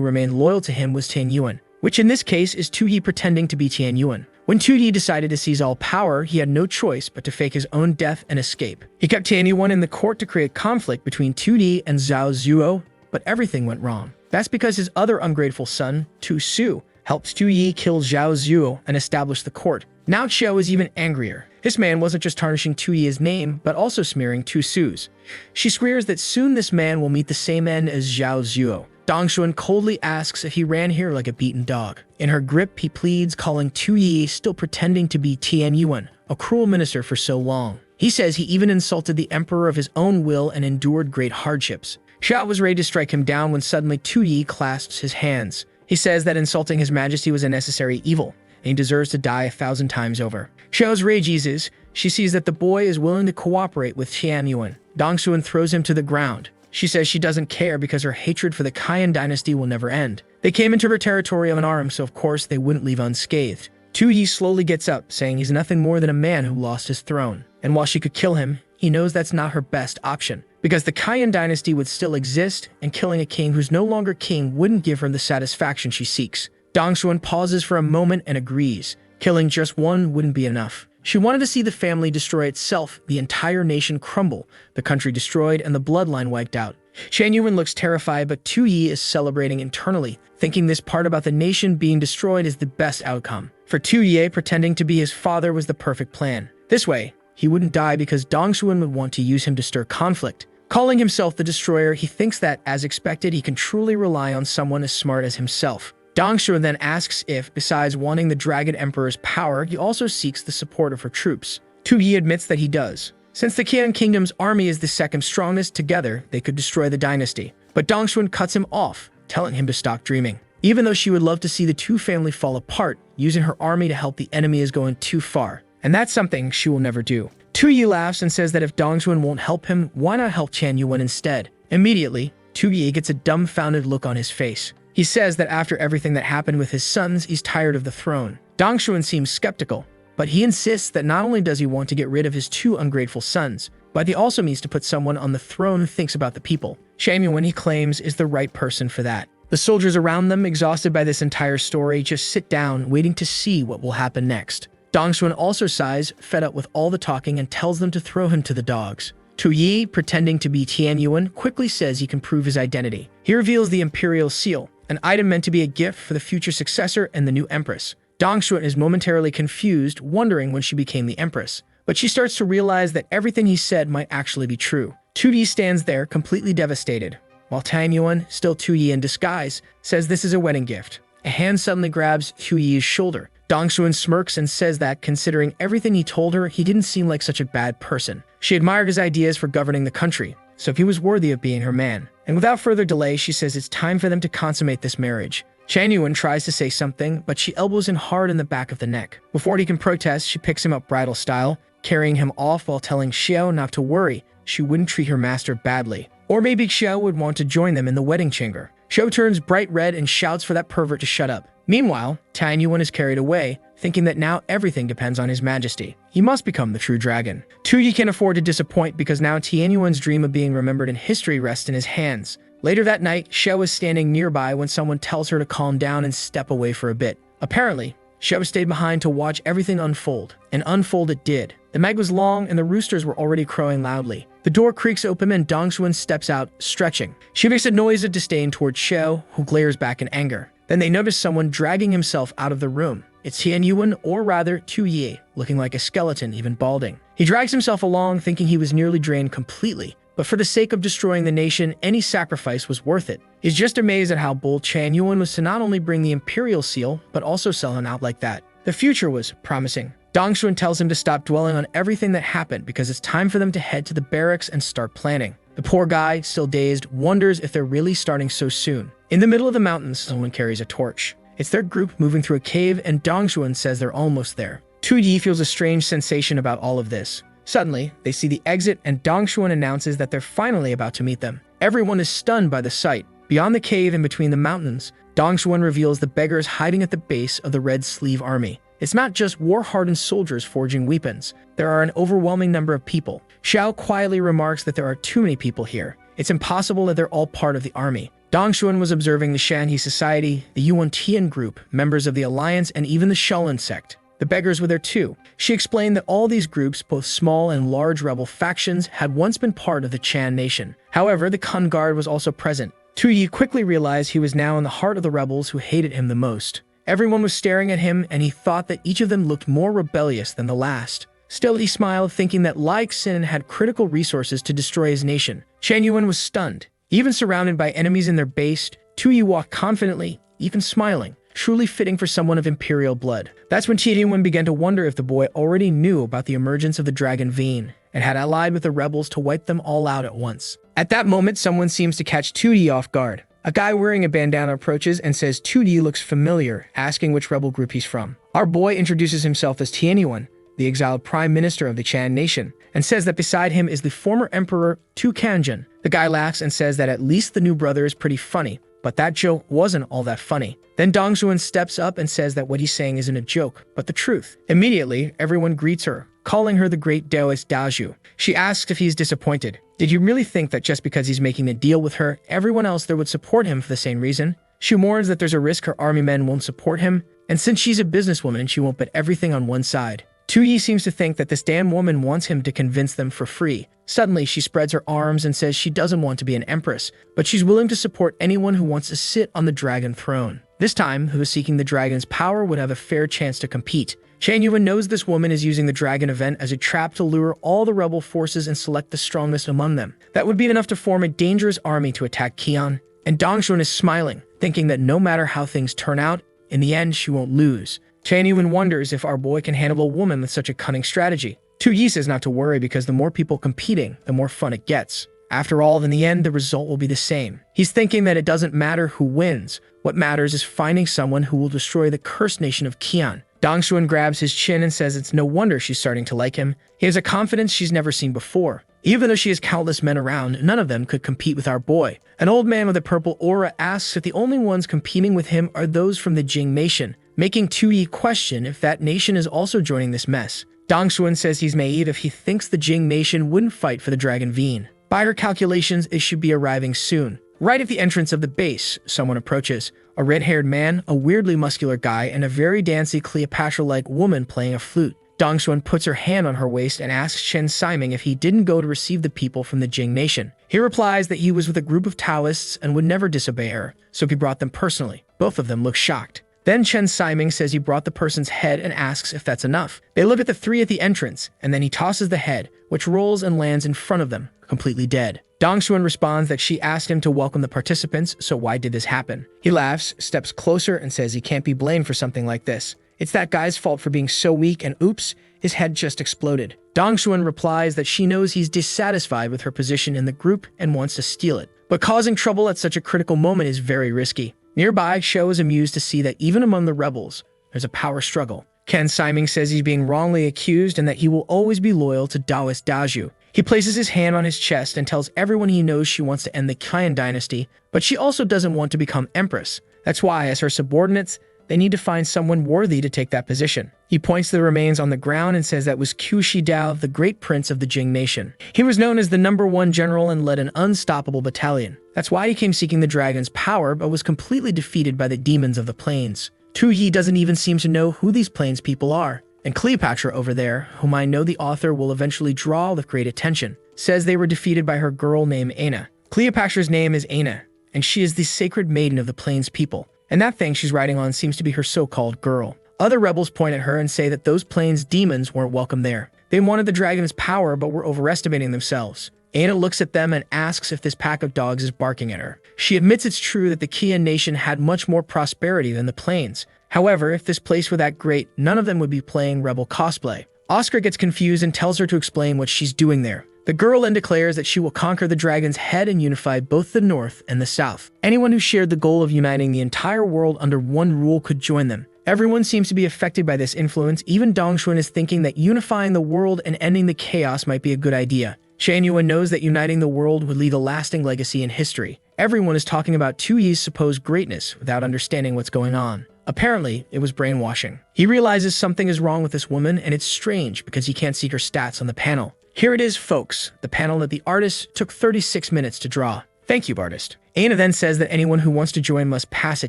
Speaker 1: remained loyal to him was Tianyuan, which in this case is Tuyi pretending to be Tianyuan. When Tuyi decided to seize all power, he had no choice but to fake his own death and escape. He kept Tianyuan in the court to create conflict between Tuyi and Zhao Zhuo, but everything went wrong. That's because his other ungrateful son, Tu Su, helped Tuyi kill Zhao Zhuo and establish the court. Now Qiao is even angrier. This man wasn't just tarnishing Tuyi's name, but also smearing Tu Su's. She swears that soon this man will meet the same end as Zhao Zhuo. Dongshuan coldly asks if he ran here like a beaten dog. In her grip, he pleads, calling Tuyi still pretending to be Tianyuan, a cruel minister for so long. He says he even insulted the emperor of his own will and endured great hardships. Xiao was ready to strike him down when suddenly Tuyi clasps his hands. He says that insulting his majesty was a necessary evil, and he deserves to die 1,000 times over. Xiao's rage eases. She sees that the boy is willing to cooperate with Tianyuan. Dongshuan throws him to the ground. She says she doesn't care because her hatred for the Kayan dynasty will never end. They came into her territory unarmed, so of course they wouldn't leave unscathed. Tu-yi slowly gets up, saying he's nothing more than a man who lost his throne. And while she could kill him, he knows that's not her best option, because the Kayan dynasty would still exist, and killing a king who's no longer king wouldn't give her the satisfaction she seeks. Dongsuan pauses for a moment and agrees. Killing just one wouldn't be enough. She wanted to see the family destroy itself, the entire nation crumble, the country destroyed, and the bloodline wiped out. Shan Yuan looks terrified, but Tu-yi is celebrating internally, thinking this part about the nation being destroyed is the best outcome. For Tu-yi, pretending to be his father was the perfect plan. This way, he wouldn't die because Dongsuan would want to use him to stir conflict. Calling himself the Destroyer, he thinks that, as expected, he can truly rely on someone as smart as himself. Dongsuan then asks if, besides wanting the Dragon Emperor's power, he also seeks the support of her troops. Tu-yi admits that he does. Since the Qian Kingdom's army is the second strongest, together they could destroy the dynasty. But Dongsuan cuts him off, telling him to stop dreaming. Even though she would love to see the two family fall apart, using her army to help the enemy is going too far. And that's something she will never do. Tu-yi laughs and says that if Dongsuan won't help him, why not help Chan Yuan instead? Immediately, Tu-yi gets a dumbfounded look on his face. He says that after everything that happened with his sons, he's tired of the throne. Dongsuan seems skeptical, but he insists that not only does he want to get rid of his two ungrateful sons, but he also means to put someone on the throne who thinks about the people. Shan Yuan, he claims, is the right person for that. The soldiers around them, exhausted by this entire story, just sit down, waiting to see what will happen next. Dongsuan also sighs, fed up with all the talking, and tells them to throw him to the dogs. Tu-yi, pretending to be Tian Yuan, quickly says he can prove his identity. He reveals the Imperial Seal, an item meant to be a gift for the future successor and the new Empress. Dongsuan is momentarily confused, wondering when she became the Empress. But she starts to realize that everything he said might actually be true. Tu-yi stands there, completely devastated, while Tian Yuan, still Tu-yi in disguise, says this is a wedding gift. A hand suddenly grabs Tu-yi's shoulder. Dongsuan smirks and says that, considering everything he told her, he didn't seem like such a bad person. She admired his ideas for governing the country, so if he was worthy of being her man. And without further delay, she says it's time for them to consummate this marriage. Chan Yuan tries to say something, but she elbows him hard in the back of the neck. Before he can protest, she picks him up bridal style, carrying him off while telling Xiao not to worry, she wouldn't treat her master badly. Or maybe Xiao would want to join them in the wedding chamber. Xiao turns bright red and shouts for that pervert to shut up. Meanwhile, Tian Yuan is carried away, thinking that now everything depends on his majesty. He must become the true dragon. Tu-yi can afford to disappoint because now Tian Yuan's dream of being remembered in history rests in his hands. Later that night, Xiao is standing nearby when someone tells her to calm down and step away for a bit. Apparently, Xiao stayed behind to watch everything unfold, and unfold it did. The night was long and the roosters were already crowing loudly. The door creaks open and Dongsuan steps out, stretching. She makes a noise of disdain towards Xiao, who glares back in anger. Then they notice someone dragging himself out of the room. It's Tian Yuan, or rather Tu-yi, looking like a skeleton, even balding. He drags himself along, thinking he was nearly drained completely, but for the sake of destroying the nation, any sacrifice was worth it. He's just amazed at how bold Chan Yuan was to not only bring the Imperial Seal, but also sell him out like that. The future was promising. Dongsuan tells him to stop dwelling on everything that happened because it's time for them to head to the barracks and start planning. The poor guy, still dazed, wonders if they're really starting so soon. In the middle of the mountains, someone carries a torch. It's their group moving through a cave, and Dongsuan says they're almost there. Tu-yi feels a strange sensation about all of this. Suddenly, they see the exit, and Dongsuan announces that they're finally about to meet them. Everyone is stunned by the sight. Beyond the cave and between the mountains, Dongsuan reveals the beggars hiding at the base of the Red Sleeve Army. It's not just war-hardened soldiers forging weapons. There are an overwhelming number of people. Xiao quietly remarks that there are too many people here. It's impossible that they're all part of the army. Dongsuan was observing the Shanhe Society, the Yuan Tian group, members of the Alliance, and even the Shaolin sect. The beggars were there too. She explained that all these groups, both small and large rebel factions, had once been part of the Chan nation. However, the Kun Guard was also present. Tu-yi quickly realized he was now in the heart of the rebels who hated him the most. Everyone was staring at him, and he thought that each of them looked more rebellious than the last. Still, he smiled, thinking that like Sin had critical resources to destroy his nation. Chan Yuan was stunned. Even surrounded by enemies in their base, Tu-yi walked confidently, even smiling, truly fitting for someone of imperial blood. That's when Tian Yuan began to wonder if the boy already knew about the emergence of the dragon vein, and had allied with the rebels to wipe them all out at once. At that moment, someone seems to catch Tu-yi off guard. A guy wearing a bandana approaches and says Tu-yi looks familiar, asking which rebel group he's from. Our boy introduces himself as Tian Yuan. the exiled prime minister of the Chan nation, and says that beside him is the former emperor Tu Kanjin. The guy laughs and says that at least the new brother is pretty funny, but that joke wasn't all that funny. Then Dongsuan steps up and says that what he's saying isn't a joke, but the truth. Immediately, everyone greets her, calling her the great Daoist Daju. She asks if he's disappointed. Did you really think that just because he's making a deal with her, everyone else there would support him for the same reason? She warns that there's a risk her army men won't support him, and since she's a businesswoman, she won't bet everything on one side. Tu-yi seems to think that this damn woman wants him to convince them for free. Suddenly, she spreads her arms and says she doesn't want to be an empress, but she's willing to support anyone who wants to sit on the dragon throne. This time, who is seeking the dragon's power would have a fair chance to compete. Shan Yuan knows this woman is using the dragon event as a trap to lure all the rebel forces and select the strongest among them. That would be enough to form a dangerous army to attack Qian. And Dongxuan is smiling, thinking that no matter how things turn out, in the end she won't lose. Shan Yuan wonders if our boy can handle a woman with such a cunning strategy. Tu-yi says not to worry because the more people competing, the more fun it gets. After all, in the end, the result will be the same. He's thinking that it doesn't matter who wins. What matters is finding someone who will destroy the cursed nation of Qian. Dongxuan grabs his chin and says it's no wonder she's starting to like him. He has a confidence she's never seen before. Even though she has countless men around, none of them could compete with our boy. An old man with a purple aura asks if the only ones competing with him are those from the Jing nation, making Tu-yi question if that nation is also joining this mess. Dongxuan says he's naive if he thinks the Jing nation wouldn't fight for the Dragon Veen. By her calculations, it should be arriving soon. Right at the entrance of the base, someone approaches. A red-haired man, a weirdly muscular guy, and a very dancy Cleopatra-like woman playing a flute. Dongxuan puts her hand on her waist and asks Chen Siming if he didn't go to receive the people from the Jing nation. He replies that he was with a group of Taoists and would never disobey her, so he brought them personally. Both of them look shocked. Then Chen Siming says he brought the person's head and asks if that's enough. They look at the three at the entrance, and then he tosses the head, which rolls and lands in front of them, completely dead. Dongxuan responds that she asked him to welcome the participants, so why did this happen? He laughs, steps closer, and says he can't be blamed for something like this. It's that guy's fault for being so weak, and oops, his head just exploded. Dongxuan replies that she knows he's dissatisfied with her position in the group and wants to steal it. But causing trouble at such a critical moment is very risky. Nearby, Shou is amused to see that even among the rebels, there's a power struggle. Ken Siming says he's being wrongly accused and that he will always be loyal to Daoist Daju. He places his hand on his chest and tells everyone he knows she wants to end the Qian dynasty, but she also doesn't want to become empress. That's why, as her subordinates, they need to find someone worthy to take that position. He points to the remains on the ground and says that was Qu Shidao, the great prince of the Jing nation. He was known as the #1 general and led an unstoppable battalion. That's why he came seeking the dragon's power, but was completely defeated by the demons of the plains. Tu-yi doesn't even seem to know who these plains people are. And Cleopatra over there, whom I know the author will eventually draw with great attention, says they were defeated by her girl named Aina. Cleopatra's name is Aina, and she is the sacred maiden of the plains people. And that thing she's riding on seems to be her so-called girl. Other rebels point at her and say that those plains demons weren't welcome there. They wanted the dragon's power, but were overestimating themselves. Aina looks at them and asks if this pack of dogs is barking at her. She admits it's true that the Qian nation had much more prosperity than the plains. However, if this place were that great, none of them would be playing rebel cosplay. Oscar gets confused and tells her to explain what she's doing there. The girl then declares that she will conquer the dragon's head and unify both the North and the South. Anyone who shared the goal of uniting the entire world under one rule could join them. Everyone seems to be affected by this influence. Even Dongxuan is thinking that unifying the world and ending the chaos might be a good idea. Shan Yuan knows that uniting the world would leave a lasting legacy in history. Everyone is talking about Tu-yi's supposed greatness without understanding what's going on. Apparently, it was brainwashing. He realizes something is wrong with this woman, and it's strange because he can't see her stats on the panel. Here it is, folks, the panel that the artist took 36 minutes to draw. Thank you, artist. Aina then says that anyone who wants to join must pass a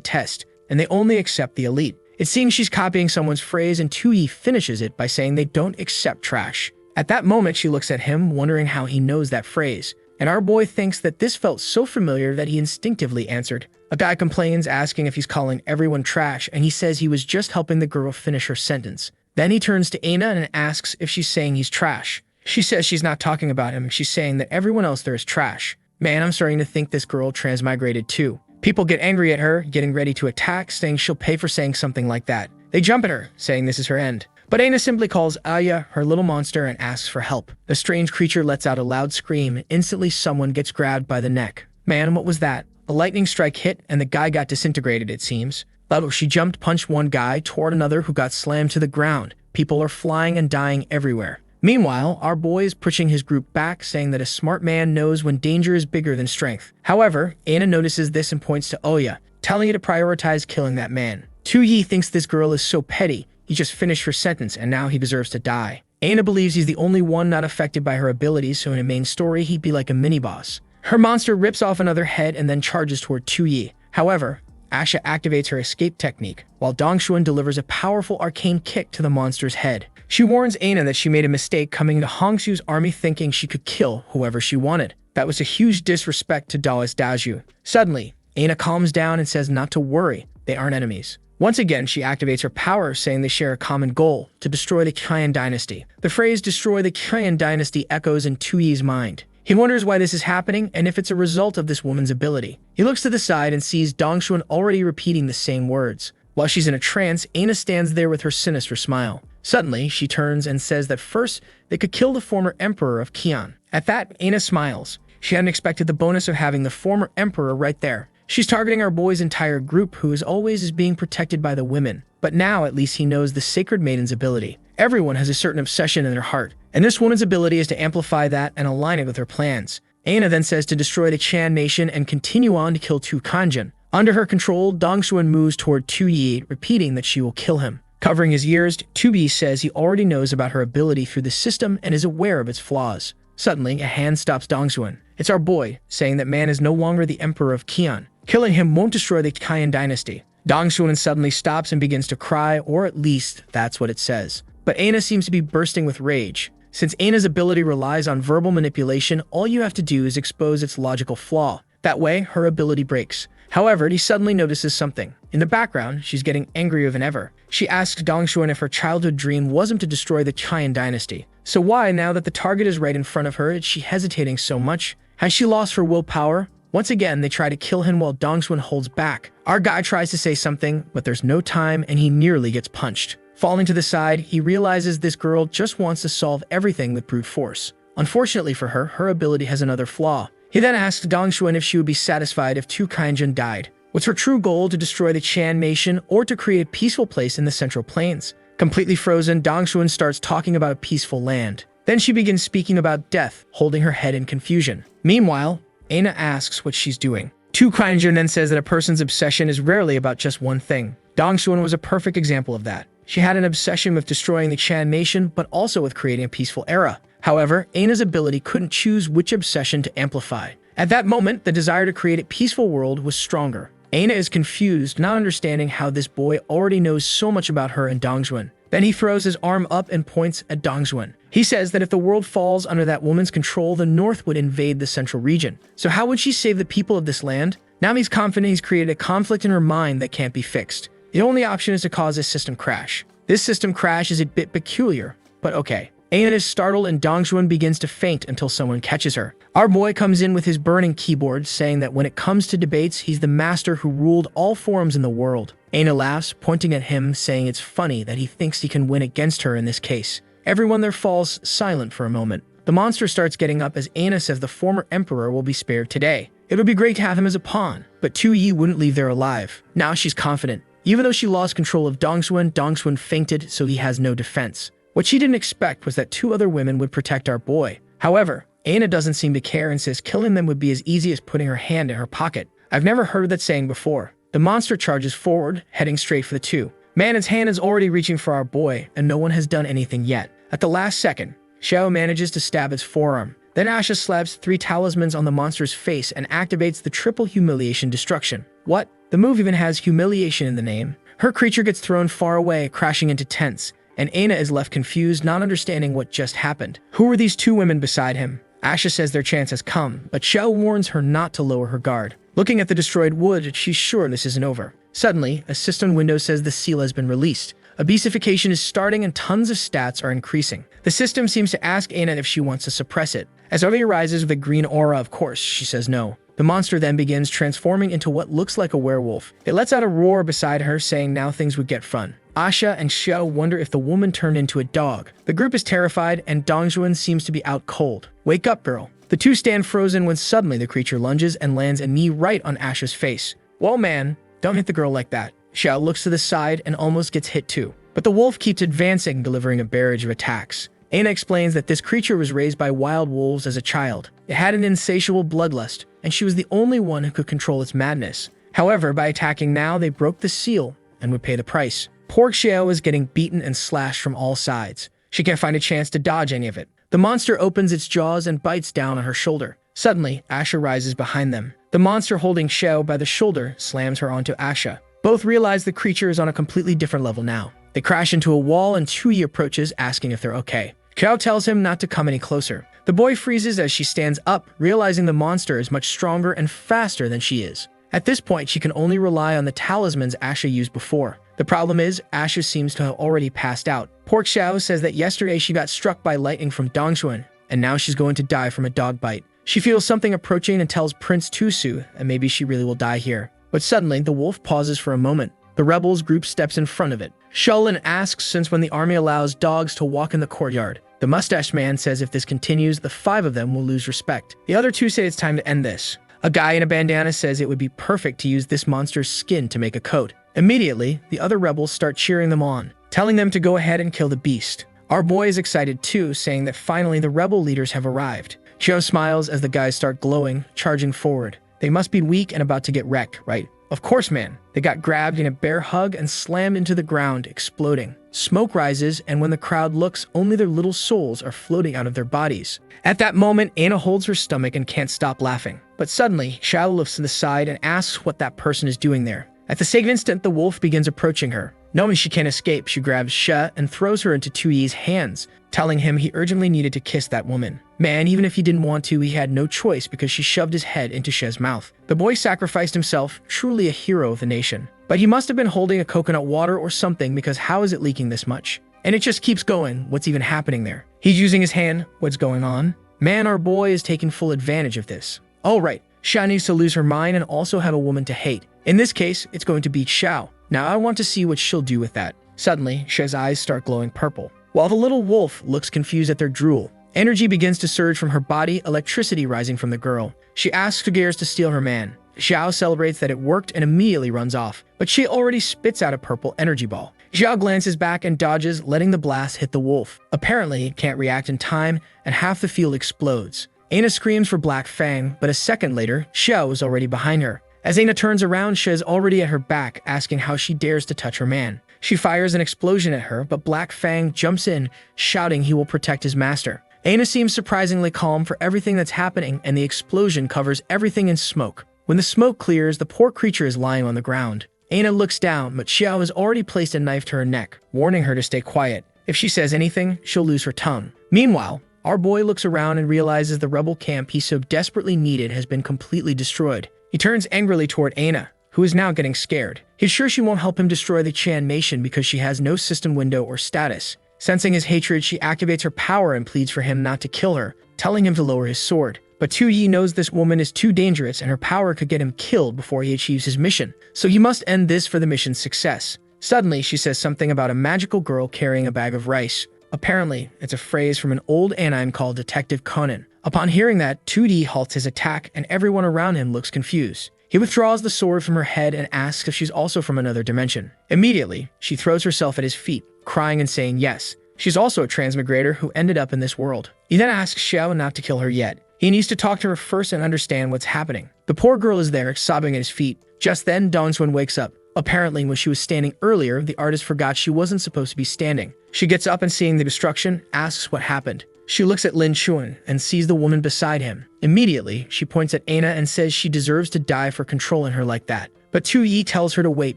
Speaker 1: test, and they only accept the elite. It seems she's copying someone's phrase, and Tu-yi finishes it by saying they don't accept trash. At that moment, she looks at him, wondering how he knows that phrase. And our boy thinks that this felt so familiar that he instinctively answered. A guy complains, asking if he's calling everyone trash, and he says he was just helping the girl finish her sentence. Then he turns to Aina and asks if she's saying he's trash. She says she's not talking about him, she's saying that everyone else there is trash. Man, I'm starting to think this girl transmigrated too. People get angry at her, getting ready to attack, saying she'll pay for saying something like that. They jump at her, saying this is her end. But Aina simply calls Aya her little monster and asks for help. The strange creature lets out a loud scream, and instantly someone gets grabbed by the neck. Man, what was that? A lightning strike hit, and the guy got disintegrated, it seems. She jumped, punched one guy toward another who got slammed to the ground. People are flying and dying everywhere. Meanwhile, our boy is pushing his group back, saying that a smart man knows when danger is bigger than strength. However, Ana notices this and points to Oya, telling her to prioritize killing that man. Tu-Yi thinks this girl is so petty. He just finished her sentence and now he deserves to die. Ana believes he's the only one not affected by her abilities, so in a main story, he'd be like a mini-boss. Her monster rips off another head and then charges toward Tu-Yi. However, Asha activates her escape technique, while Dongxuan delivers a powerful arcane kick to the monster's head. She warns Ana that she made a mistake coming into Hongsu's army thinking she could kill whoever she wanted. That was a huge disrespect to Daoist Daju. Suddenly, Ana calms down and says not to worry, they aren't enemies. Once again, she activates her power, saying they share a common goal, to destroy the Qian dynasty. The phrase destroy the Qian dynasty echoes in Tu-Yi's mind. He wonders why this is happening and if it's a result of this woman's ability. He looks to the side and sees Dongxuan already repeating the same words. While she's in a trance, Ana stands there with her sinister smile. Suddenly, she turns and says that first, they could kill the former emperor of Qian. At that, Ana smiles. She hadn't expected the bonus of having the former emperor right there. She's targeting our boy's entire group, who is always being protected by the women. But now, at least he knows the Sacred Maiden's ability. Everyone has a certain obsession in their heart, and this woman's ability is to amplify that and align it with her plans. Ana then says to destroy the Qian nation and continue on to kill Tu Kanjin. Under her control, Dongxuan moves toward Tu-Yi, repeating that she will kill him. Covering his ears, Tu-Yi says he already knows about her ability through the system and is aware of its flaws. Suddenly, a hand stops Dongxuan. It's our boy, saying that man is no longer the emperor of Qian. Killing him won't destroy the Qian dynasty. Dongxuan suddenly stops and begins to cry, or at least that's what it says. But Ana seems to be bursting with rage. Since Ana's ability relies on verbal manipulation, all you have to do is expose its logical flaw. That way, her ability breaks. However, he suddenly notices something. In the background, she's getting angrier than ever. She asks Dongxuan if her childhood dream wasn't to destroy the Qian dynasty. So why, now that the target is right in front of her, is she hesitating so much? Has she lost her willpower? Once again, they try to kill him while Dongxuan holds back. Our guy tries to say something, but there's no time and he nearly gets punched. Falling to the side, he realizes this girl just wants to solve everything with brute force. Unfortunately for her, her ability has another flaw. He then asks Dongxuan if she would be satisfied if Tu Kanjin died. Was her true goal to destroy the Qian nation or to create a peaceful place in the Central Plains? Completely frozen, Dongxuan starts talking about a peaceful land. Then she begins speaking about death, holding her head in confusion. Meanwhile, Ana asks what she's doing. Tu Kanjin then says that a person's obsession is rarely about just one thing. Dongxuan was a perfect example of that. She had an obsession with destroying the Qian nation, but also with creating a peaceful era. However, Ana's ability couldn't choose which obsession to amplify. At that moment, the desire to create a peaceful world was stronger. Ana is confused, not understanding how this boy already knows so much about her and Dongxuan. Then he throws his arm up and points at Dongxuan. He says that if the world falls under that woman's control, the North would invade the central region. So how would she save the people of this land? Now he's confident he's created a conflict in her mind that can't be fixed. The only option is to cause a system crash. This system crash is a bit peculiar, but okay. Ana is startled and Dongxuan begins to faint until someone catches her. Our boy comes in with his burning keyboard, saying that when it comes to debates, he's the master who ruled all forums in the world. Ana laughs, pointing at him, saying it's funny that he thinks he can win against her in this case. Everyone there falls silent for a moment. The monster starts getting up as Ana says the former emperor will be spared today. It would be great to have him as a pawn, but Tu-Yi wouldn't leave there alive. Now she's confident. Even though she lost control of Dongxuan, Dongxuan fainted, so he has no defense. What she didn't expect was that 2 other women would protect our boy. However, Ana doesn't seem to care and says killing them would be as easy as putting her hand in her pocket. I've never heard that saying before. The monster charges forward, heading straight for the 2. Manon's hand is already reaching for our boy, and no one has done anything yet. At the last second, Xiao manages to stab its forearm. Then Asha slaps 3 talismans on the monster's face and activates the triple humiliation destruction. What? The move even has humiliation in the name. Her creature gets thrown far away, crashing into tents, and Ana is left confused, not understanding what just happened. Who were these 2 women beside him? Asha says their chance has come, but Xiao warns her not to lower her guard. Looking at the destroyed wood, she's sure this isn't over. Suddenly, a system window says the seal has been released. Obesification is starting and tons of stats are increasing. The system seems to ask Ana if she wants to suppress it. As Ovi arises with a green aura, of course, she says no. The monster then begins transforming into what looks like a werewolf. It lets out a roar beside her, saying now things would get fun. Asha and Xiao wonder if the woman turned into a dog. The group is terrified, and Dongxuan seems to be out cold. Wake up, girl. The 2 stand frozen when suddenly the creature lunges and lands a knee right on Asha's face. Whoa, man, don't hit the girl like that. Xiao looks to the side and almost gets hit too. But the wolf keeps advancing, delivering a barrage of attacks. Aina explains that this creature was raised by wild wolves as a child. It had an insatiable bloodlust, and she was the only one who could control its madness. However, by attacking now, they broke the seal and would pay the price. Poor Xiao is getting beaten and slashed from all sides. She can't find a chance to dodge any of it. The monster opens its jaws and bites down on her shoulder. Suddenly, Asha rises behind them. The monster holding Xiao by the shoulder slams her onto Asha. Both realize the creature is on a completely different level now. They crash into a wall and Chuyi approaches, asking if they're okay. Xiao tells him not to come any closer. The boy freezes as she stands up, realizing the monster is much stronger and faster than she is. At this point, she can only rely on the talismans Asha used before. The problem is, Asha seems to have already passed out. Poor Xiao says that yesterday she got struck by lightning from Dongxuan, and now she's going to die from a dog bite. She feels something approaching and tells Prince Tusu, and maybe she really will die here. But suddenly, the wolf pauses for a moment. The rebels group steps in front of it. Shulin asks since when the army allows dogs to walk in the courtyard. The mustache man says if this continues, the 5 of them will lose respect. The other 2 say it's time to end this. A guy in a bandana says it would be perfect to use this monster's skin to make a coat. Immediately, the other rebels start cheering them on, telling them to go ahead and kill the beast. Our boy is excited too, saying that finally the rebel leaders have arrived. Xiao smiles as the guys start glowing, charging forward. They must be weak and about to get wrecked, right? Of course, man. They got grabbed in a bear hug and slammed into the ground, exploding. Smoke rises, and when the crowd looks, only their little souls are floating out of their bodies. At that moment, Aina holds her stomach and can't stop laughing. But suddenly, Xiao lifts to the side and asks what that person is doing there. At the same instant, the wolf begins approaching her. Knowing she can't escape, she grabs She and throws her into Tuyi's hands, telling him he urgently needed to kiss that woman. Man, even if he didn't want to, he had no choice because she shoved his head into She's mouth. The boy sacrificed himself, truly a hero of the nation. But he must have been holding a coconut water or something because how is it leaking this much? And it just keeps going. What's even happening there? He's using his hand. What's going on? Man, our boy is taking full advantage of this. Oh, right. Xia needs to lose her mind and also have a woman to hate. In this case, it's going to be Xiao. Now I want to see what she'll do with that. Suddenly, She's eyes start glowing purple. While the little wolf looks confused at their drool, energy begins to surge from her body, electricity rising from the girl. She asks Gears to steal her man. Xiao celebrates that it worked and immediately runs off, but she already spits out a purple energy ball. Xiao glances back and dodges, letting the blast hit the wolf. Apparently, it can't react in time, and half the field explodes. Aina screams for Black Fang, but a second later, Xiao is already behind her. As Aina turns around, She is already at her back, asking how she dares to touch her man. She fires an explosion at her, but Black Fang jumps in, shouting he will protect his master. Aina seems surprisingly calm for everything that's happening, and the explosion covers everything in smoke. When the smoke clears, the poor creature is lying on the ground. Aina looks down, but Xiao has already placed a knife to her neck, warning her to stay quiet. If she says anything, she'll lose her tongue. Meanwhile, our boy looks around and realizes the rebel camp he so desperately needed has been completely destroyed. He turns angrily toward Aina, who is now getting scared. He's sure she won't help him destroy the Chan nation because she has no system window or status. Sensing his hatred, she activates her power and pleads for him not to kill her, telling him to lower his sword. But Tuyi knows this woman is too dangerous and her power could get him killed before he achieves his mission, so he must end this for the mission's success. Suddenly, she says something about a magical girl carrying a bag of rice. Apparently, it's a phrase from an old anime called Detective Conan. Upon hearing that, 2D halts his attack and everyone around him looks confused. He withdraws the sword from her head and asks if she's also from another dimension. Immediately, she throws herself at his feet, crying and saying yes. She's also a transmigrator who ended up in this world. He then asks Xiao not to kill her yet. He needs to talk to her first and understand what's happening. The poor girl is there, sobbing at his feet. Just then, Dongxuan wakes up. Apparently, when she was standing earlier, the artist forgot she wasn't supposed to be standing. She gets up and seeing the destruction, asks what happened. She looks at Lin Chuan and sees the woman beside him. Immediately, she points at Aina and says she deserves to die for controlling her like that. But Tu Yi tells her to wait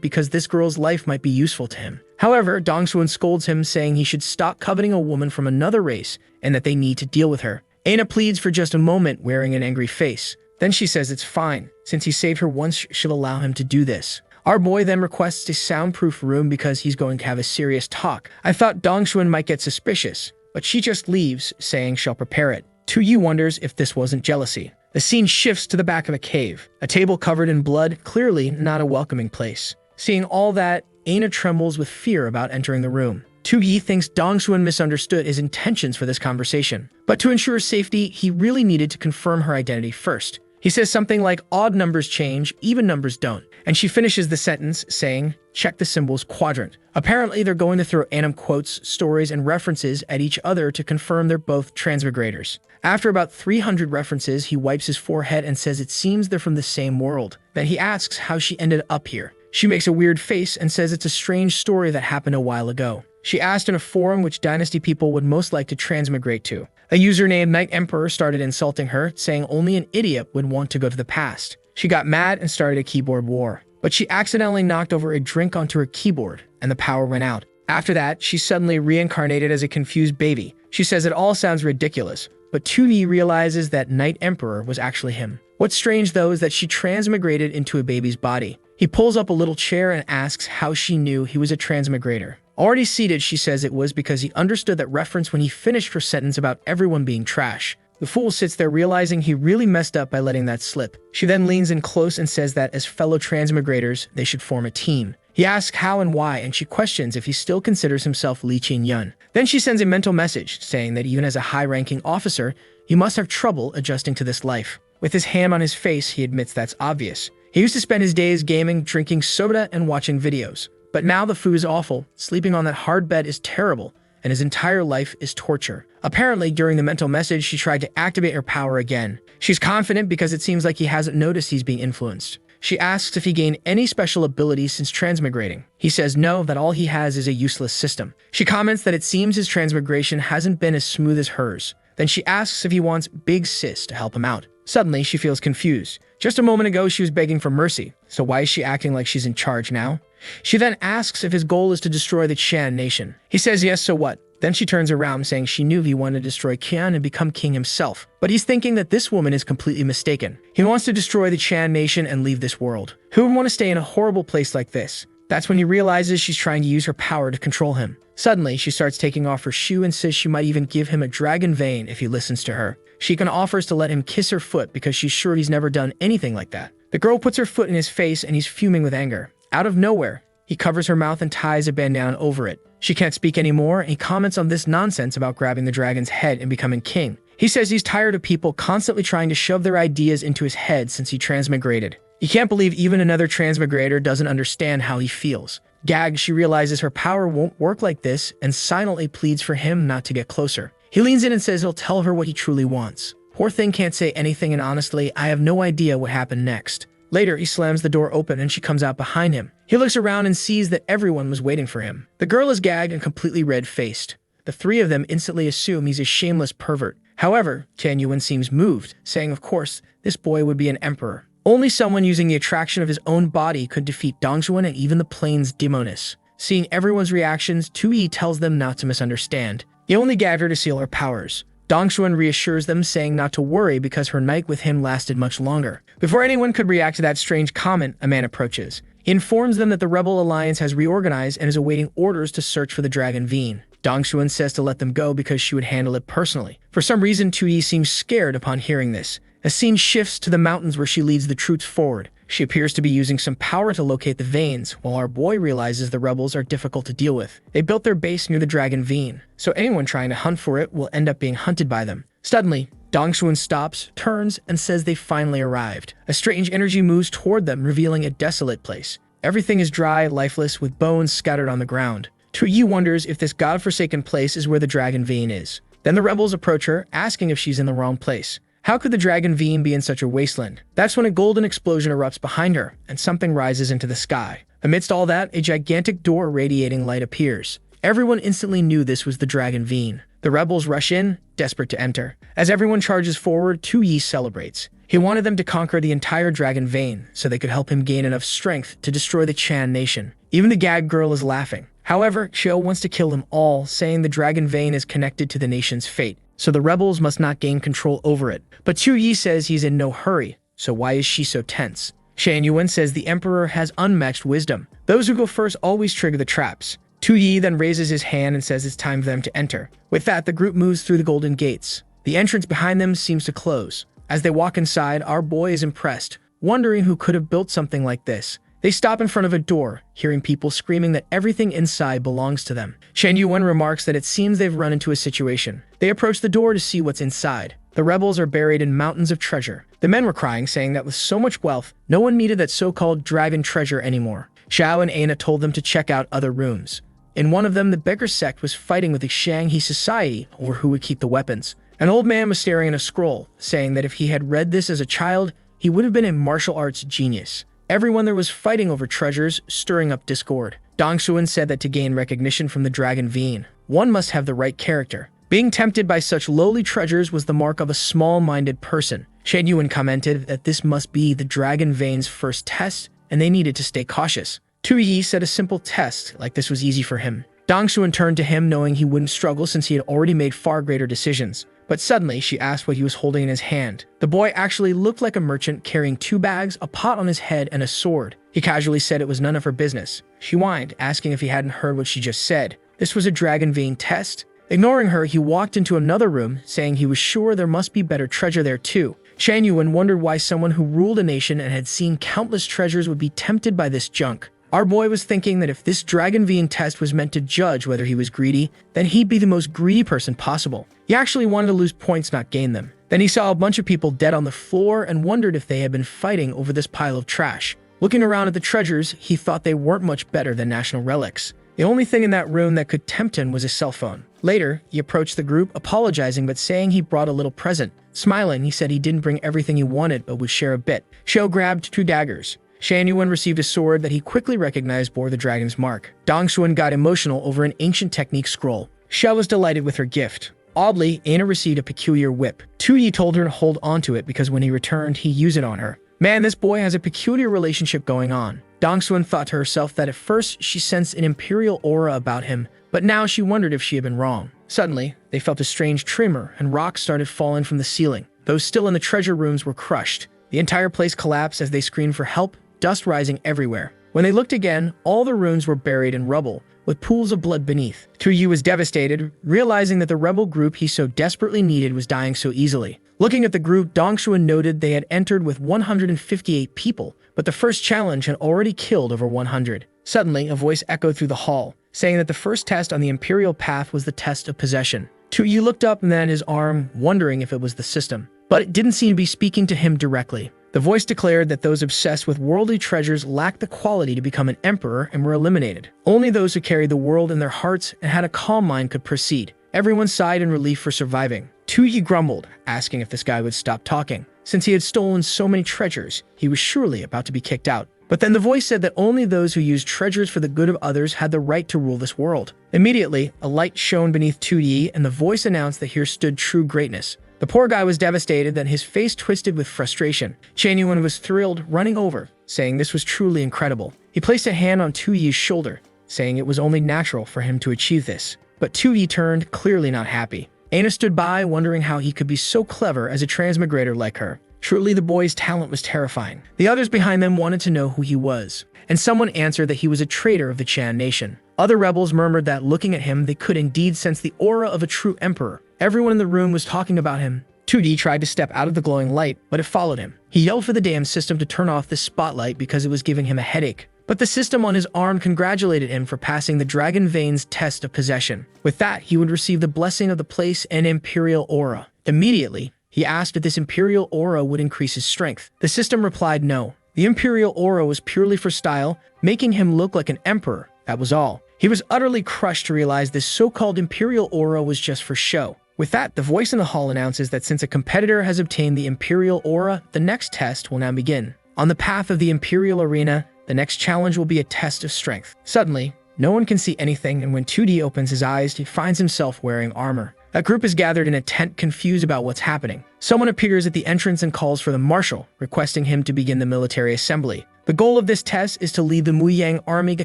Speaker 1: because this girl's life might be useful to him. However, Dongxuan scolds him, saying he should stop coveting a woman from another race and that they need to deal with her. Aina pleads for just a moment, wearing an angry face. Then she says it's fine. Since he saved her once, she'll allow him to do this. Our boy then requests a soundproof room because he's going to have a serious talk. I thought Dongxuan might get suspicious, but she just leaves, saying she'll prepare it. Tu Yi wonders if this wasn't jealousy. The scene shifts to the back of a cave, a table covered in blood, clearly not a welcoming place. Seeing all that, Aina trembles with fear about entering the room. Tu Yi thinks Dongxuan misunderstood his intentions for this conversation, but to ensure safety, he really needed to confirm her identity first. He says something like, odd numbers change, even numbers don't. And she finishes the sentence saying, check the symbols quadrant. Apparently, they're going to throw anim quotes, stories, and references at each other to confirm they're both transmigrators. After about 300 references, he wipes his forehead and says it seems they're from the same world. Then he asks how she ended up here. She makes a weird face and says it's a strange story that happened a while ago. She asked in a forum which dynasty people would most like to transmigrate to. A user named Night Emperor started insulting her, saying only an idiot would want to go to the past. She got mad and started a keyboard war. But she accidentally knocked over a drink onto her keyboard, and the power went out. After that, she suddenly reincarnated as a confused baby. She says it all sounds ridiculous, but 2D realizes that Night Emperor was actually him. What's strange, though, is that she transmigrated into a baby's body. He pulls up a little chair and asks how she knew he was a transmigrator. Already seated, she says it was because he understood that reference when he finished her sentence about everyone being trash. The fool sits there realizing he really messed up by letting that slip. She then leans in close and says that as fellow transmigrators, they should form a team. He asks how and why, and she questions if he still considers himself Lee Chin-yun. Then she sends a mental message saying that even as a high-ranking officer, he must have trouble adjusting to this life. With his hand on his face, he admits that's obvious. He used to spend his days gaming, drinking soda, and watching videos. But now the food is awful, sleeping on that hard bed is terrible, and his entire life is torture. Apparently, during the mental message, she tried to activate her power again. She's confident because it seems like he hasn't noticed he's being influenced. She asks if he gained any special abilities since transmigrating. He says no, that all he has is a useless system. She comments that it seems his transmigration hasn't been as smooth as hers. Then she asks if he wants Big Sis to help him out. Suddenly, she feels confused. Just a moment ago, she was begging for mercy, so why is she acting like she's in charge now? She then asks if his goal is to destroy the Chan nation. He says yes, so what? Then she turns around saying she knew he wanted to destroy Qian and become king himself. But he's thinking that this woman is completely mistaken. He wants to destroy the Chan nation and leave this world. Who would want to stay in a horrible place like this? That's when he realizes she's trying to use her power to control him. Suddenly, she starts taking off her shoe and says she might even give him a dragon vein if he listens to her. She even offers to let him kiss her foot because she's sure he's never done anything like that. The girl puts her foot in his face and he's fuming with anger. Out of nowhere, he covers her mouth and ties a bandana over it. She can't speak anymore, and he comments on this nonsense about grabbing the dragon's head and becoming king. He says he's tired of people constantly trying to shove their ideas into his head since he transmigrated. He can't believe even another transmigrator doesn't understand how he feels. Gagged, she realizes her power won't work like this and silently pleads for him not to get closer. He leans in and says he'll tell her what he truly wants. Poor thing can't say anything, and honestly, I have no idea what happened next. Later, he slams the door open and she comes out behind him. He looks around and sees that everyone was waiting for him. The girl is gagged and completely red-faced. The three of them instantly assume he's a shameless pervert. However, Tianyuan seems moved, saying of course, this boy would be an emperor. Only someone using the attraction of his own body could defeat Dongxuan and even the plane's demoness. Seeing everyone's reactions, Tui tells them not to misunderstand. He only gagged her to seal her powers. Dongxuan reassures them, saying not to worry because her night with him lasted much longer. Before anyone could react to that strange comment, a man approaches. He informs them that the Rebel Alliance has reorganized and is awaiting orders to search for the Dragon Veen. Dongxuan says to let them go because she would handle it personally. For some reason, Tui seems scared upon hearing this. A scene shifts to the mountains where she leads the troops forward. She appears to be using some power to locate the veins, while our boy realizes the rebels are difficult to deal with. They built their base near the Dragon Veen, so anyone trying to hunt for it will end up being hunted by them. Suddenly, Dongxuan stops, turns, and says they finally arrived. A strange energy moves toward them, revealing a desolate place. Everything is dry, lifeless, with bones scattered on the ground. Tuyi wonders if this godforsaken place is where the Dragon Veen is. Then the rebels approach her, asking if she's in the wrong place. How could the Dragon Veen be in such a wasteland? That's when a golden explosion erupts behind her, and something rises into the sky. Amidst all that, a gigantic door radiating light appears. Everyone instantly knew this was the Dragon Veen. The rebels rush in, desperate to enter. As everyone charges forward, Tuyi celebrates. He wanted them to conquer the entire Dragon Veen, so they could help him gain enough strength to destroy the Chan nation. Even the gag girl is laughing. However, Chio wants to kill them all, saying the Dragon Veen is connected to the nation's fate, so the rebels must not gain control over it. But Tuyi says he's in no hurry, so why is she so tense? Shanyuan says the Emperor has unmatched wisdom. Those who go first always trigger the traps. Tuyi then raises his hand and says it's time for them to enter. With that, the group moves through the golden gates. The entrance behind them seems to close. As they walk inside, our boy is impressed, wondering who could have built something like this. They stop in front of a door, hearing people screaming that everything inside belongs to them. Shen Yuan remarks that it seems they've run into a situation. They approach the door to see what's inside. The rebels are buried in mountains of treasure. The men were crying, saying that with so much wealth, no one needed that so-called dragon treasure anymore. Xiao and Aina told them to check out other rooms. In one of them, the beggar sect was fighting with the Shanghe society over who would keep the weapons. An old man was staring at a scroll, saying that if he had read this as a child, he would have been a martial arts genius. Everyone there was fighting over treasures, stirring up discord. Dong Xuan said that to gain recognition from the Dragon Vein, one must have the right character. Being tempted by such lowly treasures was the mark of a small-minded person. Shen Yuan commented that this must be the Dragon Vein's first test, and they needed to stay cautious. Tu Yi said a simple test, like this was easy for him. Dong Xuan turned to him, knowing he wouldn't struggle since he had already made far greater decisions. But suddenly, she asked what he was holding in his hand. The boy actually looked like a merchant carrying 2 bags, a pot on his head, and a sword. He casually said it was none of her business. She whined, asking if he hadn't heard what she just said. This was a Dragon Vein test. Ignoring her, he walked into another room, saying he was sure there must be better treasure there too. Shan Yuan wondered why someone who ruled a nation and had seen countless treasures would be tempted by this junk. Our boy was thinking that if this Dragon Vein test was meant to judge whether he was greedy, then he'd be the most greedy person possible. He actually wanted to lose points, not gain them. Then he saw a bunch of people dead on the floor and wondered if they had been fighting over this pile of trash. Looking around at the treasures, he thought they weren't much better than national relics. The only thing in that room that could tempt him was a cell phone. Later, he approached the group, apologizing but saying he brought a little present. Smiling, he said he didn't bring everything he wanted but would share a bit. Xiao grabbed 2 daggers. Shan Yuan received a sword that he quickly recognized bore the dragon's mark. Dong Xuan got emotional over an ancient technique scroll. Xiao was delighted with her gift. Oddly, Aina received a peculiar whip. Tu Yi told her to hold onto it because when he returned, he'd use it on her. Man, this boy has a peculiar relationship going on. Dong Xuan thought to herself that at first she sensed an imperial aura about him, but now she wondered if she had been wrong. Suddenly, they felt a strange tremor and rocks started falling from the ceiling. Those still in the treasure rooms were crushed. The entire place collapsed as they screamed for help, dust rising everywhere. When they looked again, all the rooms were buried in rubble, with pools of blood beneath. Tu Yi was devastated, realizing that the rebel group he so desperately needed was dying so easily. Looking at the group, Dong Xuan noted they had entered with 158 people, but the first challenge had already killed over 100. Suddenly, a voice echoed through the hall, saying that the first test on the Imperial Path was the test of possession. Tu Yi looked up and then at his arm, wondering if it was the system. But it didn't seem to be speaking to him directly. The voice declared that those obsessed with worldly treasures lacked the quality to become an emperor and were eliminated. Only those who carried the world in their hearts and had a calm mind could proceed. Everyone sighed in relief for surviving. Tu Yi grumbled, asking if this guy would stop talking. Since he had stolen so many treasures, he was surely about to be kicked out. But then the voice said that only those who used treasures for the good of others had the right to rule this world. Immediately, a light shone beneath Tu Yi, and the voice announced that here stood true greatness. The poor guy was devastated, then his face twisted with frustration. Shan Yuan was thrilled, running over, saying this was truly incredible. He placed a hand on Tu Yi's shoulder, saying it was only natural for him to achieve this. But Tu Yi turned, clearly not happy. Aina stood by, wondering how he could be so clever as a transmigrator like her. Truly, the boy's talent was terrifying. The others behind them wanted to know who he was, and someone answered that he was a traitor of the Chan nation. Other rebels murmured that looking at him, they could indeed sense the aura of a true emperor. Everyone in the room was talking about him. Tu Yi tried to step out of the glowing light, but it followed him. He yelled for the damn system to turn off the spotlight because it was giving him a headache. But the system on his arm congratulated him for passing the Dragon Vein's test of possession. With that, he would receive the blessing of the place and imperial aura. Immediately, he asked if this imperial aura would increase his strength. The system replied no. The imperial aura was purely for style, making him look like an emperor. That was all. He was utterly crushed to realize this so-called imperial aura was just for show. With that, the voice in the hall announces that since a competitor has obtained the imperial aura, the next test will now begin. On the path of the imperial arena, the next challenge will be a test of strength. Suddenly, no one can see anything, and when 2D opens his eyes, he finds himself wearing armor. A group is gathered in a tent, confused about what's happening. Someone appears at the entrance and calls for the marshal, requesting him to begin the military assembly. The goal of this test is to lead the Muyang army to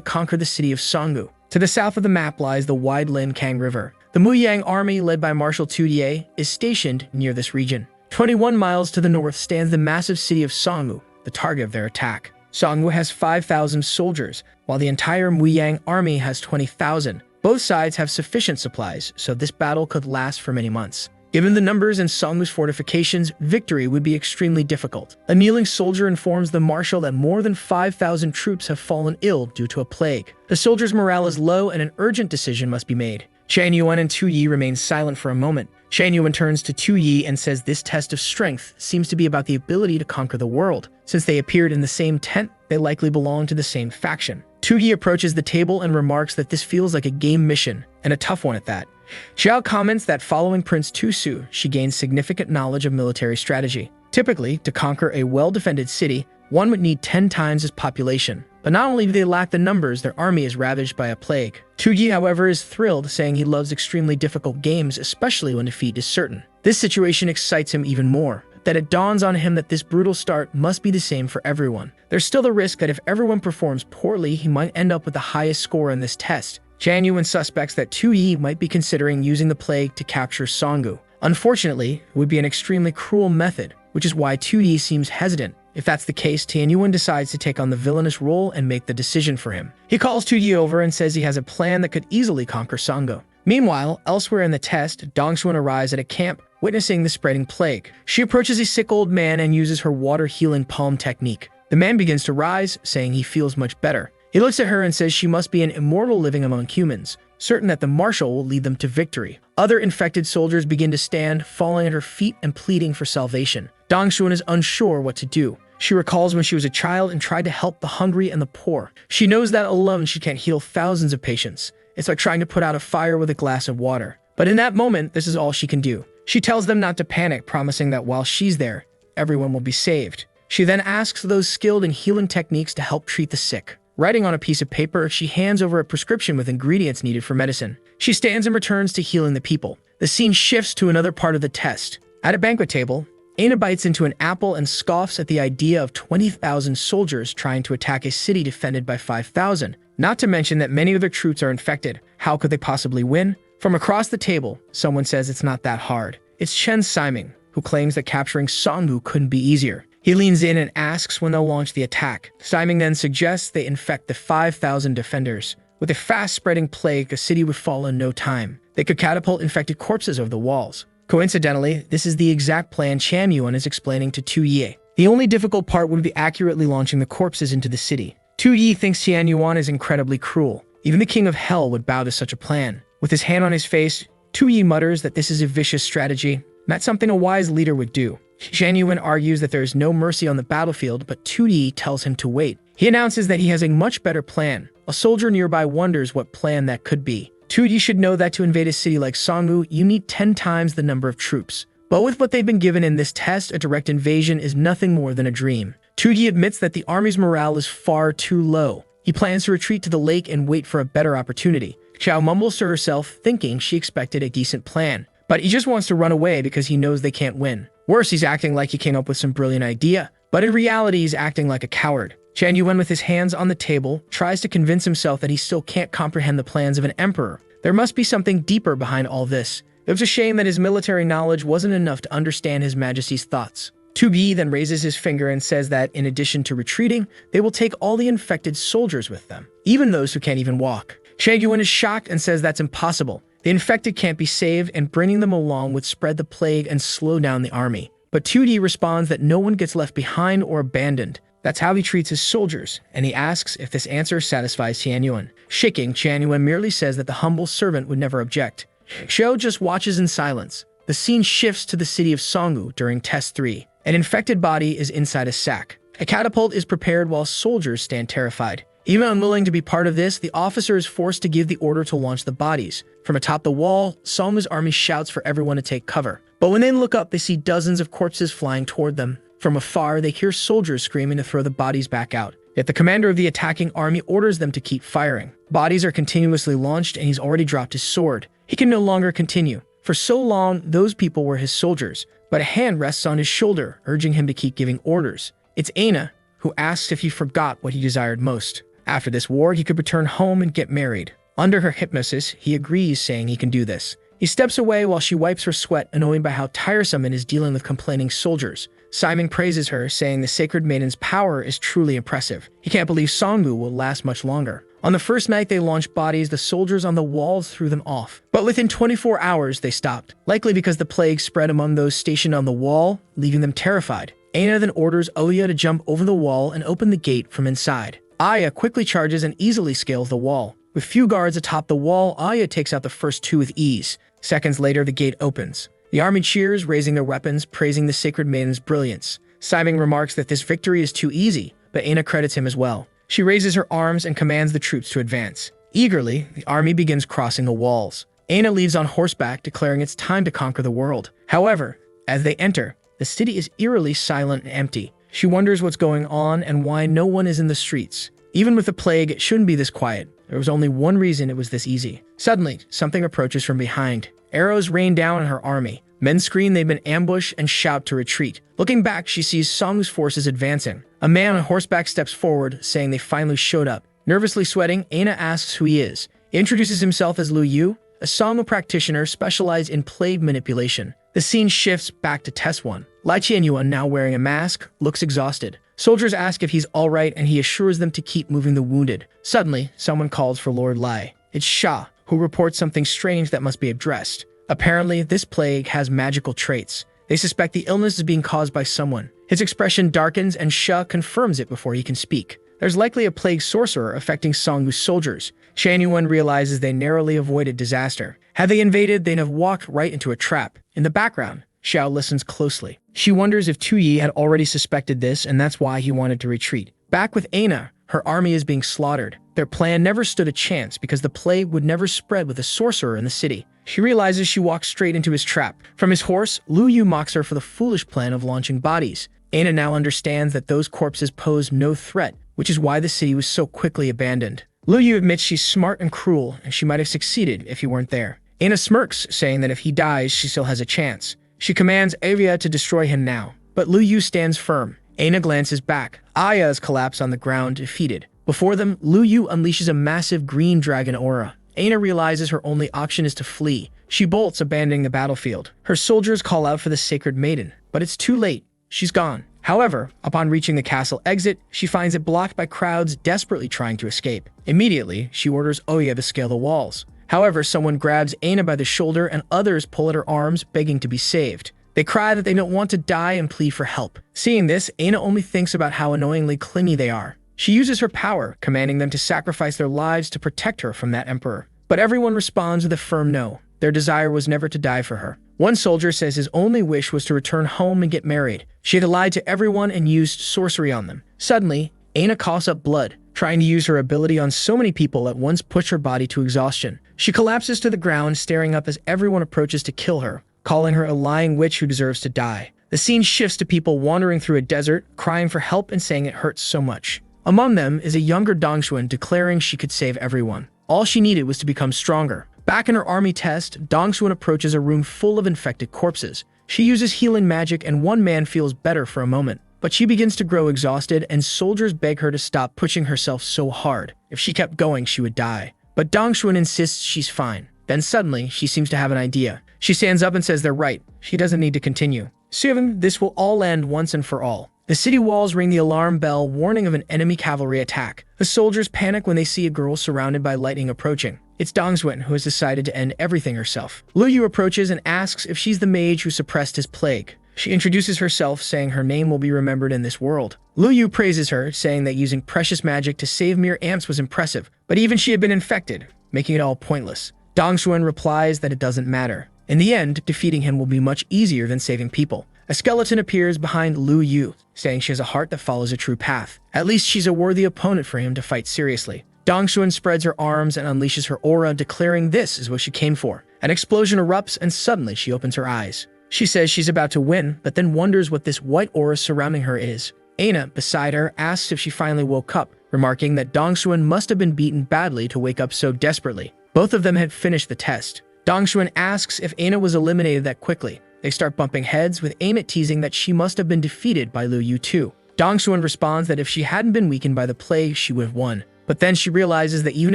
Speaker 1: conquer the city of Songgu. To the south of the map lies the wide Lin Kang River. The Muyang army, led by Marshal Tu Die, is stationed near this region. 21 miles to the north stands the massive city of Songgu, the target of their attack. Songwu has 5,000 soldiers, while the entire Muyang army has 20,000. Both sides have sufficient supplies, so this battle could last for many months. Given the numbers in Songwu's fortifications, victory would be extremely difficult. A kneeling soldier informs the marshal that more than 5,000 troops have fallen ill due to a plague. The soldiers' morale is low and an urgent decision must be made. Shan Yuan and Tu Yi remain silent for a moment. Shan Yuan turns to Tu Yi and says this test of strength seems to be about the ability to conquer the world. Since they appeared in the same tent, they likely belong to the same faction. Tu Yi approaches the table and remarks that this feels like a game mission, and a tough one at that. Xiao comments that following Prince Tusu, she gains significant knowledge of military strategy. Typically, to conquer a well-defended city, one would need 10 times its population. But not only do they lack the numbers, their army is ravaged by a plague. Tu Yi, however, is thrilled, saying he loves extremely difficult games, especially when defeat is certain. This situation excites him even more, that it dawns on him that this brutal start must be the same for everyone. There's still the risk that if everyone performs poorly, he might end up with the highest score in this test. Shan Yuan suspects that Tu Yi might be considering using the plague to capture Songgu. Unfortunately, it would be an extremely cruel method, which is why Tu Yi seems hesitant. If that's the case, Tian Yuan decides to take on the villainous role and make the decision for him. He calls Tu Yi over and says he has a plan that could easily conquer Songgu. Meanwhile, elsewhere in the test, Dongxuan arrives at a camp, witnessing the spreading plague. She approaches a sick old man and uses her water-healing palm technique. The man begins to rise, saying he feels much better. He looks at her and says she must be an immortal living among humans, certain that the marshal will lead them to victory. Other infected soldiers begin to stand, falling at her feet and pleading for salvation. Dongxuan is unsure what to do. She recalls when she was a child and tried to help the hungry and the poor. She knows that alone she can't heal thousands of patients. It's like trying to put out a fire with a glass of water. But in that moment, this is all she can do. She tells them not to panic, promising that while she's there, everyone will be saved. She then asks those skilled in healing techniques to help treat the sick. Writing on a piece of paper, she hands over a prescription with ingredients needed for medicine. She stands and returns to healing the people. The scene shifts to another part of the test. At a banquet table, Aina bites into an apple and scoffs at the idea of 20,000 soldiers trying to attack a city defended by 5,000. Not to mention that many of their troops are infected. How could they possibly win? From across the table, someone says it's not that hard. It's Chen Siming, who claims that capturing Songgu couldn't be easier. He leans in and asks when they'll launch the attack. Siming then suggests they infect the 5,000 defenders. With a fast-spreading plague, the city would fall in no time. They could catapult infected corpses over the walls. Coincidentally, this is the exact plan Shan Yuan is explaining to Tu Yi. The only difficult part would be accurately launching the corpses into the city. Tu Yi thinks Shan Yuan is incredibly cruel. Even the king of hell would bow to such a plan. With his hand on his face, Tu Yi mutters that this is a vicious strategy, not something a wise leader would do. Shan Yuan argues that there is no mercy on the battlefield, but Tu Yi tells him to wait. He announces that he has a much better plan. A soldier nearby wonders what plan that could be. Tu Yi should know that to invade a city like Songgu, you need 10 times the number of troops. But with what they've been given in this test, a direct invasion is nothing more than a dream. Tu Yi admits that the army's morale is far too low. He plans to retreat to the lake and wait for a better opportunity. Xiao mumbles to herself, thinking she expected a decent plan. But he just wants to run away because he knows they can't win. Worse, he's acting like he came up with some brilliant idea. But in reality, he's acting like a coward. Shan Yuan, with his hands on the table, tries to convince himself that he still can't comprehend the plans of an emperor. There must be something deeper behind all this. It was a shame that his military knowledge wasn't enough to understand His Majesty's thoughts. Tu Yi then raises his finger and says that, in addition to retreating, they will take all the infected soldiers with them, even those who can't even walk. Shan Yuan is shocked and says that's impossible. The infected can't be saved, and bringing them along would spread the plague and slow down the army. But Tu Yi responds that no one gets left behind or abandoned. That's how he treats his soldiers, and he asks if this answer satisfies Shan Yuan. Shaking, Shan Yuan merely says that the humble servant would never object. Xiao just watches in silence. The scene shifts to the city of Songgu during Test 3. An infected body is inside a sack. A catapult is prepared while soldiers stand terrified. Even unwilling to be part of this, the officer is forced to give the order to launch the bodies. From atop the wall, Songgu's army shouts for everyone to take cover. But when they look up, they see dozens of corpses flying toward them. From afar, they hear soldiers screaming to throw the bodies back out. Yet the commander of the attacking army orders them to keep firing. Bodies are continuously launched, and he's already dropped his sword. He can no longer continue. For so long, those people were his soldiers, but a hand rests on his shoulder, urging him to keep giving orders. It's Aina, who asks if he forgot what he desired most. After this war, he could return home and get married. Under her hypnosis, he agrees, saying he can do this. He steps away while she wipes her sweat, annoyed by how tiresome it is dealing with complaining soldiers. Simon praises her, saying the Sacred Maiden's power is truly impressive. He can't believe Songgu will last much longer. On the first night they launched bodies, the soldiers on the walls threw them off. But within 24 hours, they stopped, likely because the plague spread among those stationed on the wall, leaving them terrified. Aina then orders Oya to jump over the wall and open the gate from inside. Aya quickly charges and easily scales the wall. With few guards atop the wall, Aya takes out the first two with ease. Seconds later, the gate opens. The army cheers, raising their weapons, praising the Sacred Maiden's brilliance. Simon remarks that this victory is too easy, but Aina credits him as well. She raises her arms and commands the troops to advance. Eagerly, the army begins crossing the walls. Aina leads on horseback, declaring it's time to conquer the world. However, as they enter, the city is eerily silent and empty. She wonders what's going on and why no one is in the streets. Even with the plague, it shouldn't be this quiet. There was only one reason it was this easy. Suddenly, something approaches from behind. Arrows rain down on her army. Men scream they've been ambushed and shout to retreat. Looking back, she sees Song's forces advancing. A man on horseback steps forward, saying they finally showed up. Nervously sweating, Aina asks who he is. He introduces himself as Lu Yu, a Song practitioner specialized in plague manipulation. The scene shifts back to Test 1. Lai Qianyuan, now wearing a mask, looks exhausted. Soldiers ask if he's alright and he assures them to keep moving the wounded. Suddenly, someone calls for Lord Lai. It's Sha, who reports something strange that must be addressed. Apparently, this plague has magical traits. They suspect the illness is being caused by someone. His expression darkens and Sha confirms it before he can speak. There's likely a plague sorcerer affecting Songwoo's soldiers. Qianyuan realizes they narrowly avoided disaster. Had they invaded, they'd have walked right into a trap. In the background, Xiao listens closely. She wonders if Tu Yi had already suspected this and that's why he wanted to retreat. Back with Aina, her army is being slaughtered. Their plan never stood a chance because the plague would never spread with a sorcerer in the city. She realizes she walks straight into his trap. From his horse, Lu Yu mocks her for the foolish plan of launching bodies. Aina now understands that those corpses pose no threat, which is why the city was so quickly abandoned. Lu Yu admits she's smart and cruel, and she might have succeeded if he weren't there. Aina smirks, saying that if he dies, she still has a chance. She commands Avia to destroy him now, but Lu Yu stands firm. Aina glances back. Aya has collapsed on the ground, defeated. Before them, Lu Yu unleashes a massive green dragon aura. Aina realizes her only option is to flee. She bolts, abandoning the battlefield. Her soldiers call out for the Sacred Maiden, but it's too late. She's gone. However, upon reaching the castle exit, she finds it blocked by crowds desperately trying to escape. Immediately, she orders Oya to scale the walls. However, someone grabs Aina by the shoulder and others pull at her arms, begging to be saved. They cry that they don't want to die and plead for help. Seeing this, Aina only thinks about how annoyingly clingy they are. She uses her power, commanding them to sacrifice their lives to protect her from that emperor. But everyone responds with a firm no. Their desire was never to die for her. One soldier says his only wish was to return home and get married. She had lied to everyone and used sorcery on them. Suddenly, Aina coughs up blood. Trying to use her ability on so many people at once push her body to exhaustion. She collapses to the ground, staring up as everyone approaches to kill her, calling her a lying witch who deserves to die. The scene shifts to people wandering through a desert, crying for help and saying it hurts so much. Among them is a younger Dongshuan declaring she could save everyone. All she needed was to become stronger. Back in her army test, Dongshuan approaches a room full of infected corpses. She uses healing magic and one man feels better for a moment. But she begins to grow exhausted and soldiers beg her to stop pushing herself so hard. If she kept going, she would die. But Dongshuan insists she's fine. Then suddenly, she seems to have an idea. She stands up and says they're right. She doesn't need to continue. Soon, this will all end once and for all. The city walls ring the alarm bell, warning of an enemy cavalry attack. The soldiers panic when they see a girl surrounded by lightning approaching. It's Dongshuan, who has decided to end everything herself. Lu Yu approaches and asks if she's the mage who suppressed his plague. She introduces herself, saying her name will be remembered in this world. Lu Yu praises her, saying that using precious magic to save mere ants was impressive, but even she had been infected, making it all pointless. Dongshuan replies that it doesn't matter. In the end, defeating him will be much easier than saving people. A skeleton appears behind Lu Yu, saying she has a heart that follows a true path. At least she's a worthy opponent for him to fight seriously. Dongshuan spreads her arms and unleashes her aura, declaring this is what she came for. An explosion erupts and suddenly she opens her eyes. She says she's about to win, but then wonders what this white aura surrounding her is. Aina, beside her, asks if she finally woke up, remarking that Dongshuan must have been beaten badly to wake up so desperately. Both of them had finished the test. Dongshuan asks if Aina was eliminated that quickly. They start bumping heads, with Aina teasing that she must have been defeated by Lu Yu too. Dongshuan responds that if she hadn't been weakened by the plague, she would have won. But then she realizes that even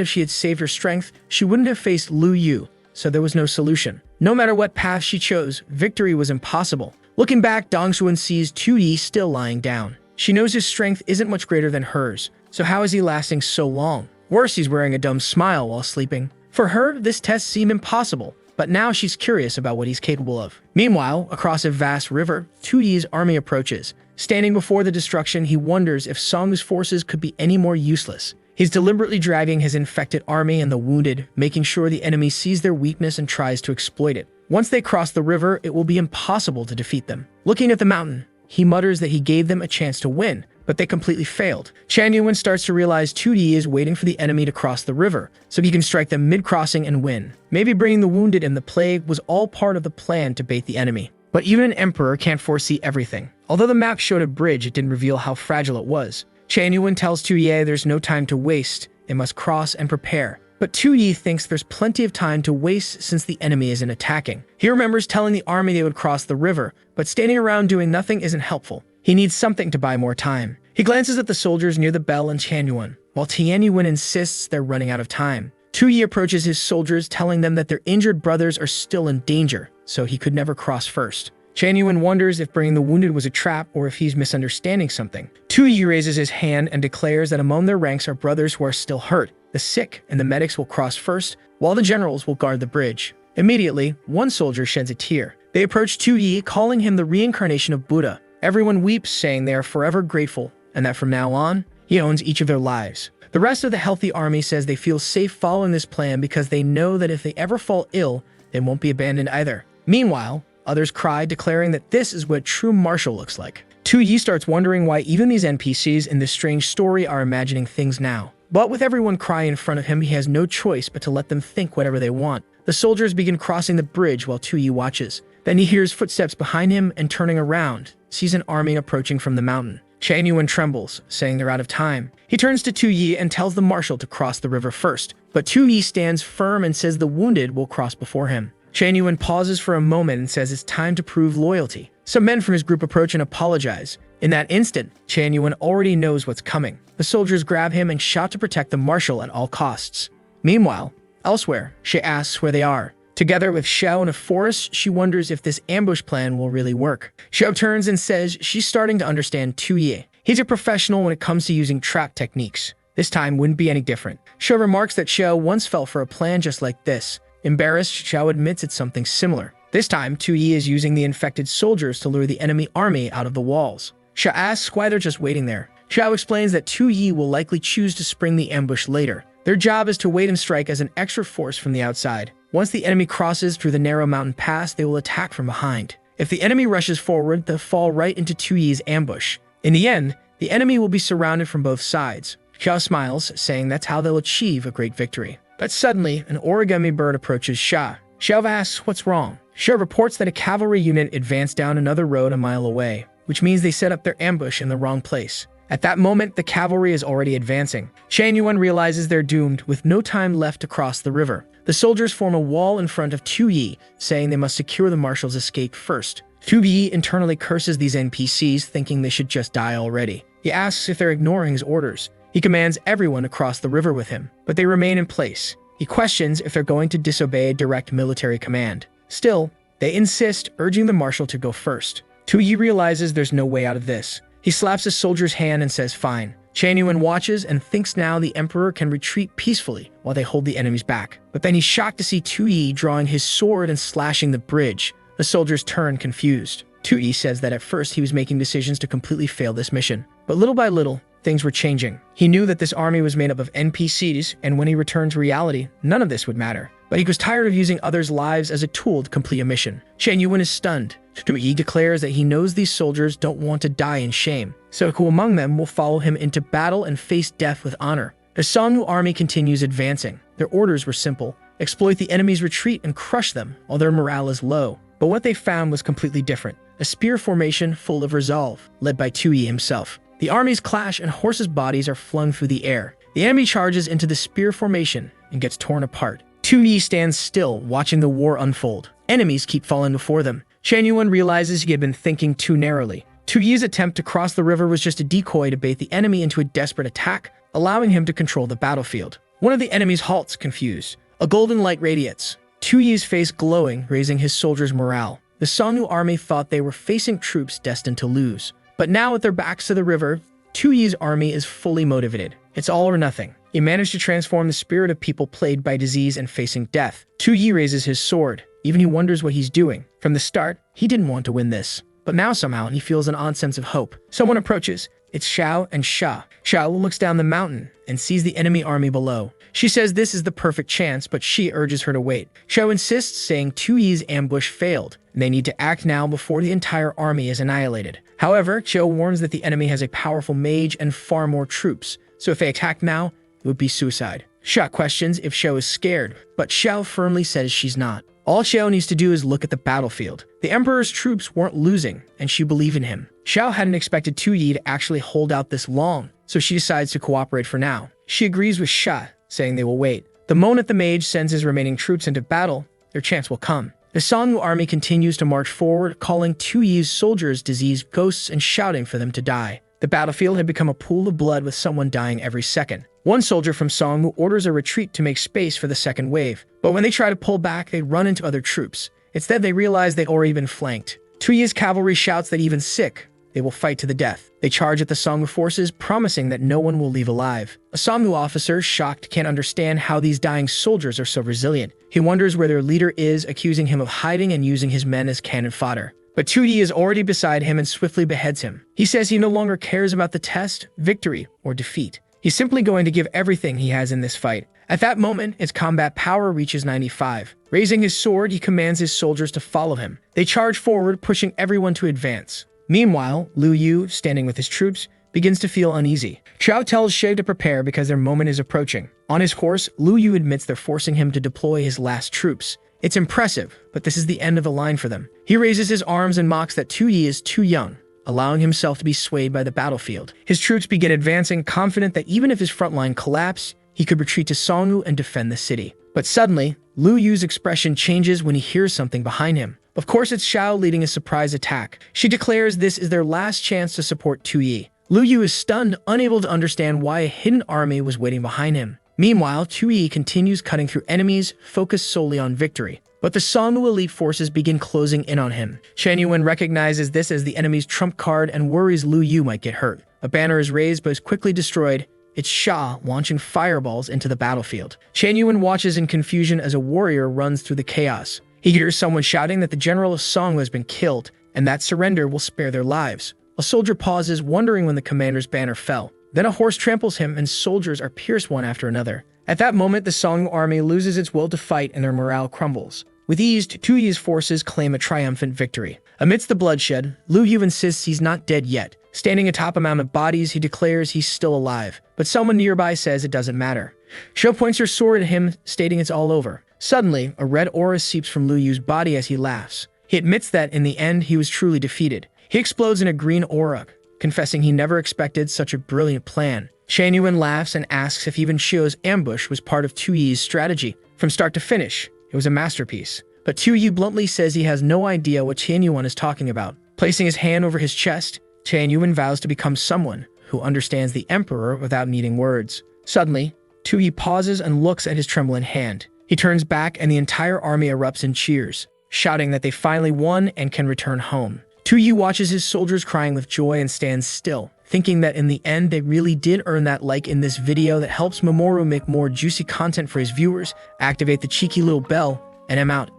Speaker 1: if she had saved her strength, she wouldn't have faced Lu Yu, so there was no solution. No matter what path she chose, victory was impossible. Looking back, Dongshuan sees Tu Yi still lying down. She knows his strength isn't much greater than hers, so how is he lasting so long? Worse, he's wearing a dumb smile while sleeping. For her, this test seemed impossible, but now she's curious about what he's capable of. Meanwhile, across a vast river, Tu Yi's army approaches. Standing before the destruction, he wonders if Song's forces could be any more useless. He's deliberately dragging his infected army and the wounded, making sure the enemy sees their weakness and tries to exploit it. Once they cross the river, it will be impossible to defeat them. Looking at the mountain, he mutters that he gave them a chance to win, but they completely failed. Chan Yuan starts to realize 2D is waiting for the enemy to cross the river, so he can strike them mid-crossing and win. Maybe bringing the wounded and the plague was all part of the plan to bait the enemy. But even an emperor can't foresee everything. Although the map showed a bridge, it didn't reveal how fragile it was. Chan Yuan tells Tu Ye there's no time to waste, they must cross and prepare. But Tu Yi thinks there's plenty of time to waste since the enemy isn't attacking. He remembers telling the army they would cross the river, but standing around doing nothing isn't helpful. He needs something to buy more time. He glances at the soldiers near the bell and Chan Yuan, while Tian Yuan insists they're running out of time. Tu Yi approaches his soldiers, telling them that their injured brothers are still in danger, so he could never cross first. Chan Yuan wonders if bringing the wounded was a trap or if he's misunderstanding something. Tu Yi raises his hand and declares that among their ranks are brothers who are still hurt. The sick and the medics will cross first, while the generals will guard the bridge. Immediately, one soldier sheds a tear. They approach Tu Yi, calling him the reincarnation of Buddha. Everyone weeps, saying they are forever grateful, and that from now on, he owns each of their lives. The rest of the healthy army says they feel safe following this plan because they know that if they ever fall ill, they won't be abandoned either. Meanwhile, others cry, declaring that this is what true martial looks like. Tu Yi starts wondering why even these NPCs in this strange story are imagining things now. But with everyone crying in front of him, he has no choice but to let them think whatever they want. The soldiers begin crossing the bridge while Tu Yi watches. Then he hears footsteps behind him and turning around, sees an army approaching from the mountain. Chan Yuan trembles, saying they're out of time. He turns to Tu Yi and tells the marshal to cross the river first. But Tu Yi stands firm and says the wounded will cross before him. Chan Yuan pauses for a moment and says it's time to prove loyalty. Some men from his group approach and apologize. In that instant, Chan Yuan already knows what's coming. The soldiers grab him and shout to protect the marshal at all costs. Meanwhile, elsewhere, she asks where they are. Together with Xiao in a forest, she wonders if this ambush plan will really work. Xiao turns and says she's starting to understand Tu Ye. He's a professional when it comes to using trap techniques. This time wouldn't be any different. Xiao remarks that Xiao once fell for a plan just like this. Embarrassed, Xiao admits it's something similar. This time, Tu Yi is using the infected soldiers to lure the enemy army out of the walls. Xiao asks why they're just waiting there. Xiao explains that Tu Yi will likely choose to spring the ambush later. Their job is to wait and strike as an extra force from the outside. Once the enemy crosses through the narrow mountain pass, they will attack from behind. If the enemy rushes forward, they'll fall right into Tu Yi's ambush. In the end, the enemy will be surrounded from both sides. Xiao smiles, saying that's how they'll achieve a great victory. But suddenly, an origami bird approaches Xia. Xiao asks what's wrong. Xia reports that a cavalry unit advanced down another road a mile away, which means they set up their ambush in the wrong place. At that moment, the cavalry is already advancing. Chan Yuan realizes they're doomed, with no time left to cross the river. The soldiers form a wall in front of Tu Yi, saying they must secure the marshal's escape first. Tu Yi internally curses these NPCs, thinking they should just die already. He asks if they're ignoring his orders. He commands everyone to cross the river with him, but they remain in place. He questions if they're going to disobey a direct military command. Still, they insist, urging the marshal to go first. Tu Yi realizes there's no way out of this. He slaps a soldier's hand and says fine. Chan Yuan watches and thinks now the emperor can retreat peacefully while they hold the enemies back. But then he's shocked to see Tu Yi drawing his sword and slashing the bridge. The soldiers turn confused. Tu Yi says that at first he was making decisions to completely fail this mission. But little by little, things were changing. He knew that this army was made up of NPCs, and when he returned to reality, none of this would matter. But he was tired of using others' lives as a tool to complete a mission. Chan Yuan is stunned. Tu Yi declares that he knows these soldiers don't want to die in shame, so who among them will follow him into battle and face death with honor. The Songwu army continues advancing. Their orders were simple: exploit the enemy's retreat and crush them while their morale is low. But what they found was completely different. A spear formation full of resolve, led by Tu Yi himself. The armies clash and horses' bodies are flung through the air. The enemy charges into the spear formation and gets torn apart. Tu Yi stands still, watching the war unfold. Enemies keep falling before them. Chan Yuan realizes he had been thinking too narrowly. Tu Yi's attempt to cross the river was just a decoy to bait the enemy into a desperate attack, allowing him to control the battlefield. One of the enemies halts, confused. A golden light radiates, Tu Yi's face glowing, raising his soldiers' morale. The Songwu army thought they were facing troops destined to lose. But now with their backs to the river, Tu Yi's army is fully motivated. It's all or nothing. He managed to transform the spirit of people plagued by disease and facing death. Tu Yi raises his sword. Even he wonders what he's doing. From the start, he didn't want to win this. But now somehow he feels an odd sense of hope. Someone approaches, It's Xiao and Sha. Xiao looks down the mountain and sees the enemy army below. She says this is the perfect chance, but she urges her to wait. Xiao insists, saying Tuyi's ambush failed, and they need to act now before the entire army is annihilated. However, Xiao warns that the enemy has a powerful mage and far more troops, so if they attack now, it would be suicide. Sha questions if Xiao is scared, but Xiao firmly says she's not. All Xiao needs to do is look at the battlefield. The Emperor's troops weren't losing, and she believed in him. Xiao hadn't expected Tuyi to actually hold out this long, so she decides to cooperate for now. She agrees with Sha, saying they will wait. The moment the mage sends his remaining troops into battle, their chance will come. The Songwu army continues to march forward, calling Tuyi's soldiers diseased ghosts and shouting for them to die. The battlefield had become a pool of blood with someone dying every second. One soldier from Songwu orders a retreat to make space for the second wave, but when they try to pull back, they run into other troops. Instead, they realize they'd already been flanked. Tuyi's cavalry shouts that even sick, they will fight to the death. They charge at the Songwu forces, promising that no one will leave alive. A Songwu officer, shocked, can't understand how these dying soldiers are so resilient. He wonders where their leader is, accusing him of hiding and using his men as cannon fodder. But Tuyi is already beside him and swiftly beheads him. He says he no longer cares about the test, victory, or defeat. He's simply going to give everything he has in this fight. At that moment, his combat power reaches 95. Raising his sword, he commands his soldiers to follow him. They charge forward, pushing everyone to advance. Meanwhile, Lu Yu, standing with his troops, begins to feel uneasy. Xiao tells Shay to prepare because their moment is approaching. On his horse, Lu Yu admits they're forcing him to deploy his last troops. It's impressive, but this is the end of the line for them. He raises his arms and mocks that Tuyi is too young, allowing himself to be swayed by the battlefield. His troops begin advancing, confident that even if his front line collapse, he could retreat to Songwu and defend the city. But suddenly, Lu Yu's expression changes when he hears something behind him. Of course, it's Xiao leading a surprise attack. She declares this is their last chance to support Tuyi. Lu Yu is stunned, unable to understand why a hidden army was waiting behind him. Meanwhile, Tuyi continues cutting through enemies, focused solely on victory. But the Songwu elite forces begin closing in on him. Shan Yuan recognizes this as the enemy's trump card and worries Lu Yu might get hurt. A banner is raised but is quickly destroyed. It's Sha launching fireballs into the battlefield. Shan Yuan watches in confusion as a warrior runs through the chaos. He hears someone shouting that the general of Songwu has been killed, and that surrender will spare their lives. A soldier pauses, wondering when the commander's banner fell. Then a horse tramples him, and soldiers are pierced one after another. At that moment, the Songwu army loses its will to fight and their morale crumbles. With ease, Tuyi's forces claim a triumphant victory. Amidst the bloodshed, Lu Yu insists he's not dead yet. Standing atop a mound of bodies, he declares he's still alive. But someone nearby says it doesn't matter. Xiao points her sword at him, stating it's all over. Suddenly, a red aura seeps from Lu Yu's body as he laughs. He admits that, in the end, he was truly defeated. He explodes in a green aura, confessing he never expected such a brilliant plan. Shan Yuan laughs and asks if even Xiao's ambush was part of Tuyi's strategy. From start to finish, it was a masterpiece. But Tuyi bluntly says he has no idea what Tian Yuan is talking about. Placing his hand over his chest, Tian Yuan vows to become someone who understands the Emperor without needing words. Suddenly, Tuyi pauses and looks at his trembling hand. He turns back and the entire army erupts in cheers, shouting that they finally won and can return home. Tuyi watches his soldiers crying with joy and stands still, thinking that in the end they really did earn that like in this video that helps Mamoru make more juicy content for his viewers. Activate the cheeky little bell, and I'm out.